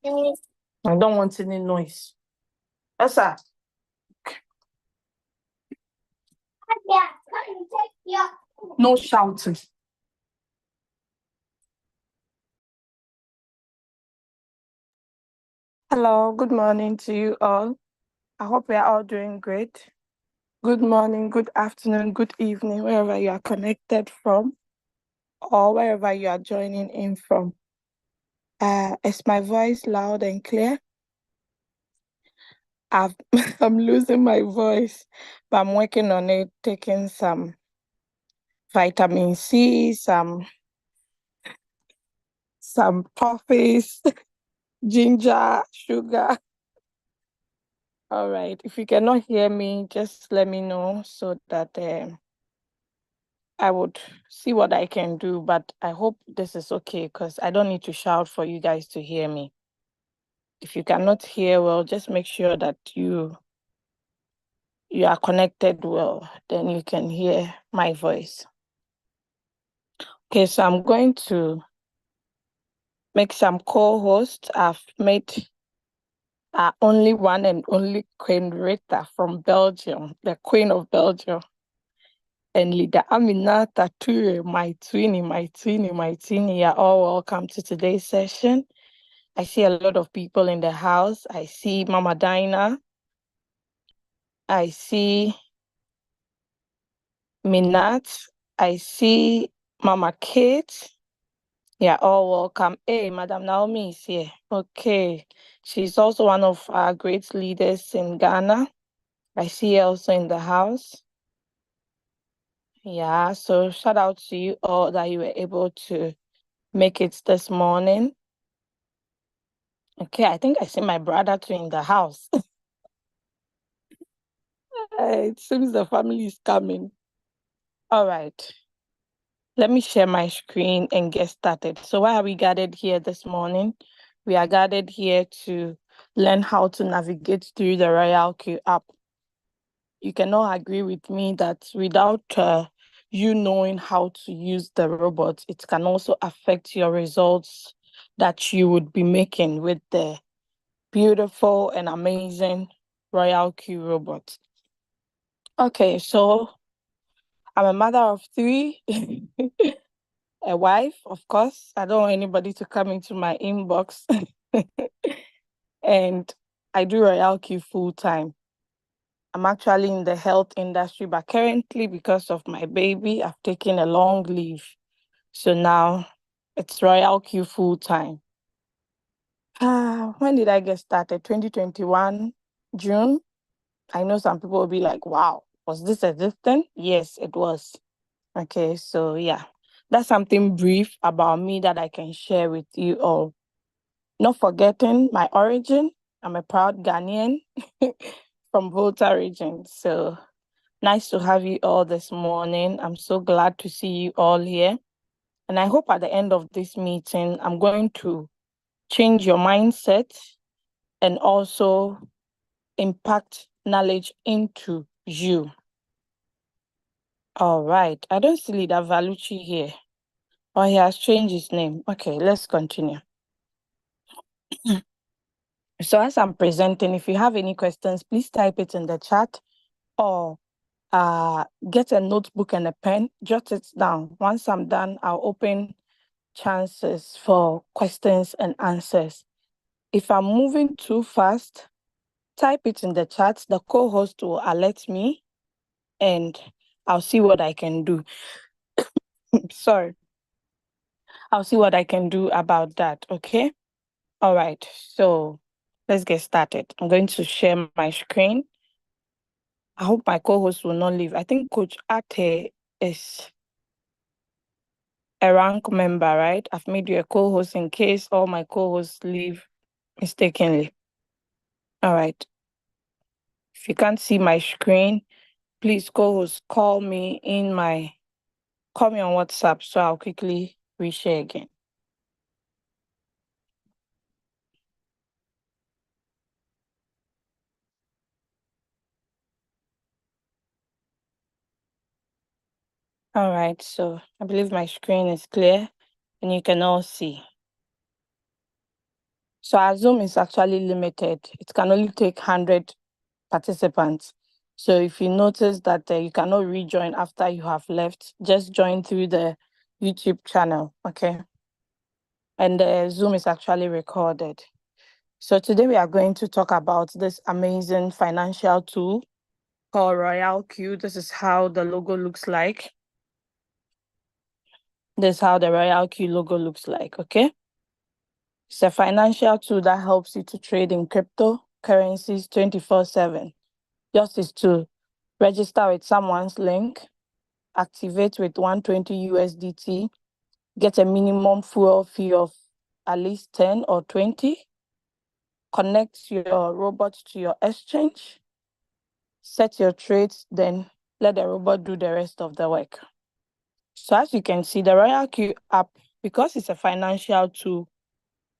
I don't want any noise. Esa. No shouting. Hello, good morning to you all. I hope we are all doing great. Good morning, good afternoon, good evening, wherever you are connected from or wherever you are joining in from. Is my voice loud and clear? I'm losing my voice, but I'm working on it, taking some vitamin C, some toffees, ginger, sugar. All right. If you cannot hear me, just let me know so that I would see what I can do. But I hope this is okay because I don't need to shout for you guys to hear me. If you cannot hear well, just make sure that you are connected well. Then you can hear my voice. Okay, so I'm going to make some co-hosts. I've made only one and only Queen Rita from Belgium, the Queen of Belgium. And leader Aminata Ture, my twinnie. You're all welcome to today's session. I see a lot of people in the house. I see Mama Dinah. I see Minat. I see Mama Kate. Yeah, all welcome. Hey, Madam Naomi is here. Okay. She's also one of our great leaders in Ghana. I see her also in the house. Yeah, so shout out to you all that you were able to make it this morning. Okay, I think I see my brother too in the house. It seems the family is coming. All right. Let me share my screen and get started. So why are we gathered here this morning? We are gathered here to learn how to navigate through the Royalq app. You cannot agree with me that without you knowing how to use the robot, it can also affect your results that you would be making with the beautiful and amazing Royalq robot. Okay, so I'm a mother of three, a wife, of course. I don't want anybody to come into my inbox. And I do Royalq full time. I'm actually in the health industry, but currently, because of my baby, I've taken a long leave. So now it's Royalq full time. When did I get started? 2021, June. I know some people will be like, wow, was this existing? Yes, it was. Okay, so yeah, that's something brief about me that I can share with you all. Not forgetting my origin, I'm a proud Ghanaian from Volta region. So nice to have you all this morning. I'm so glad to see you all here. And I hope at the end of this meeting, I'm going to change your mindset and also impact knowledge into you. All right. I don't see Leader Valucci here. Oh, he has changed his name. Okay, let's continue. So as I'm presenting, if you have any questions, please type it in the chat or get a notebook and a pen, jot it down. Once I'm done, I'll open chances for questions and answers. If I'm moving too fast, type it in the chat. The co-host will alert me and I'll see what I can do. Sorry. I'll see what I can do about that, okay? All right, so let's get started. I'm going to share my screen. I hope my co-host will not leave. I think Coach Ate is a rank member, right? I've made you a co-host in case all my co-hosts leave mistakenly. All right. If you can't see my screen, please co-host call me on WhatsApp so I'll quickly reshare again. All right, so I believe my screen is clear and you can all see. So our Zoom is actually limited. It can only take 100 participants. So if you notice that you cannot rejoin after you have left, just join through the YouTube channel, okay? And the Zoom is actually recorded. So today we are going to talk about this amazing financial tool called Royalq. This is how the logo looks like. This is how the Royalq logo looks like, okay? It's a financial tool that helps you to trade in cryptocurrencies 24/7. Just is to register with someone's link, activate with 120 USDT, get a minimum fuel fee of at least 10 or 20, connect your robot to your exchange, set your trades, then let the robot do the rest of the work. So as you can see, the Royalq app, because it's a financial tool,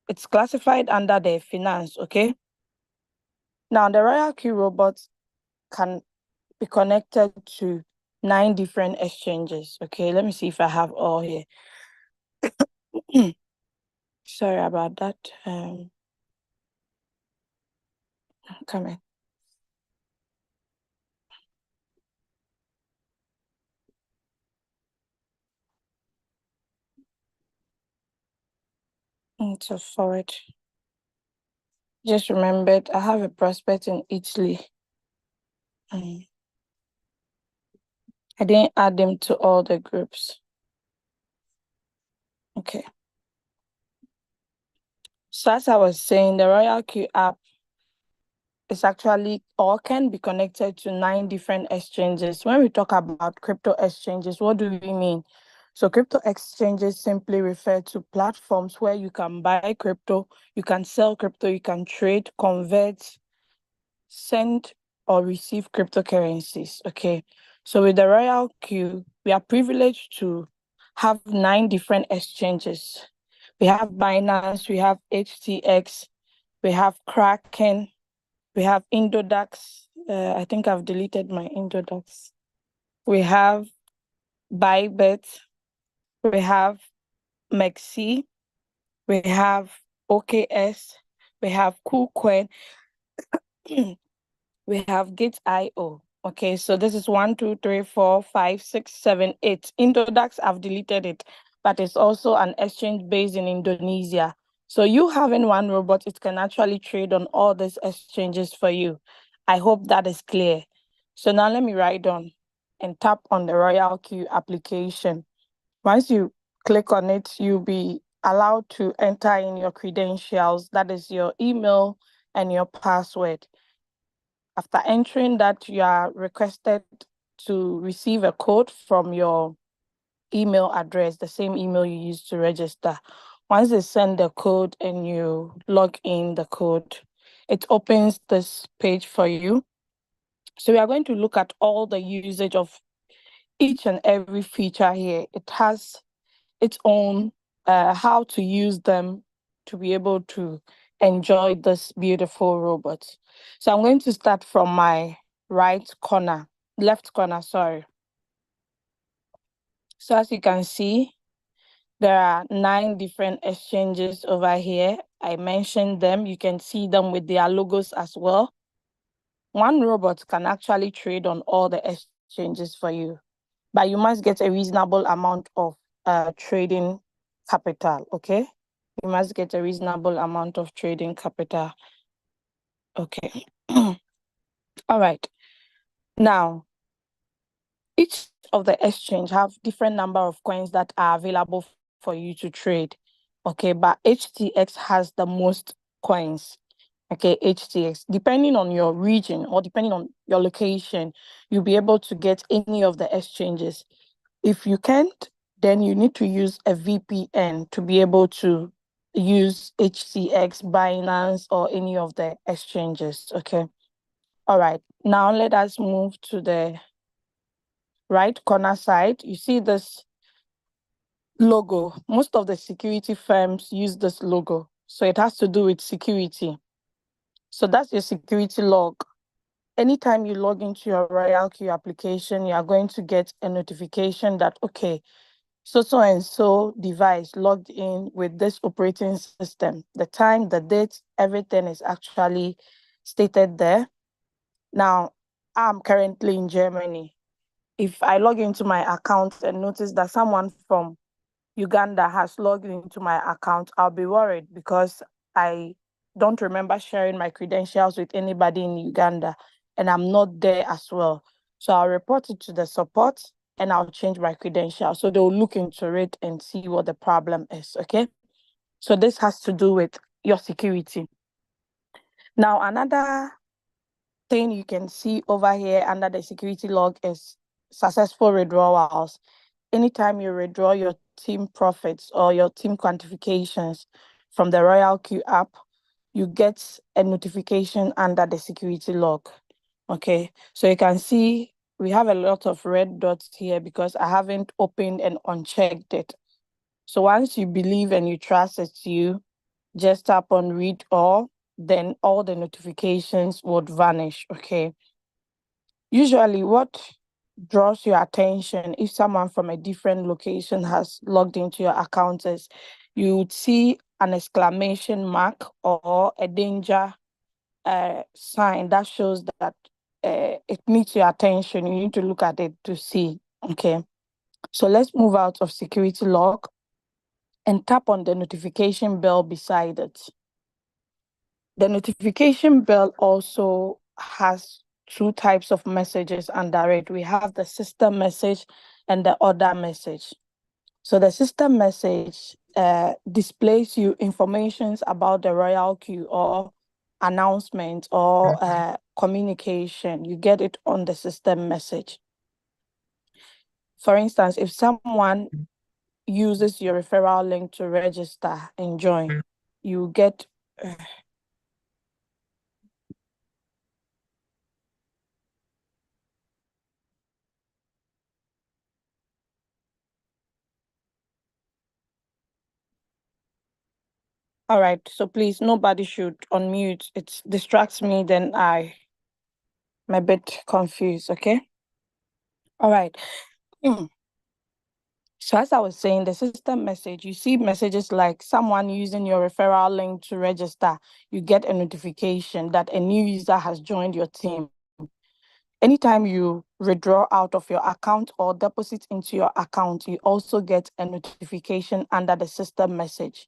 it's classified under the finance, okay? Now, the Royalq robot can be connected to 9 different exchanges, okay? Let me see if I have all here. Sorry about that. Coming. To forward. Just remembered I have a prospect in Italy. I didn't add them to all the groups. Okay. So as I was saying, the Royalq app is actually or can be connected to 9 different exchanges. When we talk about crypto exchanges, what do we mean? So crypto exchanges simply refer to platforms where you can buy crypto, you can sell crypto, you can trade, convert, send or receive cryptocurrencies. Okay. So with the Royalq, we are privileged to have 9 different exchanges. We have Binance, we have HTX, we have Kraken, we have Indodax. I think I've deleted my Indodax. We have Bybit. We have Mexi. We have OKS. We have KuCoin. We have Gate.io. Okay, so this is 1, 2, 3, 4, 5, 6, 7, 8. Indodax, I've deleted it, but it's also an exchange based in Indonesia. So you having one robot, it can actually trade on all these exchanges for you. I hope that is clear. So now let me write on and tap on the Royalq application. Once you click on it, you'll be allowed to enter in your credentials, that is your email and your password. After entering that, you are requested to receive a code from your email address, the same email you used to register. Once they send the code and you log in the code, it opens this page for you. So we are going to look at all the usage of each and every feature here. It has its own how to use them to be able to enjoy this beautiful robot. So I'm going to start from my left corner, sorry. So as you can see, there are 9 different exchanges over here. I mentioned them. You can see them with their logos as well. One robot can actually trade on all the exchanges for you, but you must get a reasonable amount of trading capital, okay? You must get a reasonable amount of trading capital. Okay. All right. Now, each of the exchange have different number of coins that are available for you to trade. Okay, but HTX has the most coins. Okay, HTX. Depending on your region or depending on your location, you'll be able to get any of the exchanges. If you can't, then you need to use a VPN to be able to use HTX, Binance, or any of the exchanges. Okay. All right. Now let us move to the right corner side. You see this logo. Most of the security firms use this logo. So it has to do with security. So that's your security log. Anytime you log into your Royalq application, you are going to get a notification that, okay, so and so device logged in with this operating system. The time, the date, everything is actually stated there. Now, I'm currently in Germany. If I log into my account and notice that someone from Uganda has logged into my account, I'll be worried because I don't remember sharing my credentials with anybody in Uganda, and I'm not there as well. So I'll report it to the support and I'll change my credentials. So they'll look into it and see what the problem is. Okay. So this has to do with your security. Now, another thing you can see over here under the security log is successful withdrawals. Anytime you withdraw your team profits or your team quantifications from the Royalq app, you get a notification under the security log. Okay, so you can see we have a lot of red dots here because I haven't opened and unchecked it. So once you believe and you trust it's you, just tap on read all, then all the notifications would vanish. Okay. Usually, what draws your attention if someone from a different location has logged into your account is you would see an exclamation mark or a danger sign that shows that it needs your attention. You need to look at it to see. Okay. So let's move out of security log and tap on the notification bell beside it. The notification bell also has two types of messages under it. We have the system message and the order message. So the system message displays you informations about the Royalq or announcement or communication. You get it on the system message. For instance, if someone uses your referral link to register and join, you get all right, so please, nobody should unmute. It distracts me, then I'm a bit confused, okay? All right. So as I was saying, the system message, you see messages like someone using your referral link to register, you get a notification that a new user has joined your team. Anytime you withdraw out of your account or deposit into your account, you also get a notification under the system message.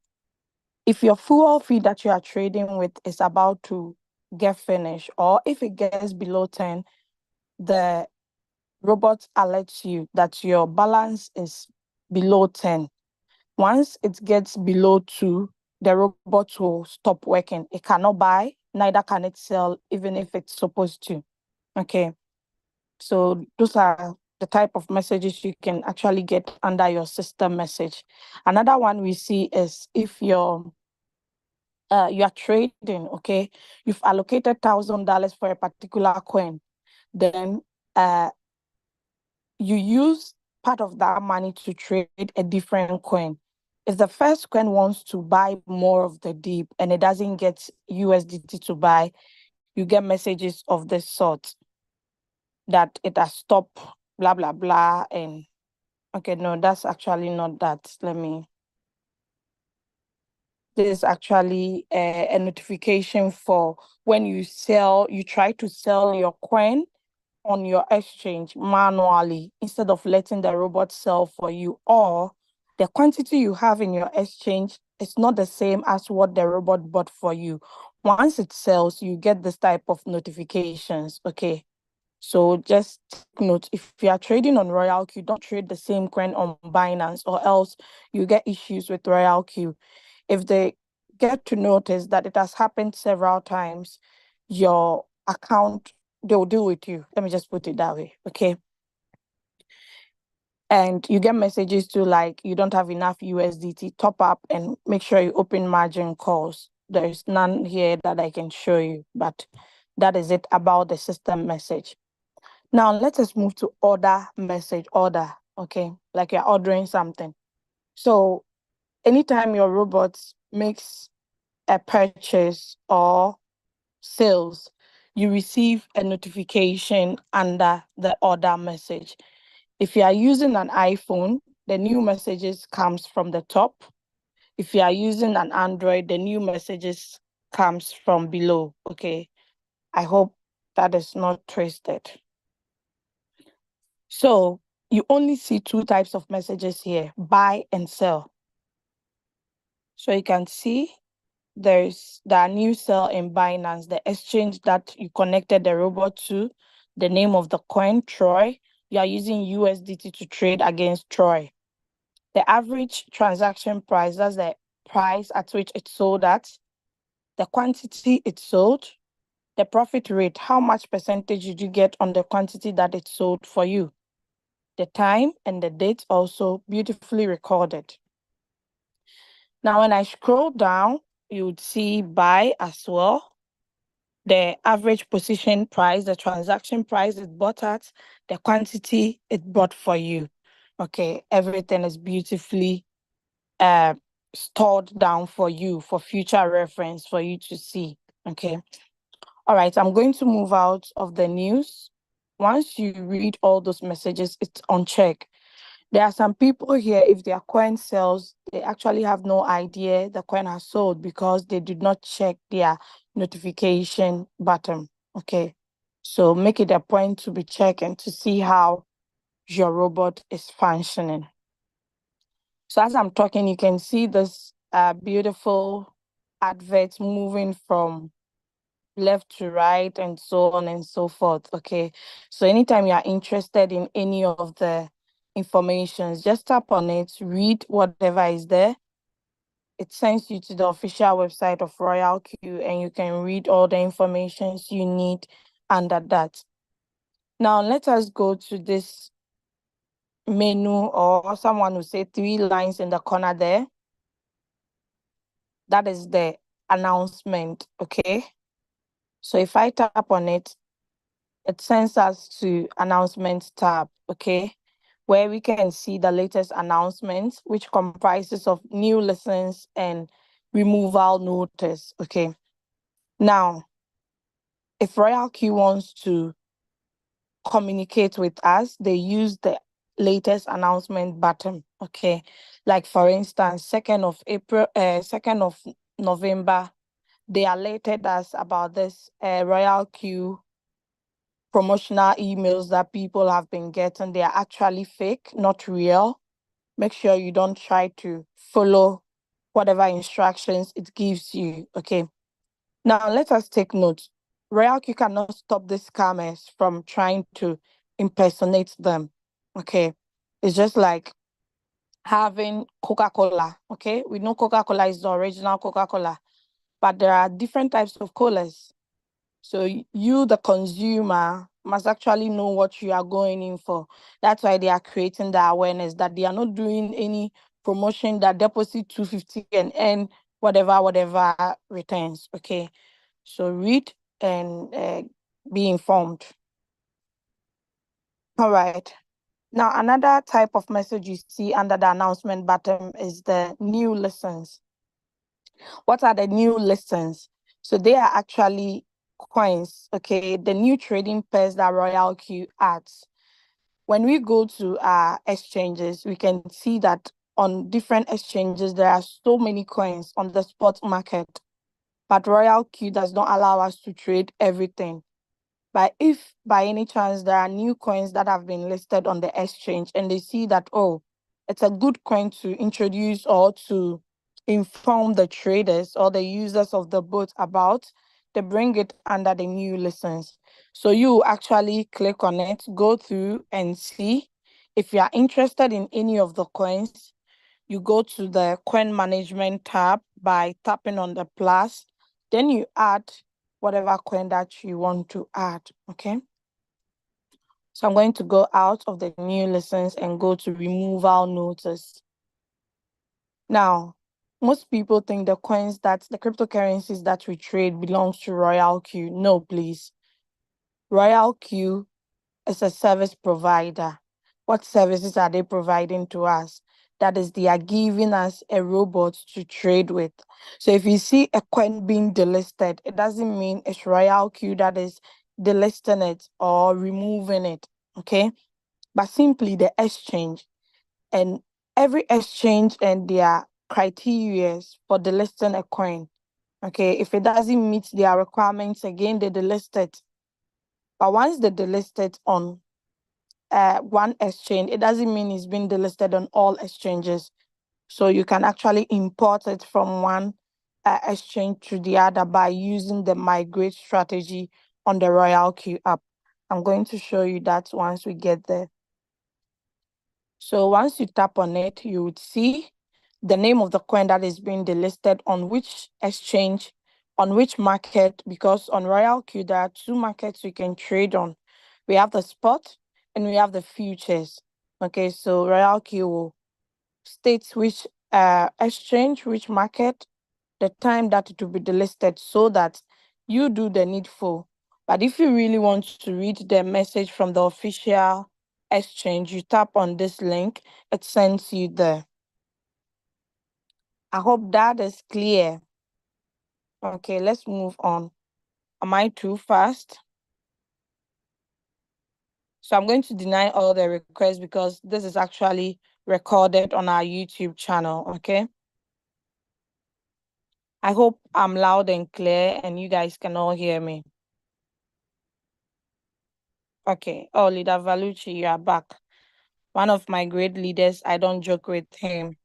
If your fuel fee that you are trading with is about to get finished, or if it gets below 10, the robot alerts you that your balance is below 10. Once it gets below 2, the robot will stop working. It cannot buy, neither can it sell, even if it's supposed to. Okay. So those are the type of messages you can actually get under your system message. Another one we see is if you are trading, okay, you've allocated $1,000 for a particular coin, then you use part of that money to trade a different coin. If the first coin wants to buy more of the dip and it doesn't get USDT to buy, you get messages of this sort that it has stopped, blah, blah, blah. And okay, no, that's actually not that. This is actually a notification for when you try to sell your coin on your exchange manually instead of letting the robot sell for you, or the quantity you have in your exchange is not the same as what the robot bought for you. Once it sells, you get this type of notifications. Okay. So just take note, if you are trading on Royalq, you don't trade the same coin on Binance, or else you get issues with Royalq. If they get to notice that it has happened several times, your account, they'll deal with you. Let me just put it that way, okay? And you get messages to like, you don't have enough USDT, top up and make sure you open margin calls. There's none here that I can show you, but that is it about the system message. Now, let us move to order message, order, okay? Like you're ordering something. So anytime your robot makes a purchase or sales, you receive a notification under the order message. If you are using an iPhone, the new messages comes from the top. If you are using an Android, the new messages comes from below. Okay. I hope that is not twisted. So you only see two types of messages here, buy and sell. So you can see there's the new sell in Binance, the exchange that you connected the robot to, the name of the coin, Troy. You are using USDT to trade against Troy. The average transaction price, that's the price at which it's sold at, the quantity it's sold, the profit rate, how much percentage did you get on the quantity that it sold for you, the time and the date also beautifully recorded. Now, when I scroll down, you would see buy as well, the average position price, the transaction price it bought at, the quantity it bought for you. Okay, everything is beautifully stored down for you for future reference for you to see. Okay. All right, I'm going to move out of the news. Once you read all those messages, it's on check. There are some people here, if their coin sells, they actually have no idea the coin has sold because they did not check their notification button. Okay. So make it a point to be checking to see how your robot is functioning. So as I'm talking, you can see this beautiful advert moving from left to right and so on and so forth. Okay. So anytime you are interested in any of the informations, just tap on it, read whatever is there. It sends you to the official website of Royalq and you can read all the informations you need under that. Now let us go to this menu, or someone will say 3 lines in the corner there. That is the announcement. Okay. So if I tap on it, it sends us to announcements tab, okay, where we can see the latest announcements, which comprises of new listens and removal notice. Okay. Now, if Royalq wants to communicate with us, they use the latest announcement button. Okay. Like for instance, 2nd of April, 2nd of November, they alerted us about this Royalq promotional emails that people have been getting. They are actually fake, not real. Make sure you don't try to follow whatever instructions it gives you. Okay. Now let us take note. Royalq cannot stop the scammers from trying to impersonate them. Okay. It's just like having Coca-Cola. Okay. We know Coca-Cola is the original Coca-Cola, but there are different types of colas. So you, the consumer, must actually know what you are going in for. That's why they are creating the awareness that they are not doing any promotion that deposit 250 and earn whatever returns. Okay. So read and be informed. All right. Now, another type of message you see under the announcement button is the new listens. What are the new listens? So they are actually coins, okay? The new trading pairs that Royalq adds. When we go to our exchanges, we can see that on different exchanges, there are so many coins on the spot market. But Royalq does not allow us to trade everything. But if by any chance there are new coins that have been listed on the exchange and they see that, oh, it's a good coin to introduce or to inform the traders or the users of the bot about, they bring it under the new license. So you actually click on it, go through and see. If you are interested in any of the coins, you go to the coin management tab by tapping on the plus, then you add whatever coin that you want to add. Okay. So I'm going to go out of the new license and go to removal notice. Now, most people think the coins that the cryptocurrencies that we trade belongs to Royalq. No, please. Royalq is a service provider. What services are they providing to us? That is, they are giving us a robot to trade with. So if you see a coin being delisted, it doesn't mean it's Royalq that is delisting it or removing it. Okay. But simply the exchange and every exchange and their criteria for delisting a coin. Okay, if it doesn't meet their requirements, again, they delist it. But once they delist it on one exchange, it doesn't mean it's been delisted on all exchanges. So you can actually import it from one exchange to the other by using the migrate strategy on the Royalq app. I'm going to show you that once we get there. So once you tap on it, you would see the name of the coin that is being delisted on which exchange, on which market, because on Royalq, there are two markets you can trade on. We have the spot and we have the futures. Okay, so Royalq will state which exchange, which market, the time that it will be delisted so that you do the needful. But if you really want to read the message from the official exchange, you tap on this link, it sends you there. I hope that is clear. Okay, let's move on. Am I too fast? So I'm going to deny all the requests because this is actually recorded on our YouTube channel, okay? I hope I'm loud and clear and you guys can all hear me. Okay. Oh, Leader Valucci, you are back. One of my great leaders. I don't joke with him.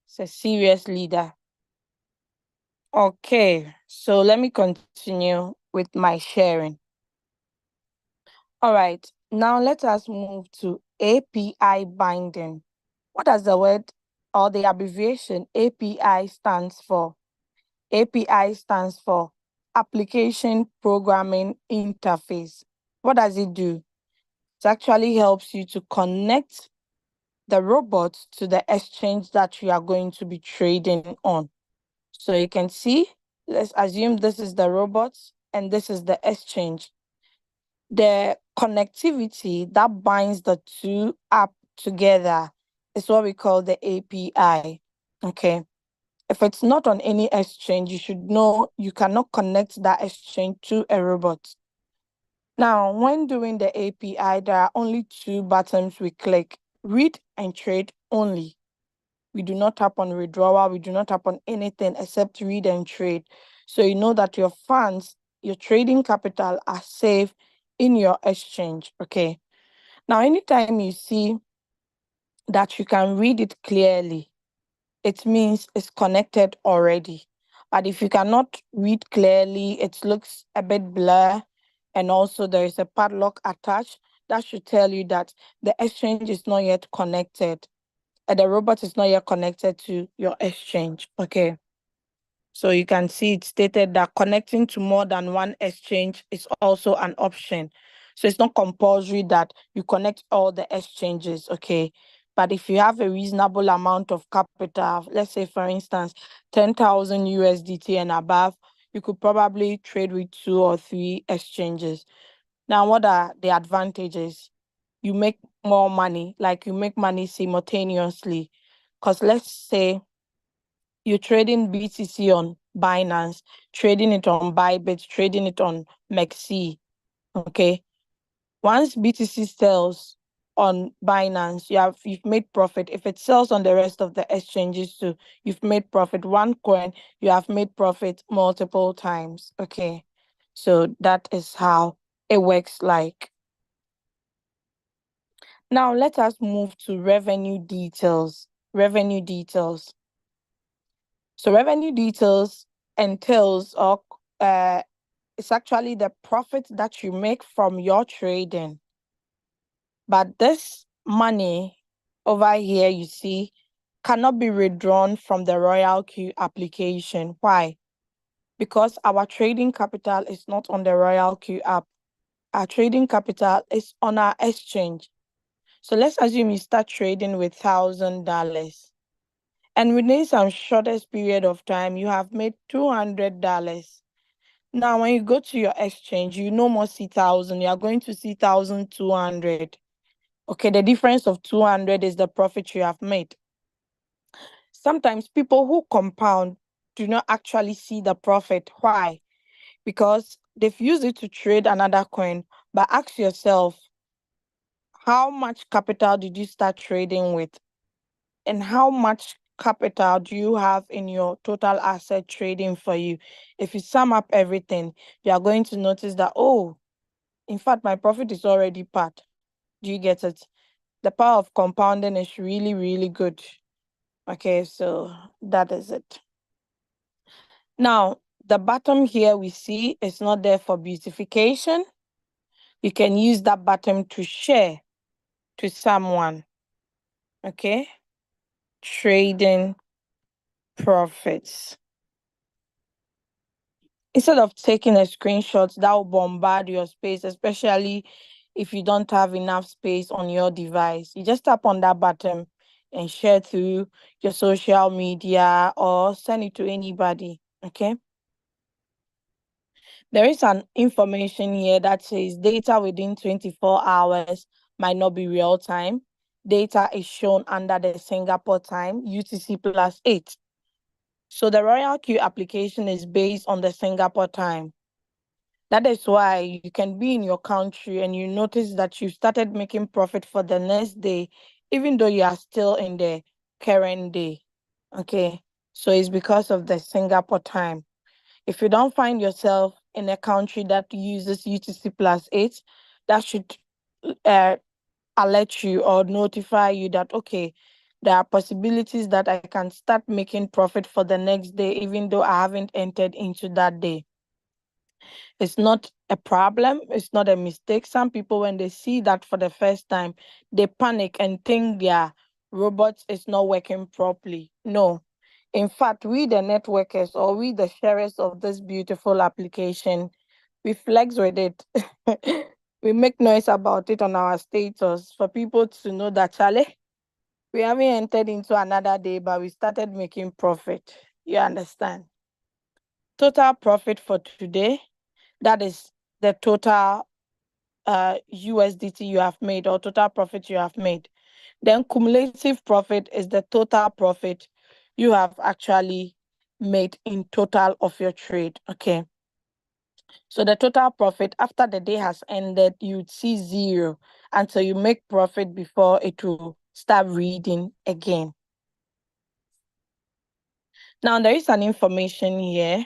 He's a serious leader. Okay. So let me continue with my sharing. All right. Now let us move to API binding. What does the word or the abbreviation API stands for? API stands for Application Programming Interface. What does it do? It actually helps you to connect the robot to the exchange that you are going to be trading on. So you can see, let's assume this is the robot and this is the exchange. The connectivity that binds the two app together is what we call the API. Okay. If it's not on any exchange, you should know you cannot connect that exchange to a robot. Now, when doing the API, there are only two buttons we click: read and trade only. We do not tap on withdrawal, we do not tap on anything except read and trade. So you know that your funds, your trading capital are safe in your exchange. Okay. Now, anytime you see that you can read it clearly, it means it's connected already. But if you cannot read clearly, it looks a bit blur, and also there is a padlock attached, that should tell you that the exchange is not yet connected. And the robot is not yet connected to your exchange. Okay. So you can see it stated that connecting to more than one exchange is also an option. So it's not compulsory that you connect all the exchanges, okay? But if you have a reasonable amount of capital, let's say for instance, 10,000 USDT and above, you could probably trade with 2 or 3 exchanges. Now, what are the advantages? You make more money, like you make money simultaneously. Because let's say you're trading BTC on Binance, trading it on Bybit, trading it on Mexi. Okay. Once BTC sells on Binance, you've made profit. If it sells on the rest of the exchanges too, you've made profit. One coin, you have made profit multiple times. Okay. So that is how it works like. Now let us move to revenue details. Revenue details. So revenue details entails or it's actually the profit that you make from your trading. But this money over here, you see, cannot be withdrawn from the Royalq application. Why? Because our trading capital is not on the Royalq app. Our trading capital is on our exchange. So let's assume you start trading with $1,000. And within some shortest period of time, you have made $200. Now, when you go to your exchange, you no more see 1,000, you are going to see 1,200. Okay, the difference of 200 is the profit you have made. Sometimes people who compound do not actually see the profit. Why? Because they've used it to trade another coin. But ask yourself, how much capital did you start trading with? And how much capital do you have in your total asset trading for you? If you sum up everything, you are going to notice that, oh, in fact, my profit is already part. Do you get it? The power of compounding is really, really good. Okay, so that is it. Now, the bottom here we see is not there for beautification. You can use that bottom to share to someone. Okay, trading profits. Instead of taking a screenshot that will bombard your space, especially if you don't have enough space on your device, you just tap on that button and share through your social media or send it to anybody. Okay. There is an information here that says data within 24 hours might not be real time. Data is shown under the Singapore time, UTC +8. So the Royalq application is based on the Singapore time. That is why you can be in your country and you notice that you started making profit for the next day, even though you are still in the current day. Okay. So it's because of the Singapore time. If you don't find yourself in a country that uses UTC +8, that should uh, alert you or notify you that, okay, there are possibilities that I can start making profit for the next day, even though I haven't entered into that day. It's not a problem. It's not a mistake. Some people, when they see that for the first time, they panic and think their robot is not working properly. No. In fact, we, the networkers or we, the sharers of this beautiful application, we flex with it. We make noise about it on our status for people to know that, Charlie, we haven't entered into another day, but we started making profit. You understand? Total profit for today, that is the total USDT you have made or total profit you have made. Then cumulative profit is the total profit you have actually made in total of your trade. Okay. So the total profit after the day has ended, you'd see zero until you make profit before it will start reading again. Now there is an information here.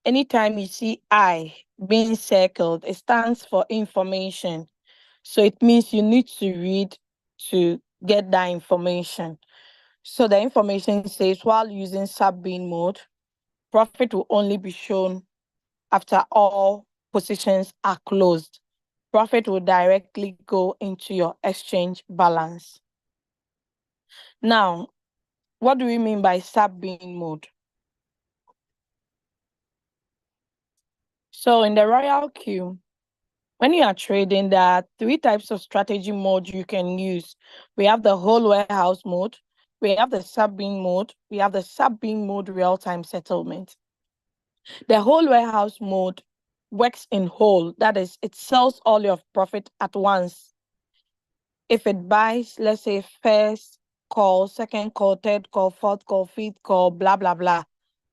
Anytime you see I being circled, it stands for information. So it means you need to read to get that information. So the information says while using sub-bin mode, profit will only be shown after all positions are closed. Profit will directly go into your exchange balance. Now, what do we mean by sub-bin mode? So in the Royalq, when you are trading, there are 3 types of strategy mode you can use. We have the whole warehouse mode, we have the sub-bin mode, we have the sub-bin mode real-time settlement. The whole warehouse mode works in whole, that is, it sells all your profit at once. If it buys, let's say, first call, second call, third call, fourth call, fifth call, blah, blah, blah,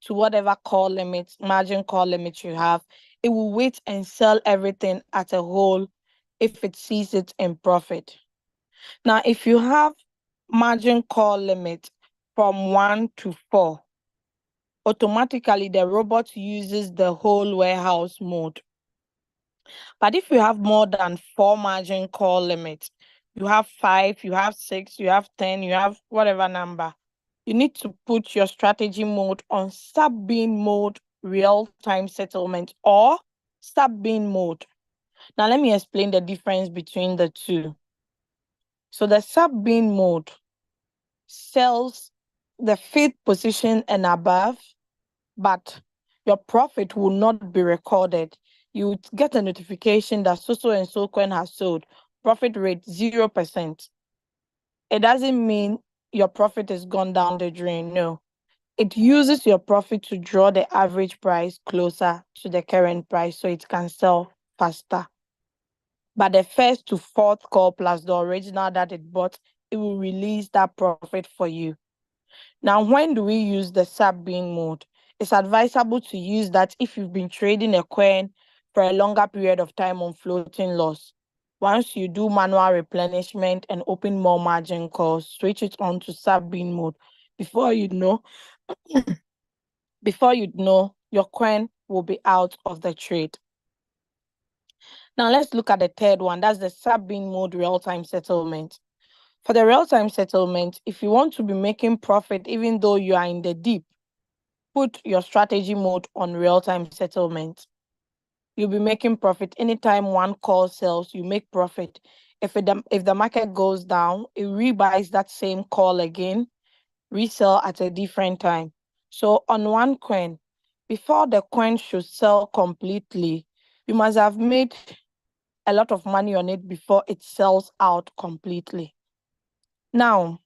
to whatever call limits, margin call limit you have, it will wait and sell everything at a whole if it sees it in profit. Now, if you have margin call limit from 1 to 4, automatically the robot uses the whole warehouse mode. But if you have more than 4 margin call limits, you have 5, you have 6, you have 10, you have whatever number, you need to put your strategy mode on sub-bin mode real-time settlement or sub-bin mode. Now, let me explain the difference between the two. So the sub-bin mode sells the 5th position and above, but your profit will not be recorded. You would get a notification that so and so coin has sold. Profit rate 0%. It doesn't mean your profit is gone down the drain. No. It uses your profit to draw the average price closer to the current price so it can sell faster. But the first to fourth call plus the original that it bought, it will release that profit for you. Now, when do we use the sub-bin mode? It's advisable to use that if you've been trading a coin for a longer period of time on floating loss. Once you do manual replenishment and open more margin calls, switch it on to sub-bin mode. Before you know, your coin will be out of the trade. Now let's look at the third one. That's the sub-bin mode real-time settlement. For the real-time settlement, if you want to be making profit even though you are in the deep, put your strategy mode on real-time settlement. You'll be making profit anytime one call sells. You make profit. If the market goes down, it rebuys that same call again, resell at a different time. So on one coin, before the coin should sell completely, you must have made a lot of money on it before it sells out completely. Now,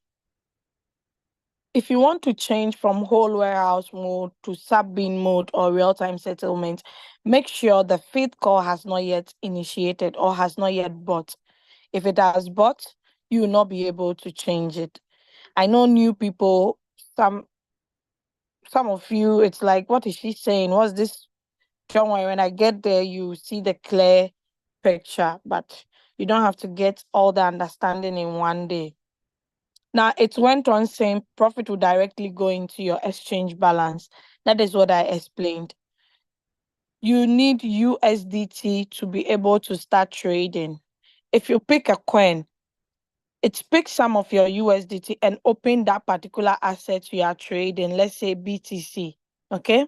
if you want to change from whole warehouse mode to sub-bin mode or real-time settlement, make sure the fifth call has not yet initiated or has not yet bought. If it has bought, you will not be able to change it. I know new people, some of you, it's like, what is she saying? What's this? Don't worry, when I get there, you see the clear picture, but you don't have to get all the understanding in one day. Now, it went on saying profit will directly go into your exchange balance. That is what I explained. You need USDT to be able to start trading. If you pick a coin, it picks some of your USDT and open that particular asset you are trading, let's say BTC, okay?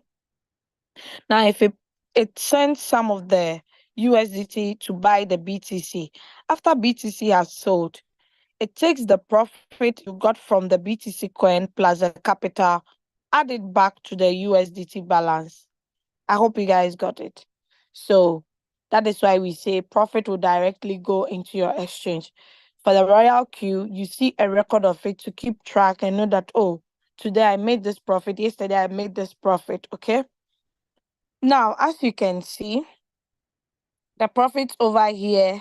Now, if it sends some of the USDT to buy the BTC, after BTC has sold, it takes the profit you got from the BTC coin plus the capital, add it back to the USDT balance. I hope you guys got it. So that is why we say profit will directly go into your exchange. For the Royalq, you see a record of it to keep track and know that, oh, today I made this profit, yesterday I made this profit, okay? Now, as you can see, the profit over here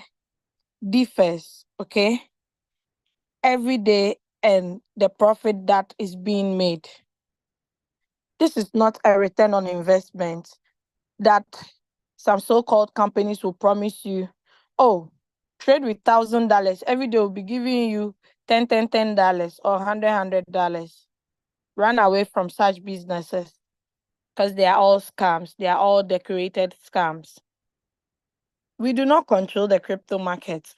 differs, okay? Every day and the profit that is being made. This is not a return on investment that some so-called companies will promise you. Oh, trade with $1,000. Every day will be giving you $10 or $100. Run away from such businesses because they are all scams. They are all decorated scams. We do not control the crypto market.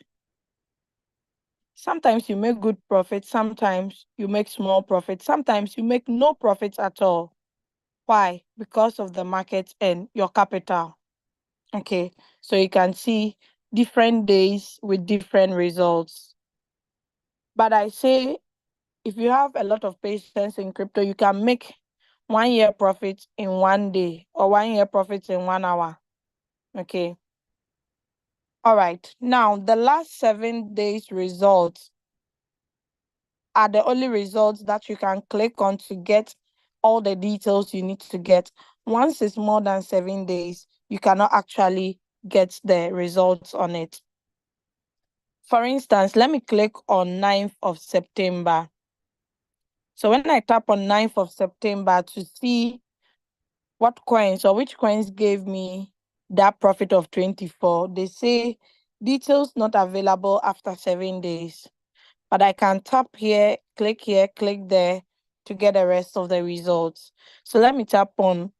Sometimes you make good profits, sometimes you make small profits, sometimes you make no profits at all. Why? Because of the market and your capital. Okay, so you can see different days with different results. But I say, if you have a lot of patience in crypto, you can make 1 year profits in 1 day or 1 year profits in 1 hour. Okay. All right. Now, the last 7 days results are the only results that you can click on to get all the details you need to get. Once it's more than 7 days, you cannot actually get the results on it. For instance, let me click on 9th of September. So when I tap on 9th of September to see what coins or which coins gave me that profit of 24, they say details not available after 7 days. But I can tap here, click there to get the rest of the results. So let me tap on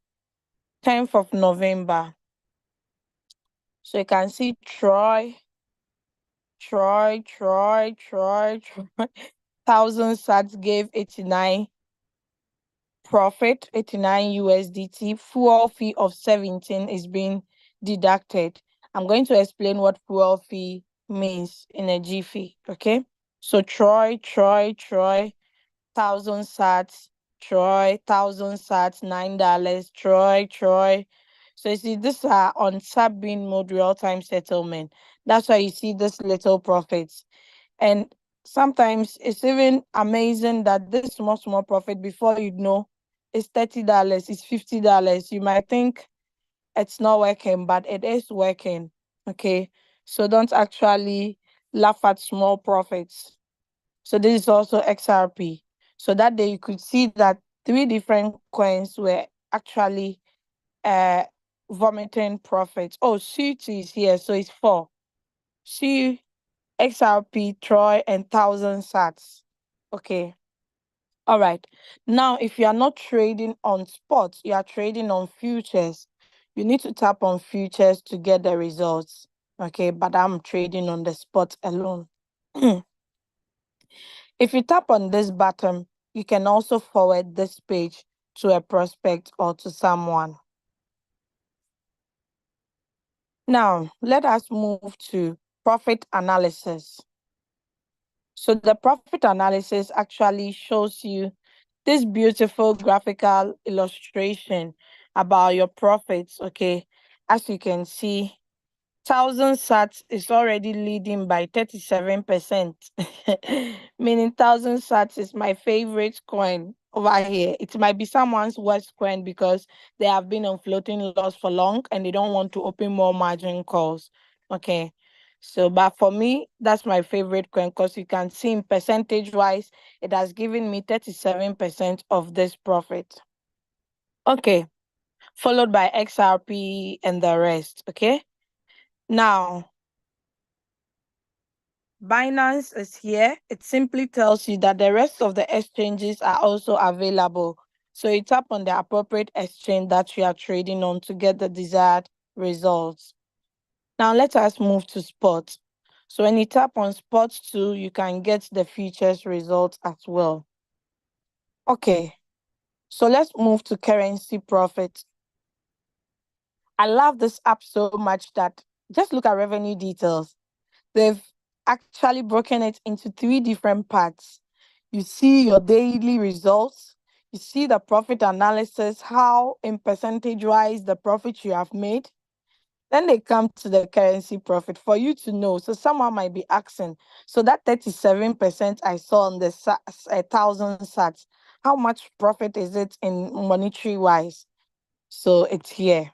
10th of November. So you can see Troy. 1,000 sats gave 89 profit, 89 USDT. Fuel fee of 17 is being deducted. I'm going to explain what fuel fee means in a jiffy, okay? So Troy, 1,000 sats, 1,000 sats, $9, Troy. So you see, these are on sub-bin mode real-time settlement. That's why you see this little profits. And sometimes it's even amazing that this small profit, before you know, it's $30, it's $50. You might think it's not working, but it is working. Okay. So don't actually laugh at small profits. So this is also XRP. So that day you could see that 3 different coins were actually vomiting profits. Oh, CT is here, so it's 4. see XRP, Troy, and 1,000 sats. Okay. All right. Now, if you are not trading on spots, you are trading on futures. You need to tap on futures to get the results. Okay. But I'm trading on the spot alone. If you tap on this button, you can also forward this page to a prospect or to someone. Now, let us move to profit analysis. So the profit analysis actually shows you this beautiful graphical illustration about your profits, okay? As you can see, 1,000 sats is already leading by 37%, meaning 1,000 sats is my favorite coin over here. It might be someone's worst coin because they have been on floating loss for long and they don't want to open more margin calls. Okay. So, but for me, that's my favorite coin because you can see in percentage wise, it has given me 37% of this profit. Okay. Followed by XRP and the rest. Okay. Now, Binance is here. It simply tells you that the rest of the exchanges are also available. So you tap on the appropriate exchange that you are trading on to get the desired results. Now let us move to spot. So when you tap on spot too, you can get the futures results as well. Okay, so let's move to currency profit. I love this app so much that just look at revenue details. They've actually broken it into 3 different parts. You see your daily results, you see the profit analysis, how in percentage wise the profit you have made. Then they come to the currency profit for you to know. So someone might be asking, so that 37% I saw on the 1,000 sats, how much profit is it in monetary wise? So it's here.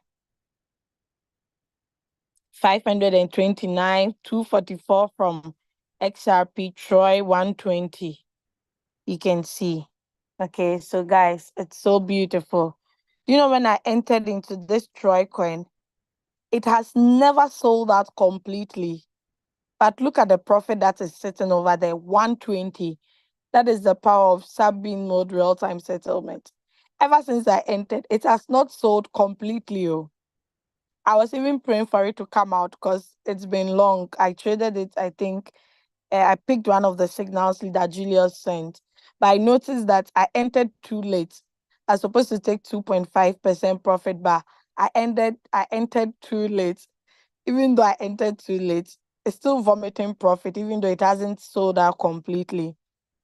529, 244 from XRP, Troy 120. You can see. Okay, so guys, it's so beautiful. You know, when I entered into this Troy coin, it has never sold out completely. But look at the profit that is sitting over there, 120. That is the power of sub-bean mode real-time settlement. Ever since I entered, it has not sold completely. Oh. I was even praying for it to come out because it's been long. I traded it, I think. I picked one of the signals that Julius sent, but I noticed that I entered too late. I was supposed to take 2.5% profit, but I entered too late. Even though I entered too late, it's still vomiting profit, even though it hasn't sold out completely.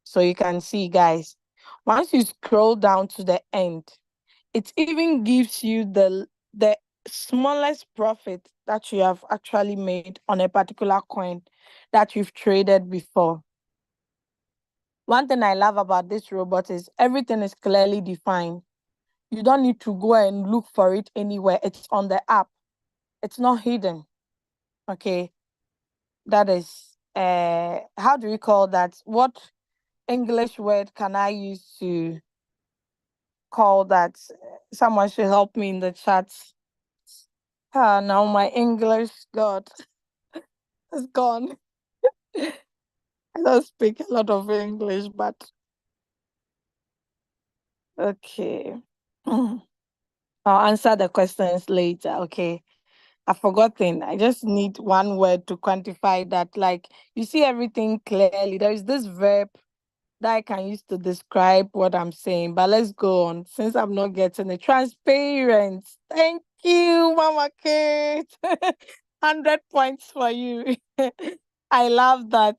So you can see, guys, once you scroll down to the end, it even gives you the smallest profit that you have actually made on a particular coin that you've traded before. One thing I love about this robot is everything is clearly defined. You don't need to go and look for it anywhere. It's on the app. It's not hidden. Okay. That is how do we call that? What English word can I use to call that? Someone should help me in the chat. Ah, now my English, God, is gone. I don't speak a lot of English, but okay. I'll answer the questions later. Okay. I've forgotten. I just need one word to quantify that. Like, you see everything clearly. There is this verb that I can use to describe what I'm saying. But let's go on. Since I'm not getting it. Transparent. Thank you, Mama Kate. 100 points for you. I love that.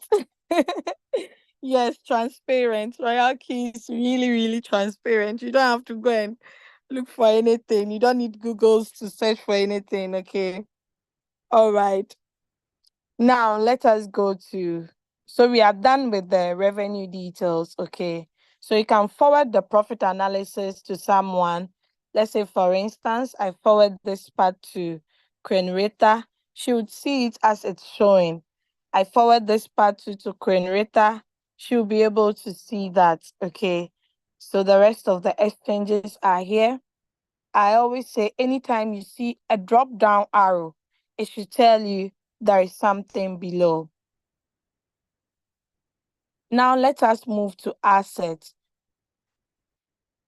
Yes, transparent. Royalq is really, really transparent. You don't have to go and look for anything. You don't need Googles to search for anything. Okay. All right. Now let us go to, so we are done with the revenue details. Okay. So you can forward the profit analysis to someone. Let's say, for instance, I forward this part to Queen. She would see it as it's showing. I forward this part to Queen. She'll be able to see that. Okay. So the rest of the exchanges are here. I always say anytime you see a drop down arrow, it should tell you there is something below. Now let us move to assets.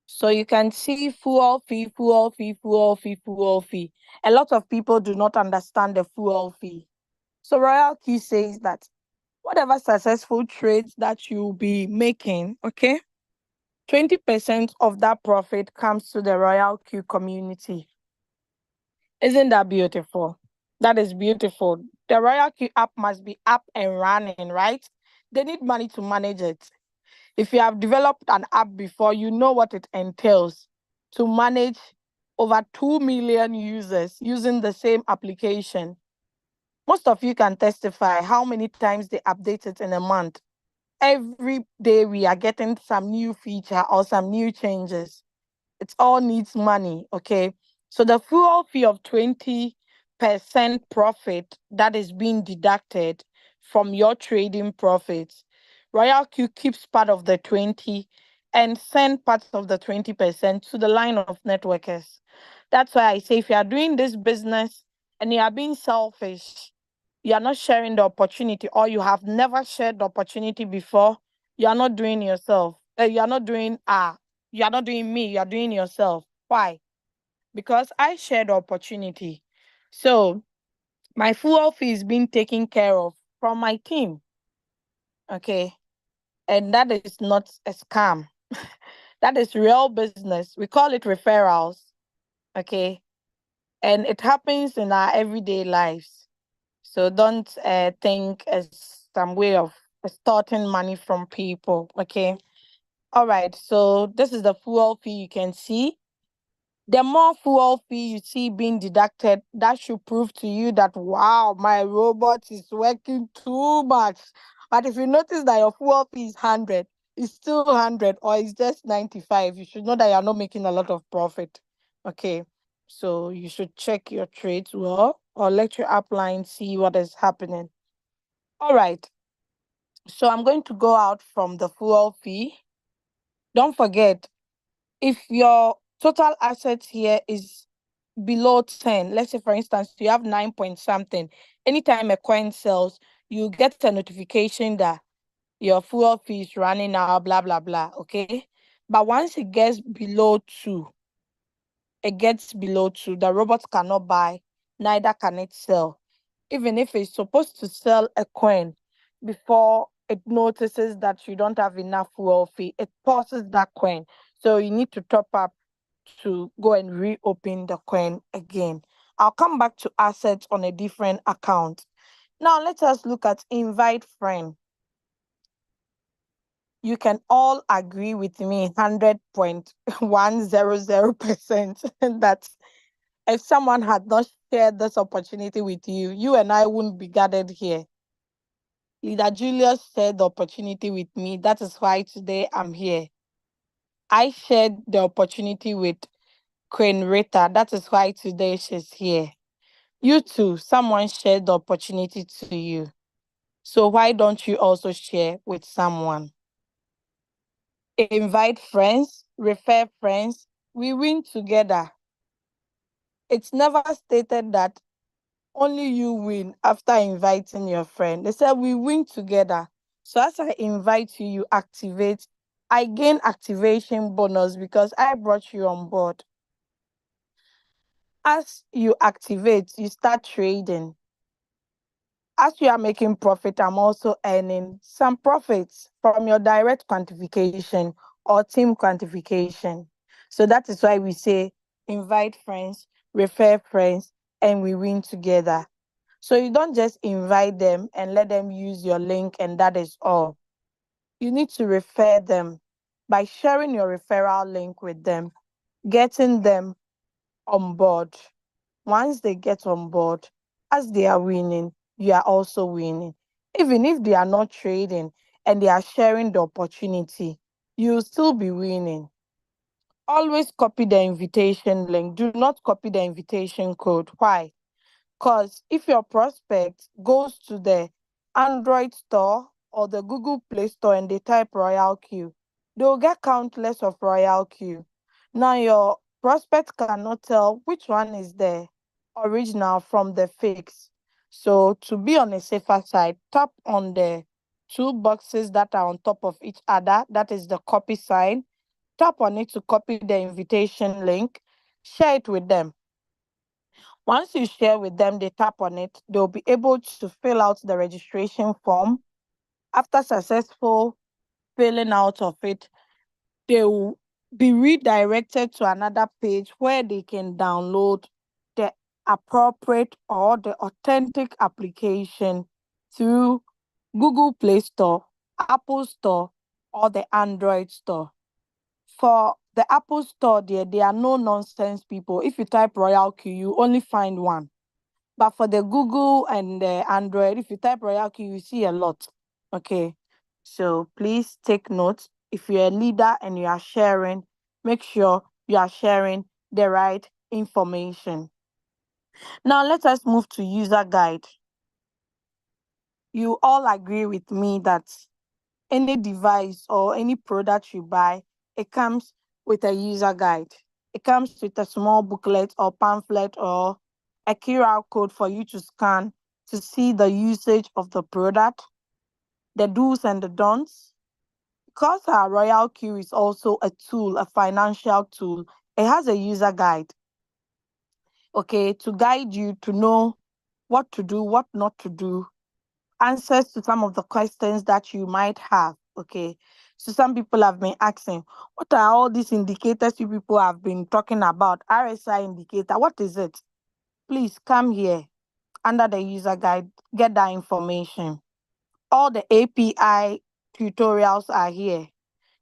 So you can see fuel fee, fuel fee, fuel fee, fuel fee. A lot of people do not understand the fuel fee. So Royalq says that whatever successful trades that you'll be making, okay, 20% of that profit comes to the Royalq community. Isn't that beautiful? That is beautiful. The Royalq app must be up and running, right? They need money to manage it. If you have developed an app before, you know what it entails to manage over 2 million users using the same application. Most of you can testify how many times they update it in a month. Every day we are getting some new feature or some new changes. It all needs money, okay? So the fuel fee of 20% profit that is being deducted from your trading profits, Royalq keeps part of the 20 and send part of the 20% to the line of networkers. That's why I say if you are doing this business and you are being selfish, you are not sharing the opportunity, or you have never shared the opportunity before, you are not doing yourself. You are not doing me, you are doing yourself. Why? Because I shared the opportunity. So my full fee is being taken care of from my team. Okay. And that is not a scam. That is real business. We call it referrals. Okay. And it happens in our everyday lives. So don't think as some way of extorting money from people. Okay. All right. So this is the fuel fee you can see. The more fuel fee you see being deducted, that should prove to you that, wow, my robot is working too much. But if you notice that your fuel fee is 100, it's still 100 or it's just 95, you should know that you're not making a lot of profit. Okay. So you should check your trades well or let your upline see what is happening. All right. So I'm going to go out from the fuel fee. Don't forget, if your total assets here is below 10, let's say for instance you have 9 point something, anytime a coin sells, you get a notification that your fuel fee is running out, blah blah blah. Okay, but once it gets below 2, the robot cannot buy, neither can it sell. Even if it's supposed to sell a coin, before it notices that you don't have enough fuel fee, it pauses that coin. So you need to top up to go and reopen the coin again. I'll come back to assets on a different account. Now let us look at invite friend. You can all agree with me 100.100% that if someone had not shared this opportunity with you, you and I wouldn't be gathered here. Leader Julius shared the opportunity with me. That is why today I'm here. I shared the opportunity with Queen Rita. That is why today she's here. You too, someone shared the opportunity to you. So why don't you also share with someone? Invite friends, refer friends, we win together. It's never stated that only you win after inviting your friend. They said we win together. So as I invite you, you activate. I gain activation bonus because I brought you on board. As you activate, you start trading. As you are making profit, I'm also earning some profits from your direct quantification or team quantification. So that is why we say invite friends, refer friends, and we win together. So you don't just invite them and let them use your link and that is all. You need to refer them by sharing your referral link with them, getting them on board. Once they get on board, as they are winning, you are also winning. Even if they are not trading and they are sharing the opportunity, you'll still be winning. Always copy the invitation link. Do not copy the invitation code. Why? Because if your prospect goes to the Android store or the Google Play Store and they type Royalq, they'll get countless of Royalq. Now your prospect cannot tell which one is the original from the fakes. So to be on a safer side, tap on the two boxes that are on top of each other. That is the copy sign. Tap on it to copy the invitation link. Share it with them. Once you share with them, they tap on it, they'll be able to fill out the registration form. After successful filling out of it, they will be redirected to another page where they can download the appropriate or the authentic application through Google Play Store, Apple Store, or the Android Store. For the Apple Store, there are no nonsense people. If you type Royalq, you only find one. But for the Google and the Android, if you type Royalq, you see a lot. Okay. So please take note. If you're a leader and you are sharing, make sure you are sharing the right information. Now let us move to user guide. You all agree with me that any device or any product you buy, it comes with a user guide. It comes with a small booklet or pamphlet or a QR code for you to scan to see the usage of the product, the do's and the don'ts. Because our Royalq is also a tool, a financial tool, it has a user guide, okay, to guide you to know what to do, what not to do, answers to some of the questions that you might have. Okay. So some people have been asking, what are all these indicators you people have been talking about? RSI indicator, what is it? Please come here under the user guide, get that information. All the API tutorials are here.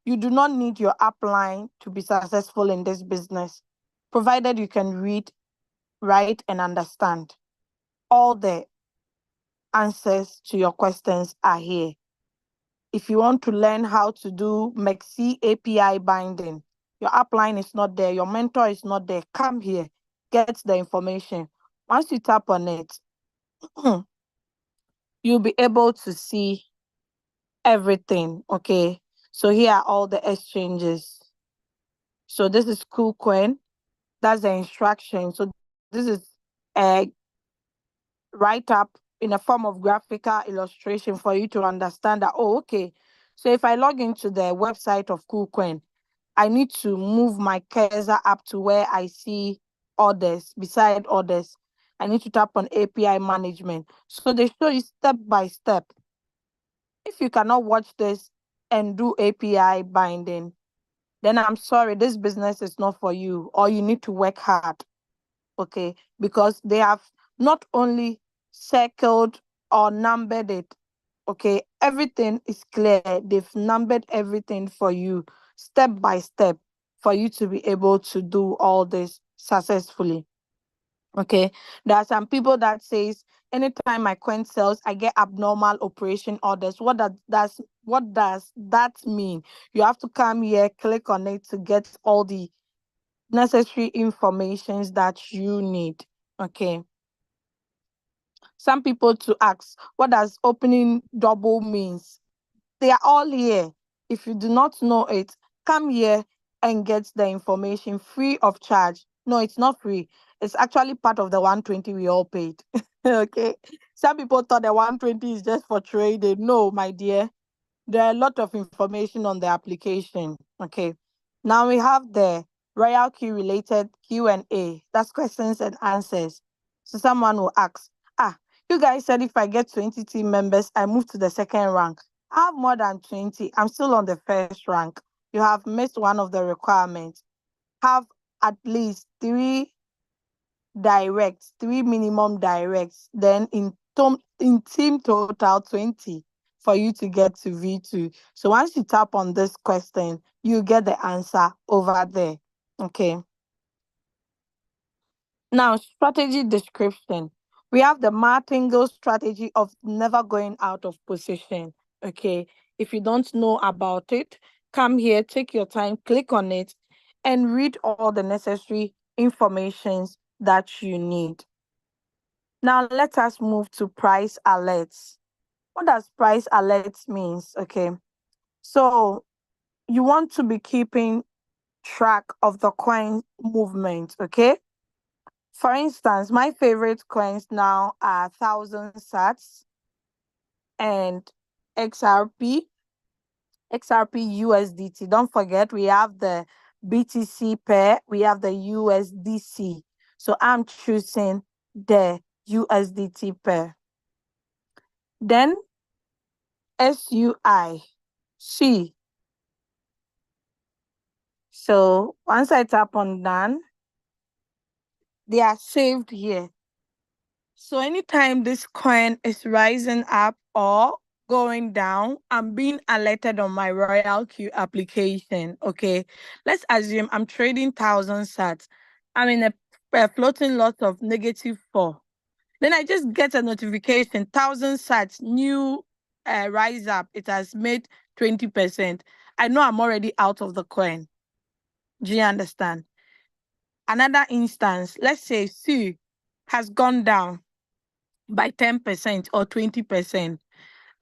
You do not need your upline to be successful in this business, provided you can read, write, and understand. All the answers to your questions are here. If you want to learn how to do MEXC API binding, your upline is not there, your mentor is not there, come here, get the information. Once you tap on it, you'll be able to see everything, okay? So here are all the exchanges. So this is KuCoin, that's the instruction. So this is a write-up in a form of graphical illustration for you to understand that, oh, okay, so if I log into the website of KuCoin, I need to move my cursor up to where I see orders, beside orders. I need to tap on API management. So they show you step by step. If you cannot watch this and do API binding, then I'm sorry, this business is not for you, or you need to work hard. Okay, because they have not only circled or numbered it, okay, everything is clear. They've numbered everything for you step by step for you to be able to do all this successfully. Okay, there are some people that says anytime my coin sells, I get abnormal operation orders. What does that mean? You have to come here, click on it to get all the necessary informations that you need. Okay. Some people to ask, what does opening double means? They are all here. If you do not know it, come here and get the information free of charge. No, it's not free. It's actually part of the 120 we all paid. Okay. Some people thought the 120 is just for trading. No, my dear. There are a lot of information on the application. Okay. Now we have the Royalq related Q&A. That's questions and answers. So someone will ask, you guys said if I get 20 team members, I move to the second rank. I have more than 20. I'm still on the first rank. You have missed one of the requirements. Have at least three minimum directs. Then in team total 20 for you to get to V2. So once you tap on this question, you get the answer over there. Okay. Now, strategy description. We have the martingale strategy of never going out of position. Okay. If you don't know about it, come here, take your time, click on it, and read all the necessary informations that you need. Now, let us move to price alerts. What does price alerts means? Okay. So you want to be keeping track of the coin movement, okay? For instance, my favorite coins now are 1,000 sats and XRP, USDT. Don't forget, we have the BTC pair, we have the USDC. So I'm choosing the USDT pair. Then SUI, C. So once I tap on done, they are saved here. So anytime this coin is rising up or going down, I'm being alerted on my Royalq application. Okay, let's assume I'm trading 1,000 sats. I'm in a floating lot of -4. Then I just get a notification, 1,000 sats, new rise up. It has made 20%. I know I'm already out of the coin. Do you understand? Another instance, let's say C has gone down by 10% or 20%.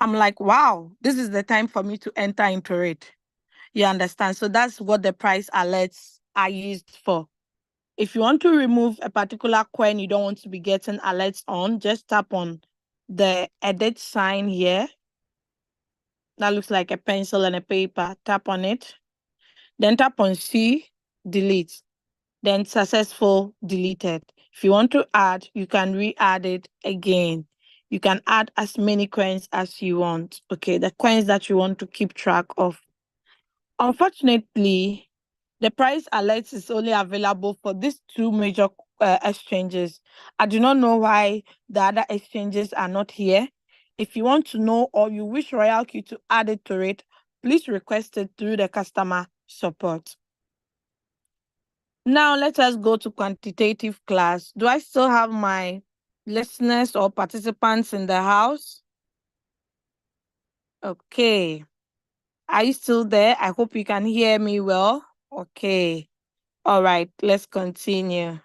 I'm like, wow, this is the time for me to enter into it. You understand? So that's what the price alerts are used for. If you want to remove a particular coin you don't want to be getting alerts on, just tap on the edit sign here. That looks like a pencil and a paper. Tap on it. Then tap on C, delete. Then successful, deleted. If you want to add, you can re-add it again. You can add as many coins as you want. Okay, the coins that you want to keep track of. Unfortunately, the price alerts is only available for these two major exchanges. I do not know why the other exchanges are not here. If you want to know or you wish Royalq to add it to it, please request it through the customer support. Now let us go to quantitative class. Do I still have my listeners or participants in the house? Okay. Are you still there? I hope you can hear me well. Okay. All right, let's continue.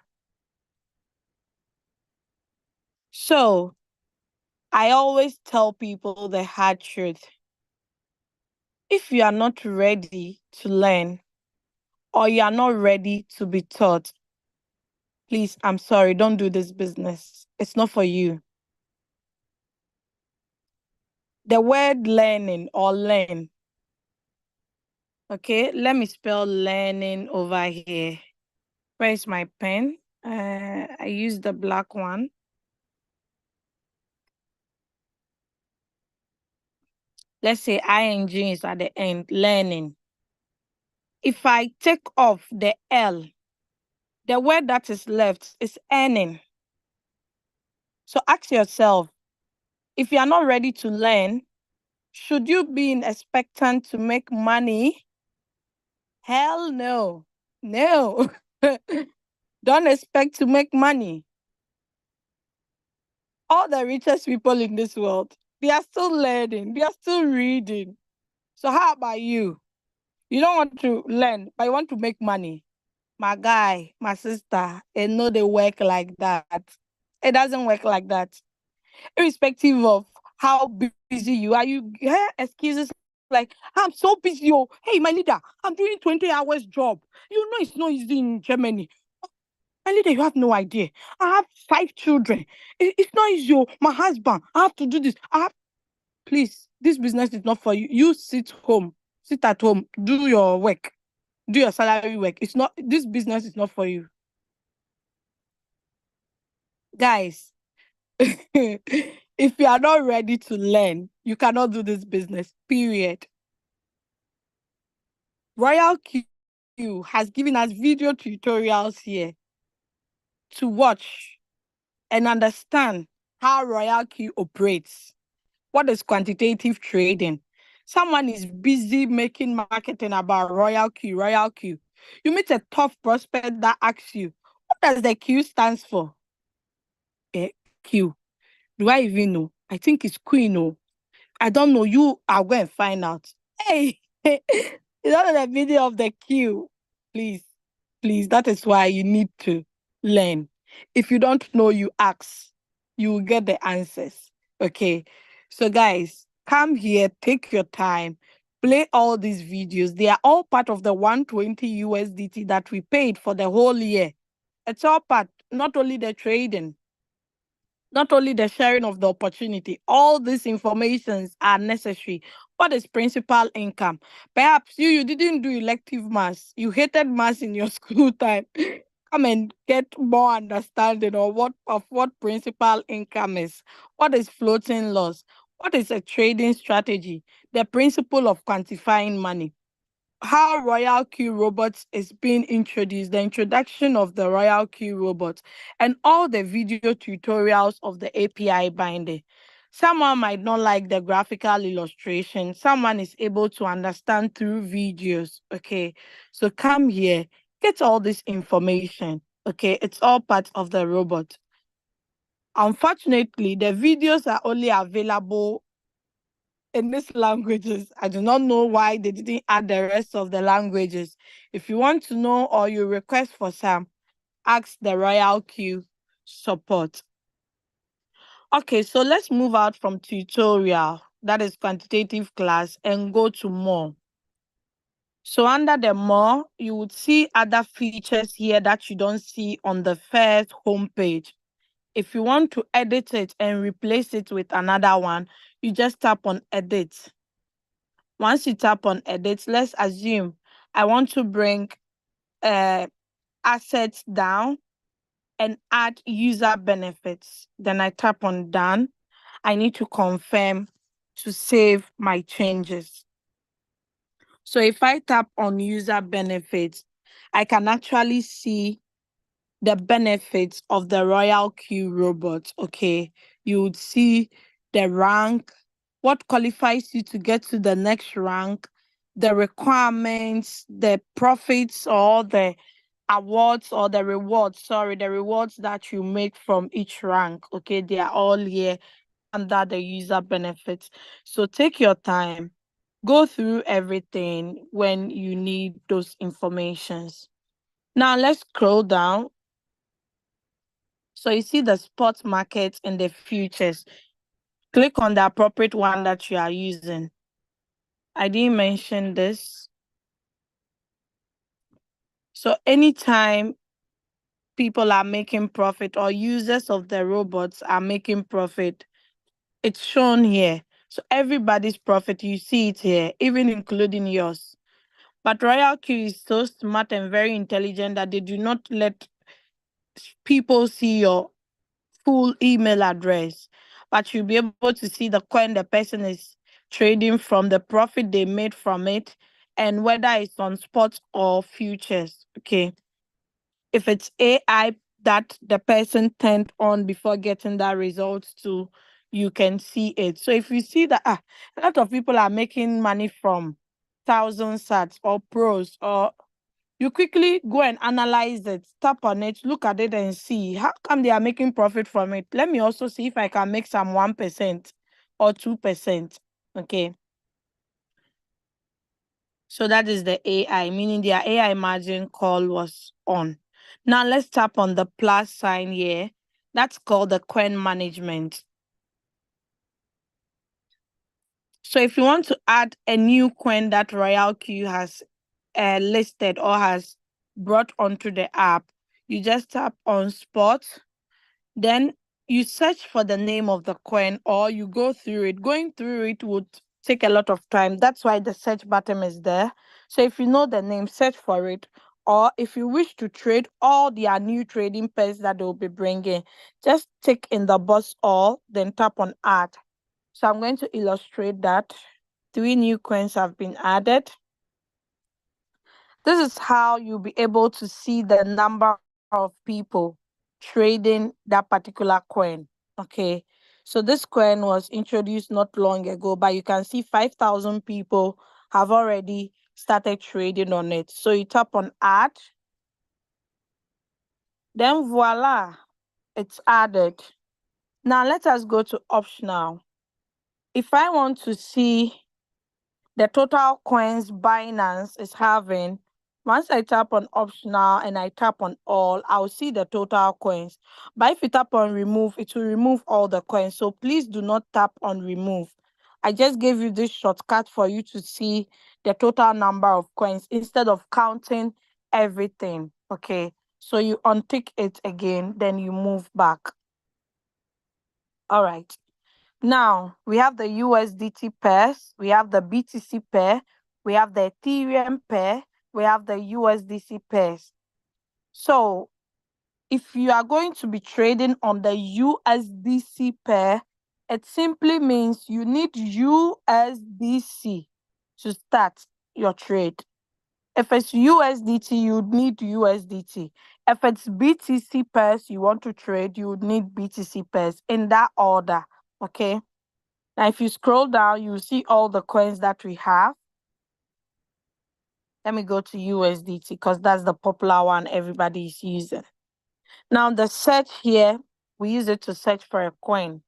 So, I always tell people the hard truth. If you are not ready to learn or you are not ready to be taught, please, I'm sorry, don't do this business. It's not for you. The word learning or learn. Okay, let me spell learning over here. Where is my pen? I use the black one. Let's say ing is at the end, learning. If I take off the L, the word that is left is earning. So ask yourself, if you are not ready to learn, should you be expectant to make money? Hell no. No. Don't expect to make money. All the richest people in this world, they are still learning, they are still reading. So how about you? You don't want to learn, but you want to make money. My guy, my sister, it know they work like that. It doesn't work like that. Irrespective of how busy you are, you hear excuses like, I'm so busy. Oh, hey, my leader, I'm doing 20 hours job. You know it's not easy in Germany. My leader, you have no idea. I have 5 children. It's not easy. Oh, my husband, I have to do this. Please, this business is not for you. You sit at home, do your work, do your salary work. It's not, this business is not for you. Guys, if you are not ready to learn, you cannot do this business, period. Royalq has given us video tutorials here to watch and understand how Royalq operates. What is quantitative trading? Someone is busy making marketing about Royalq. You meet a tough prospect that asks you, what does the Q stands for? Q. Do I even know? I think it's Queen. Oh, I don't know. You are going to find out. Hey, it's not a video of the Q. Please, that is why you need to learn. If you don't know, you ask. You will get the answers. Okay. So, guys, come here, take your time, play all these videos. They are all part of the 120 USDT that we paid for the whole year. It's all part. not only the trading, not only the sharing of the opportunity, all these informations are necessary. What is principal income? Perhaps you didn't do elective maths. You hated maths in your school time. Come and get more understanding of what principal income is. What is floating loss? What is a trading strategy? The principle of quantifying money, how Royalq robots is being introduced, the introduction of the Royalq robot, and all the video tutorials of the API binding. Someone might not like the graphical illustration. Someone is able to understand through videos. Okay, so come here, get all this information. Okay, it's all part of the robot. Unfortunately, the videos are only available in these languages. I do not know why they didn't add the rest of the languages. If you want to know or you request for some, ask the Royalq support. Okay, so let's move out from tutorial, that is quantitative class, and go to more. So under the more, you would see other features here that you don't see on the first homepage. If you want to edit it and replace it with another one, you just tap on edit. Once you tap on edit, let's assume I want to bring assets down and add user benefits. Then I tap on done. I need to confirm to save my changes. So if I tap on user benefits, I can actually see the benefits of the Royalq robot. Okay, you would see the rank, what qualifies you to get to the next rank, the requirements, the profits, or the awards, or the rewards, the rewards that you make from each rank. Okay, they are all here under the user benefits. So take your time, go through everything when you need those informations. Now let's scroll down. So you see the spot market and the futures. Click on the appropriate one that you are using. I didn't mention this. So anytime people are making profit or users of the robots are making profit, it's shown here. So everybody's profit, you see it here, even including yours. But Royalq is so smart and very intelligent that they do not let people see your full email address, but you'll be able to see the coin the person is trading from, the profit they made from it, and whether it's on spot or futures. Okay. If it's AI that the person turned on before getting that result to, you can see it. So if you see that a lot of people are making money from 1,000 sats or pros, or you quickly go and analyze it, tap on it, look at it and see how come they are making profit from it. Let me also see if I can make some 1% or 2%. Okay. So that is the AI, meaning their AI margin call was on. Now let's tap on the plus sign here. That's called the coin management. So if you want to add a new coin that Royalq has listed or has brought onto the app, you just tap on spot. Then you search for the name of the coin, or you go through it. Going through it would take a lot of time. That's why the search button is there. So if you know the name, search for it. Or if you wish to trade all their new trading pairs that they'll be bringing, just tick in the box all, then tap on add. So I'm going to illustrate that. 3 new coins have been added. This is how you'll be able to see the number of people trading that particular coin. Okay, so this coin was introduced not long ago, but you can see 5,000 people have already started trading on it. So you tap on add, then voila, it's added. Now let us go to optional. If I want to see the total coins Binance is having, once I tap on optional and I tap on all, I'll see the total coins. But if you tap on remove, it will remove all the coins. So please do not tap on remove. I just gave you this shortcut for you to see the total number of coins instead of counting everything. Okay. So you untick it again, then you move back. All right. Now we have the USDT pairs, we have the BTC pair, we have the Ethereum pair, we have the USDC pairs. So if you are going to be trading on the USDC pair, it simply means you need USDC to start your trade. If it's USDT, you would need USDT. If it's BTC pairs you want to trade, you would need BTC pairs in that order. Okay. Now, if you scroll down, you see all the coins that we have. Let me go to USDT because that's the popular one everybody is using. Now, the search here, we use it to search for a coin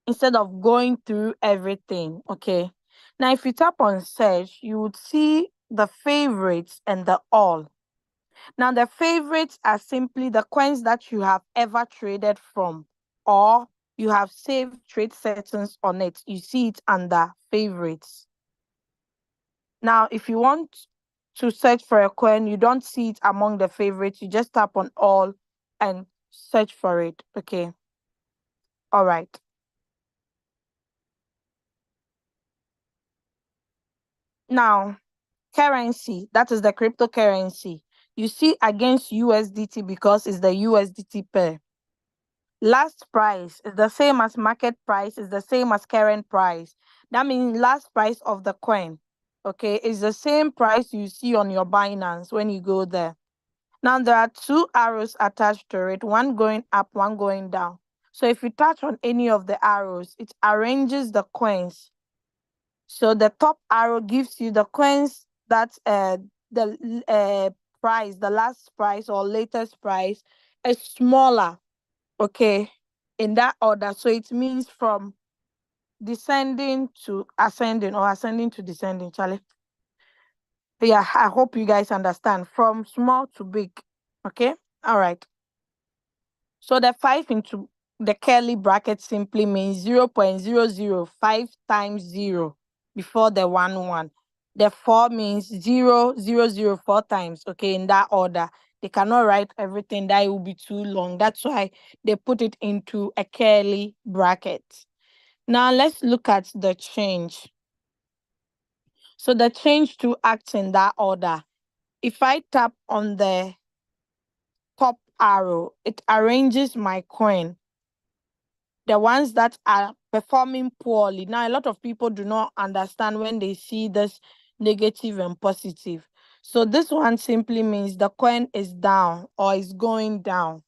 instead of going through everything. Okay. Now, if you tap on search, you would see the favorites and the all. Now, the favorites are simply the coins that you have ever traded from, or you have saved trade settings on it. You see it under favorites. Now, if you want to search for a coin, you don't see it among the favorites. You just tap on all and search for it. Okay. All right. Now, currency, that is the cryptocurrency. You see against USDT because it's the USDT pair. Last price is the same as market price, is the same as current price. That means last price of the coin, okay, is the same price you see on your Binance when you go there. Now, there are two arrows attached to it, one going up, one going down. So if you touch on any of the arrows, it arranges the coins. So the top arrow gives you the coins that the price, the last price or latest price is smaller, okay, in that order. So it means from descending to ascending or ascending to descending, Charlie. Yeah, I hope you guys understand. From small to big, okay? All right. So the 5 into the curly bracket simply means 0.005 times 0 before the 1. The 4 means 0.004 times, okay, in that order. They cannot write everything, that it will be too long. That's why they put it into a curly bracket. Now let's look at the change. So the change to act in that order. If I tap on the top arrow, it arranges my coin, the ones that are performing poorly. Now, a lot of people do not understand when they see this negative and positive. So this one simply means the coin is down or is going down.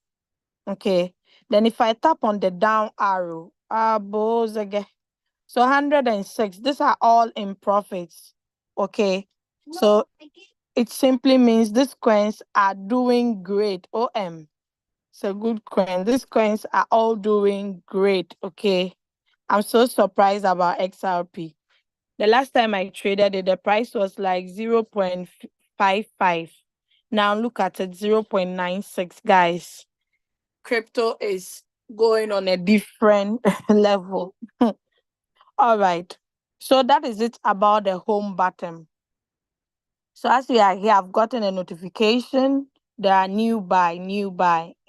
Okay. Then if I tap on the down arrow, again. So 106, these are all in profits. Okay. So it simply means these coins are doing great. OM. It's a good coin. These coins are all doing great. Okay. I'm so surprised about XRP. The last time I traded it, the price was like 0.55. Now look at it, 0.96, guys. Crypto is going on a different level. All right. So that is it about the home button. So as we are here, I've gotten a notification. There are new buy,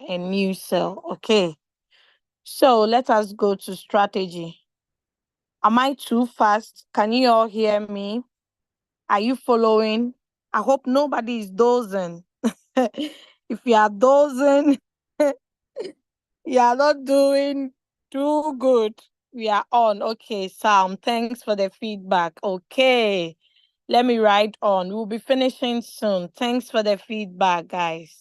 and new sell. Okay. So let us go to strategy. Am I too fast? Can you all hear me? Are you following? I hope nobody is dozing. If you are dozing, you are not doing too good. We are on. Okay, Sam, thanks for the feedback. Okay, let me write on. We'll be finishing soon. Thanks for the feedback, guys.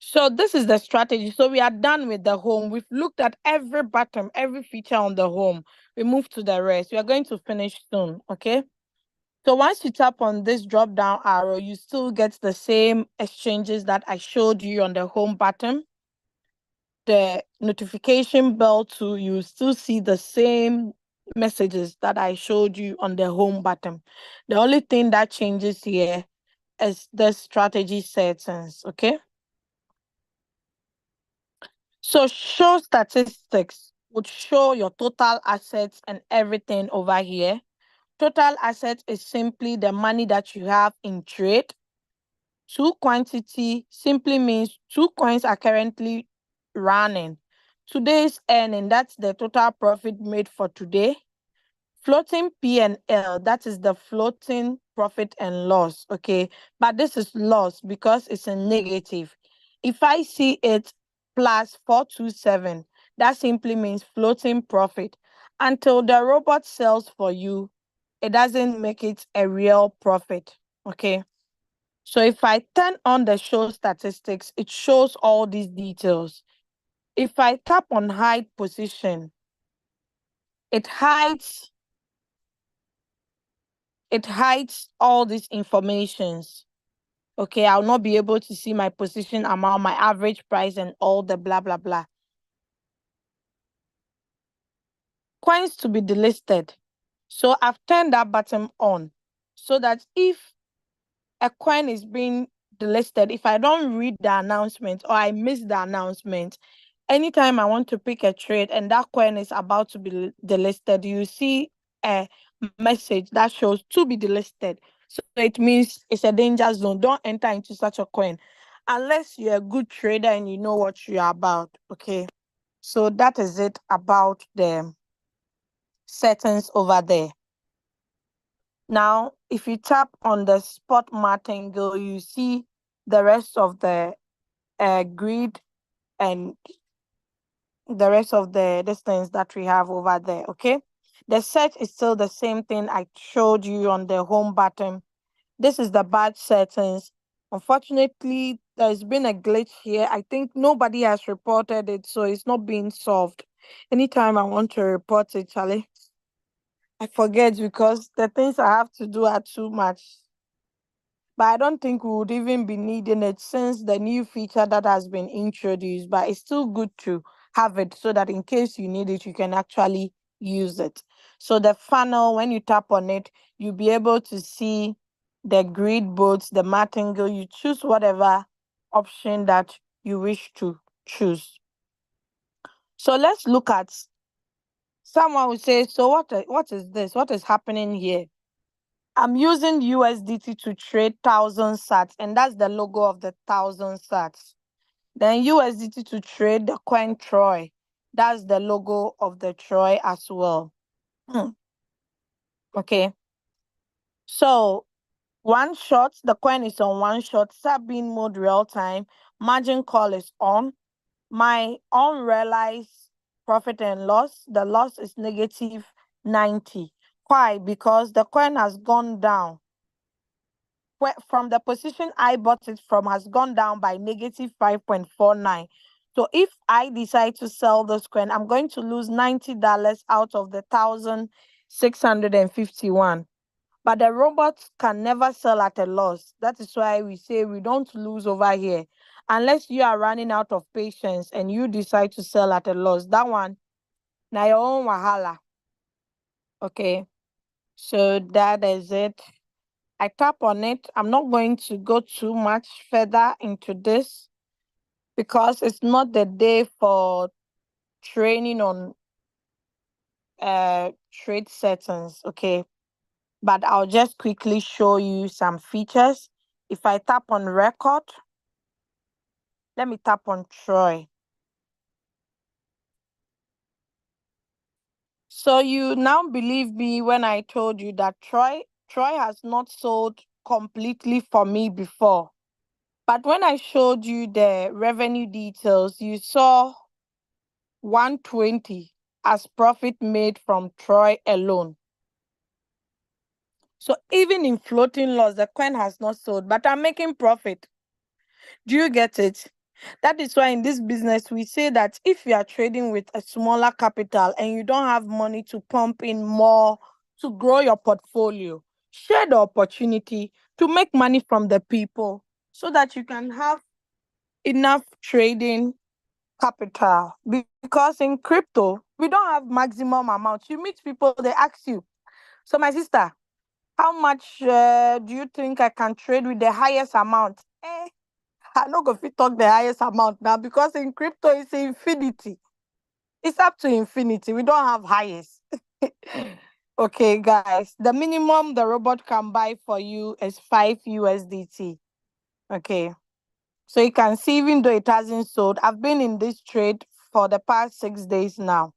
So this is the strategy. So we are done with the home. We've looked at every button, every feature on the home. We move to the rest. We are going to finish soon, okay? So once you tap on this drop down arrow, you still get the same exchanges that I showed you on the home button. The notification bell too, you still see the same messages that I showed you on the home button. The only thing that changes here is the strategy settings, okay? So show statistics would show your total assets and everything over here. Total assets is simply the money that you have in trade. Two quantity simply means two coins are currently running. Today's earning, that's the total profit made for today. Floating P&L, that is the floating profit and loss, okay? But this is loss because it's a negative. If I see it plus 427, that simply means floating profit. Until the robot sells for you, it doesn't make it a real profit, okay? So if I turn on the show statistics, it shows all these details. If I tap on hide position, it hides all these informations. Okay, I'll not be able to see my position amount, my average price, and all the blah blah blah. Coins to be delisted. So I've turned that button on so that if a coin is being delisted, if I don't read the announcement or I miss the announcement, anytime I want to pick a trade and that coin is about to be delisted, you see a message that shows to be delisted. So it means it's a danger zone. Don't enter into such a coin unless you're a good trader and you know what you're about. Okay. So that is it about the settings over there. Now, if you tap on the spot martingale, you see the rest of the grid and the rest of the distance that we have over there, okay? The search is still the same thing I showed you on the home button. This is the batch settings. Unfortunately, there's been a glitch here. I think nobody has reported it, so it's not being solved. Anytime I want to report it, Charlie, I forget because the things I have to do are too much. But I don't think we would even be needing it since the new feature that has been introduced. But it's still good to have it so that in case you need it, you can actually use it. So the funnel, when you tap on it, you'll be able to see the grid boats, the martingale. You choose whatever option that you wish to choose. So let's look at, someone will say, so what is this? What is happening here? I'm using USDT to trade 1,000 sats, and that's the logo of the 1,000 sats. Then USDT to trade the coin Troy. That's the logo of the Troy as well. Okay. So one shot, the coin is on one shot, sub-in mode real time, margin call is on. My unrealized profit and loss, the loss is negative 90. Why? Because the coin has gone down. From the position I bought it from has gone down by negative 5.49. So if I decide to sell this coin, I'm going to lose $90 out of the 1,651. But the robots can never sell at a loss. That is why we say we don't lose over here. Unless you are running out of patience and you decide to sell at a loss. That one, now your own wahala. Okay. So that is it. I tap on it. I'm not going to go too much further into this because it's not the day for training on trade settings, okay? But I'll just quickly show you some features. If I tap on record, let me tap on Troy. So you now believe me when I told you that Troy has not sold completely for me before. But when I showed you the revenue details, you saw 120 as profit made from Troy alone. So even in floating loss, the coin has not sold, but I'm making profit. Do you get it? That is why in this business, we say that if you are trading with a smaller capital and you don't have money to pump in more to grow your portfolio, share the opportunity to make money from the people so that you can have enough trading capital. Because in crypto, we don't have maximum amount. You meet people, they ask you, so my sister, how much do you think I can trade with the highest amount? I no go fit talk the highest amount now because in crypto it's infinity. It's up to infinity. We don't have highest. Okay, guys. The minimum the robot can buy for you is 5 USDT. Okay. So you can see, even though it hasn't sold, I've been in this trade for the past 6 days now.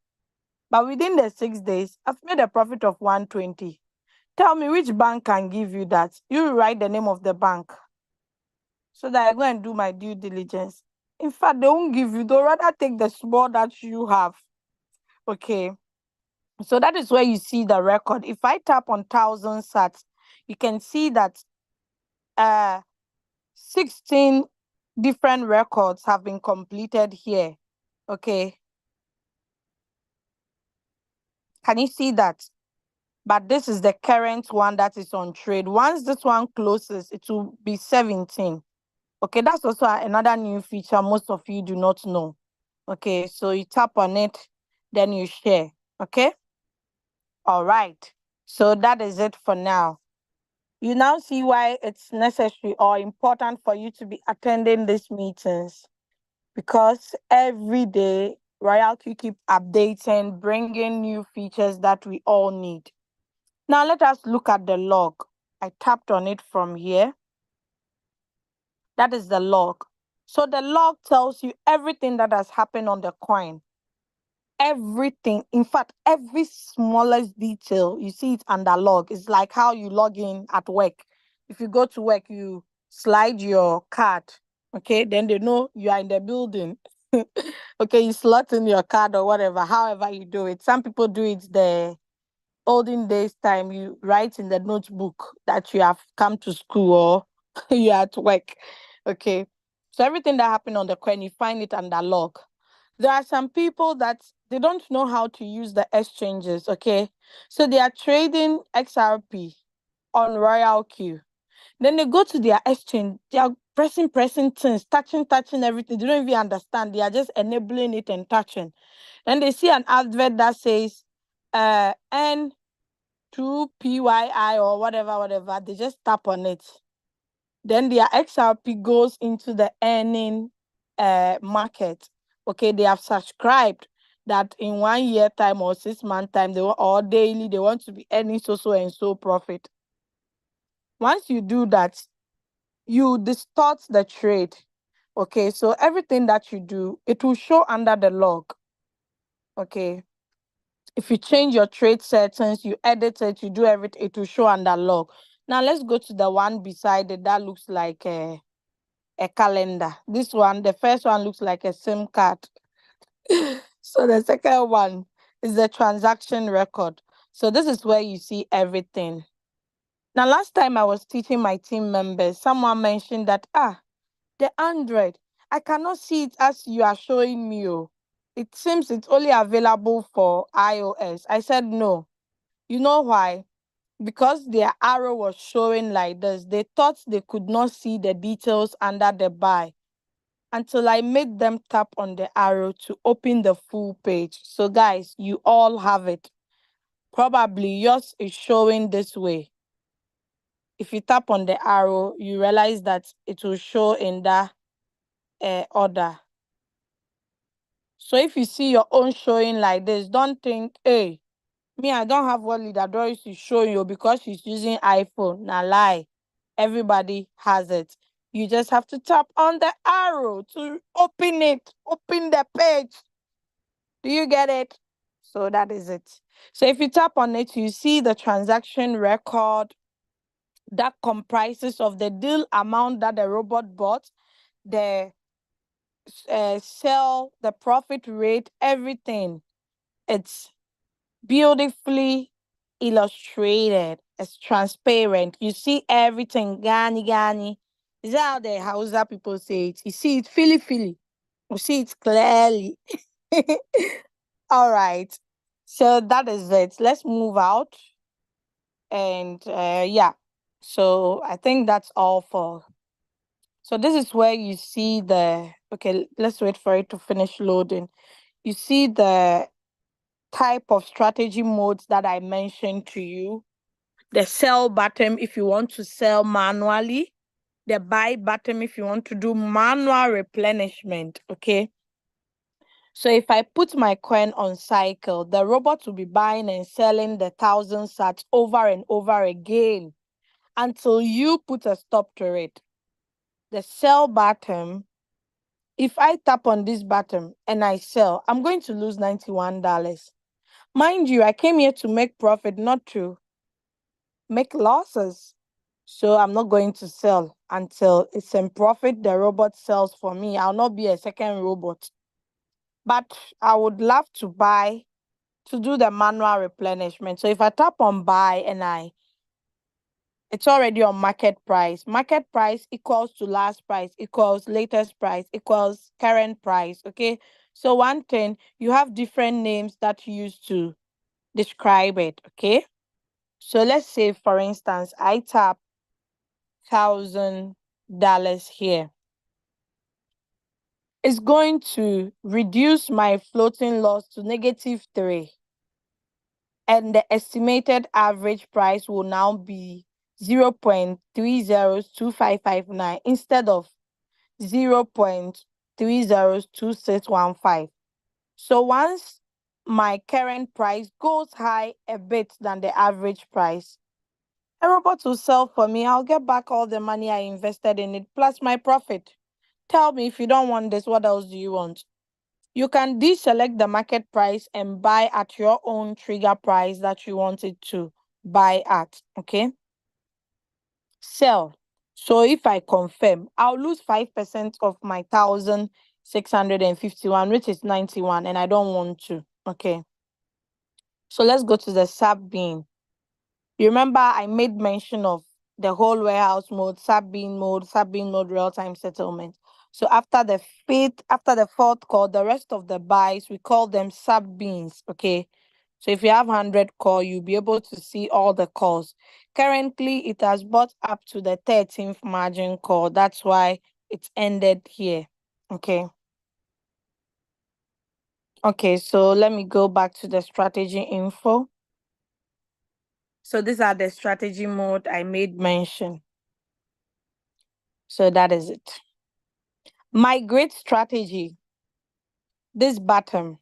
But within the 6 days, I've made a profit of 120. Tell me which bank can give you that. You write the name of the bank so that I go and do my due diligence. In fact, they won't give you. They'll rather take the small that you have. Okay. So that is where you see the record. If I tap on 1,000 sats, you can see that 16 different records have been completed here. Okay. Can you see that? But this is the current one that is on trade. Once this one closes, it will be 17. Okay, that's also another new feature most of you do not know. Okay, so you tap on it, then you share. Okay. All right. So that is it for now. You now see why it's necessary or important for you to be attending these meetings, because every day Royalq keep updating, bringing new features that we all need. Now let us look at the log. I tapped on it from here. That is the log. So the log tells you everything that has happened on the coin. Everything. In fact, every smallest detail, you see it under log. It's like how you log in at work. If you go to work, you slide your card. Okay, then they know you are in the building. Okay, you slot in your card or whatever, however you do it. Some people do it the olden days time. You write in the notebook that you have come to school or you're at work. Okay, so everything that happened on the coin, you find it under log. There are some people that they don't know how to use the exchanges. Okay, so they are trading XRP on Royalq. Then they go to their exchange, they are pressing things, touching everything. They don't even understand. They are just enabling it and touching. Then they see an advert that says N2PYI or whatever. They just tap on it. Then their XRP goes into the earning market. Okay, they have subscribed that in 1 year time or 6 month time, or daily, they want to be earning so and so profit. Once you do that, you distort the trade. Okay, so everything that you do, it will show under the log. Okay, if you change your trade settings, you edit it, you do everything, it will show under log. Now let's go to the one beside it that looks like a calendar. This one, the first one looks like a SIM card. So the second one is the transaction record. So this is where you see everything. Now, last time I was teaching my team members, someone mentioned that, the Android, I cannot see it as you are showing me. Oh. It seems it's only available for iOS. I said no. You know why? Because their arrow was showing like this. They thought they could not see the details under the buy until I made them tap on the arrow to open the full page. So guys, you all have it. Probably yours is showing this way. If you tap on the arrow, you realize that it will show in that order. So if you see your own showing like this, don't think, hey, me, I don't have what Leader Doris is showing you because she's using iPhone. Now lie. Everybody has it. You just have to tap on the arrow to open it. Open the page. Do you get it? So that is it. So if you tap on it, you see the transaction record that comprises of the deal amount that the robot bought, the sell, the profit rate, everything. It's beautifully illustrated. It's transparent. You see everything. Gani. Is that how the Hausa people say it? You see it fili. You see it clearly. All right. So that is it. Let's move out. And yeah. So I think that's all for. So this is where you see the. Okay, let's wait for it to finish loading. You see the type of strategy modes that I mentioned to you. The sell button if you want to sell manually. The buy button if you want to do manual replenishment. Okay. So if I put my coin on cycle, the robot will be buying and selling the 1,000 sats over and over again until you put a stop to it. the sell button, if I tap on this button and I sell, I'm going to lose $91. Mind you, I came here to make profit, not to make losses. So I'm not going to sell until it's in profit. The robot sells for me. I'll not be a second robot. But I would love to buy to do the manual replenishment. So if I tap on buy and it's already on market price. Market price equals to last price equals latest price equals current price. Okay. So one thing, you have different names that you use to describe it. Okay. So let's say, for instance, I tap $1,000 here. It's going to reduce my floating loss to -3. And the estimated average price will now be 0.302559 instead of 0.302615. So once my current price goes high a bit than the average price, a robot will sell for me. I'll get back all the money I invested in it plus my profit. Tell me, if you don't want this, what else do you want? You can deselect the market price and buy at your own trigger price that you wanted to buy at. Okay. Sell. So if I confirm, I'll lose 5% of my 1,651, which is 91, and I don't want to. Okay. So let's go to the sub bean. You remember I made mention of the whole warehouse mode, sub bean mode, real-time settlement. So after the fourth call, the rest of the buys, we call them sub beans. Okay. So if you have 100 call, you'll be able to see all the calls. Currently, it has bought up to the 13th margin call. That's why it's ended here. Okay. Okay, so let me go back to the strategy info. So these are the strategy mode I made mention. So that is it. Migrate strategy. This button.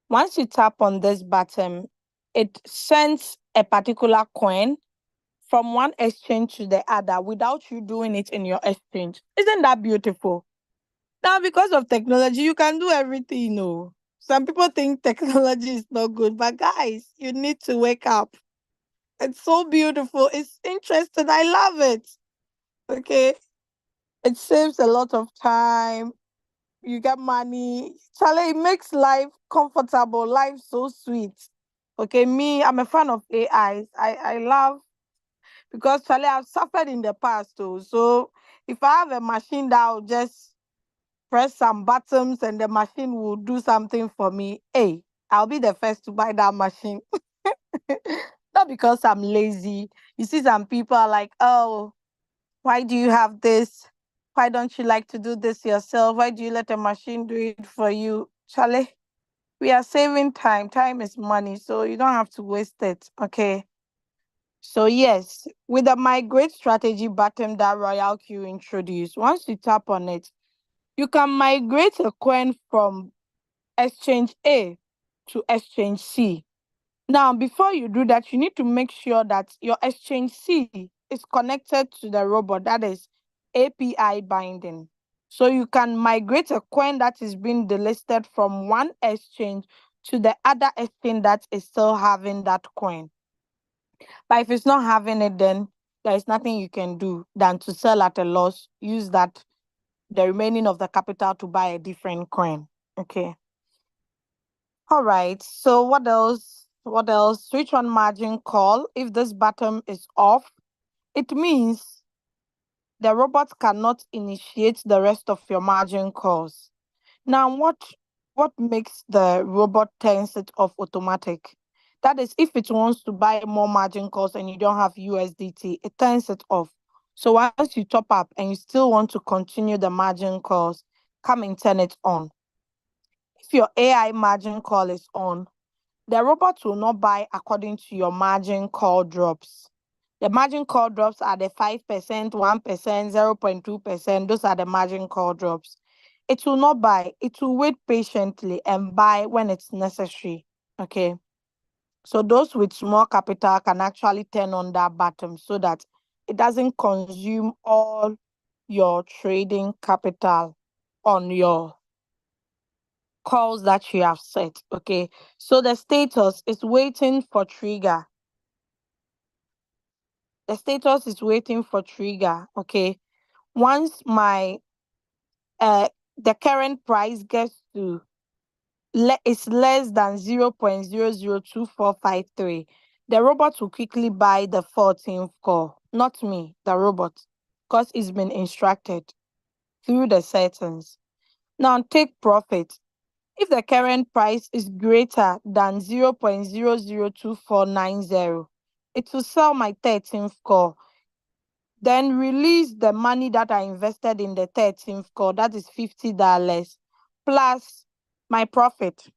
Once you tap on this button, it sends a particular coin from one exchange to the other without you doing it in your exchange. Isn't that beautiful? Now, because of technology, you can do everything, Some people think technology is not good, but guys, you need to wake up. It's so beautiful. It's interesting. I love it. Okay. It saves a lot of time. You get money. Charlie, it makes life comfortable, life so sweet. Okay, me, I'm a fan of AIs. I love, because Charlie, I've suffered in the past too. So if I have a machine that will just press some buttons and the machine will do something for me, hey, I'll be the first to buy that machine. Not because I'm lazy. You see, some people are like, oh, why do you have this? Why don't you like to do this yourself? Why do you let a machine do it for you? Charlie, we are saving time. Time is money, so you don't have to waste it. Okay. So yes, with the migrate strategy button that Royalq introduced, once you tap on it, you can migrate a coin from exchange A to exchange C. Now, before you do that, you need to make sure that your exchange C is connected to the robot, that is API binding. So you can migrate a coin that is being delisted from one exchange to the other exchange that is still having that coin. But if it's not having it, then there is nothing you can do than to sell at a loss, use that, the remaining of the capital, to buy a different coin. Okay. All right. So what else? What else? Switch on margin call. If this button is off, it means the robot cannot initiate the rest of your margin calls. Now, what makes the robot turns it off automatic? That is, if it wants to buy more margin calls and you don't have USDT, it turns it off. So once you top up and you still want to continue the margin calls, come and turn it on. If your AI margin call is on, the robot will not buy according to your margin call drops. The margin call drops are the 5%, 1%, 0.2%. Those are the margin call drops. It will not buy. It will wait patiently and buy when it's necessary. Okay. So those with small capital can actually turn on that button so that it doesn't consume all your trading capital on your calls that you have set. Okay. So the status is waiting for trigger. The status is waiting for trigger. Okay. Once my the current price gets to is less than 0.002453, the robot will quickly buy the 14th call. Not me, the robot, because it's been instructed through the settings. Now take profit. If the current price is greater than 0.002490, it will sell my 13th call. Then release the money that I invested in the 13th call, that is $50, plus my profit.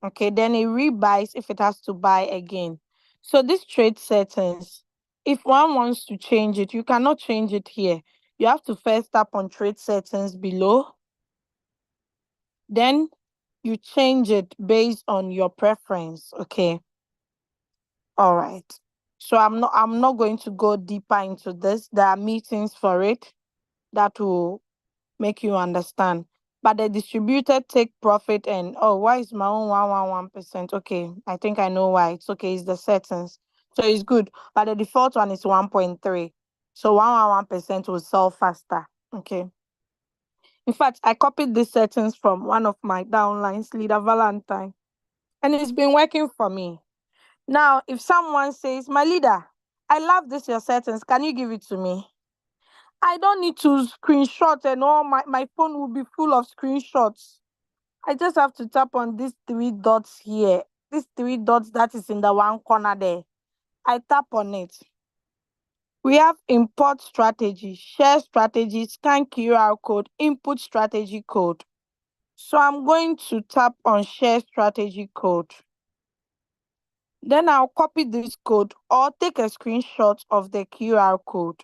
Okay, then it rebuys if it has to buy again. So this trade settings, if one wants to change it, you cannot change it here. You have to first tap on trade settings below. Then you change it based on your preference. Okay. All right. So I'm not going to go deeper into this. There are meetings for it that will make you understand. But the distributed take profit and why is my own 111%? Okay, I think I know why. It's okay, it's the settings. So it's good. But the default one is 1.3. So 111% will sell faster. Okay. In fact, I copied these settings from one of my downlines, Leader Valentine, and it's been working for me. Now, if someone says, my leader, I love this your settings, can you give it to me? I don't need to screenshot and all my phone will be full of screenshots. I just have to tap on these three dots here. These three dots that is in the one corner there. I tap on it. We have import strategy, share strategy, scan QR code, input strategy code. So I'm going to tap on share strategy code. Then I'll copy this code or take a screenshot of the QR code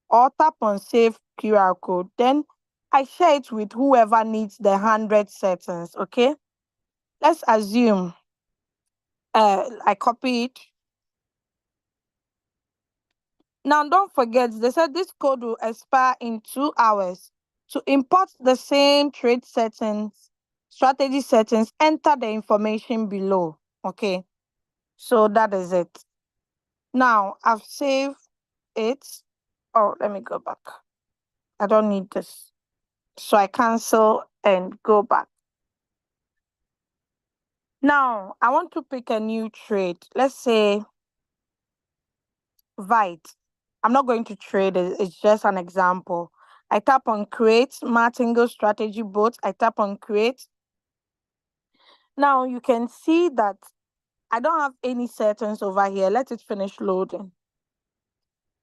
or tap on save QR code. Then I share it with whoever needs the 100 settings. Okay. Let's assume I copy it. Now, don't forget, they said this code will expire in 2 hours. To import the same trade settings, strategy settings, enter the information below. Okay, so that is it. Now, I've saved it. Oh, let me go back. I don't need this. So I cancel and go back. Now, I want to pick a new trade. Let's say Vite. I'm not going to trade it. It's just an example. I tap on create, martingale strategy bot. I tap on create. Now you can see that I don't have any settings over here. Let it finish loading.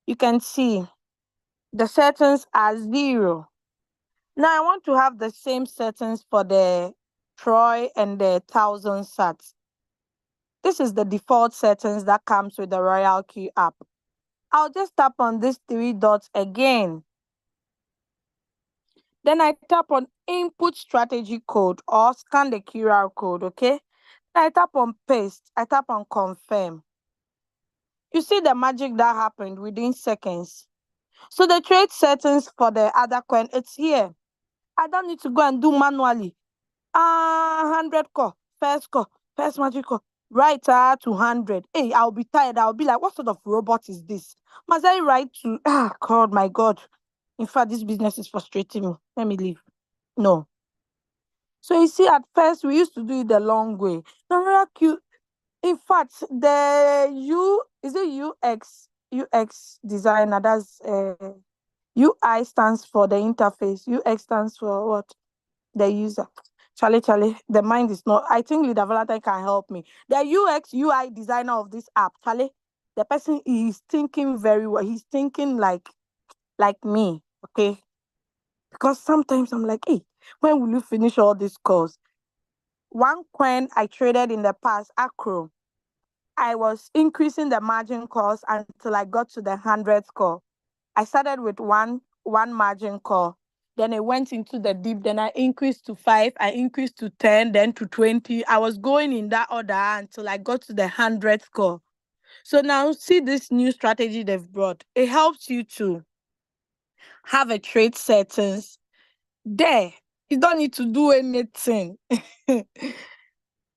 You can see the settings are 0. Now I want to have the same settings for the Troy and the 1000 sats. This is the default settings that comes with the Royalq app. I'll just tap on these 3 dots again. Then I tap on input strategy code or scan the QR code, okay? Then I tap on paste. I tap on confirm. You see the magic that happened within seconds. So the trade settings for the other coin, it's here. I don't need to go and do manually. 100 call, first magic call, right to 100. Hey, I'll be tired. I'll be like, what sort of robot is this? Must I write to, God, my God. In fact, this business is frustrating me. Let me leave. No. So you see, at first we used to do it the long way. Royalq, in fact, the UX designer. That's UI stands for the interface. UX stands for what? The user. Charlie, the mind is not. I think Leader Valentine can help me. The UX UI designer of this app, Charlie, the person is thinking very well. He's thinking like me. Okay, because sometimes I'm like, hey, when will you finish all these calls? One coin I traded in the past, Acro, I was increasing the margin calls until I got to the 100th call. I started with one margin call. Then I went into the deep. Then I increased to 5. I increased to 10, then to 20. I was going in that order until I got to the 100th call. So now see this new strategy they've brought. It helps you to have a trade settings there. You don't need to do anything.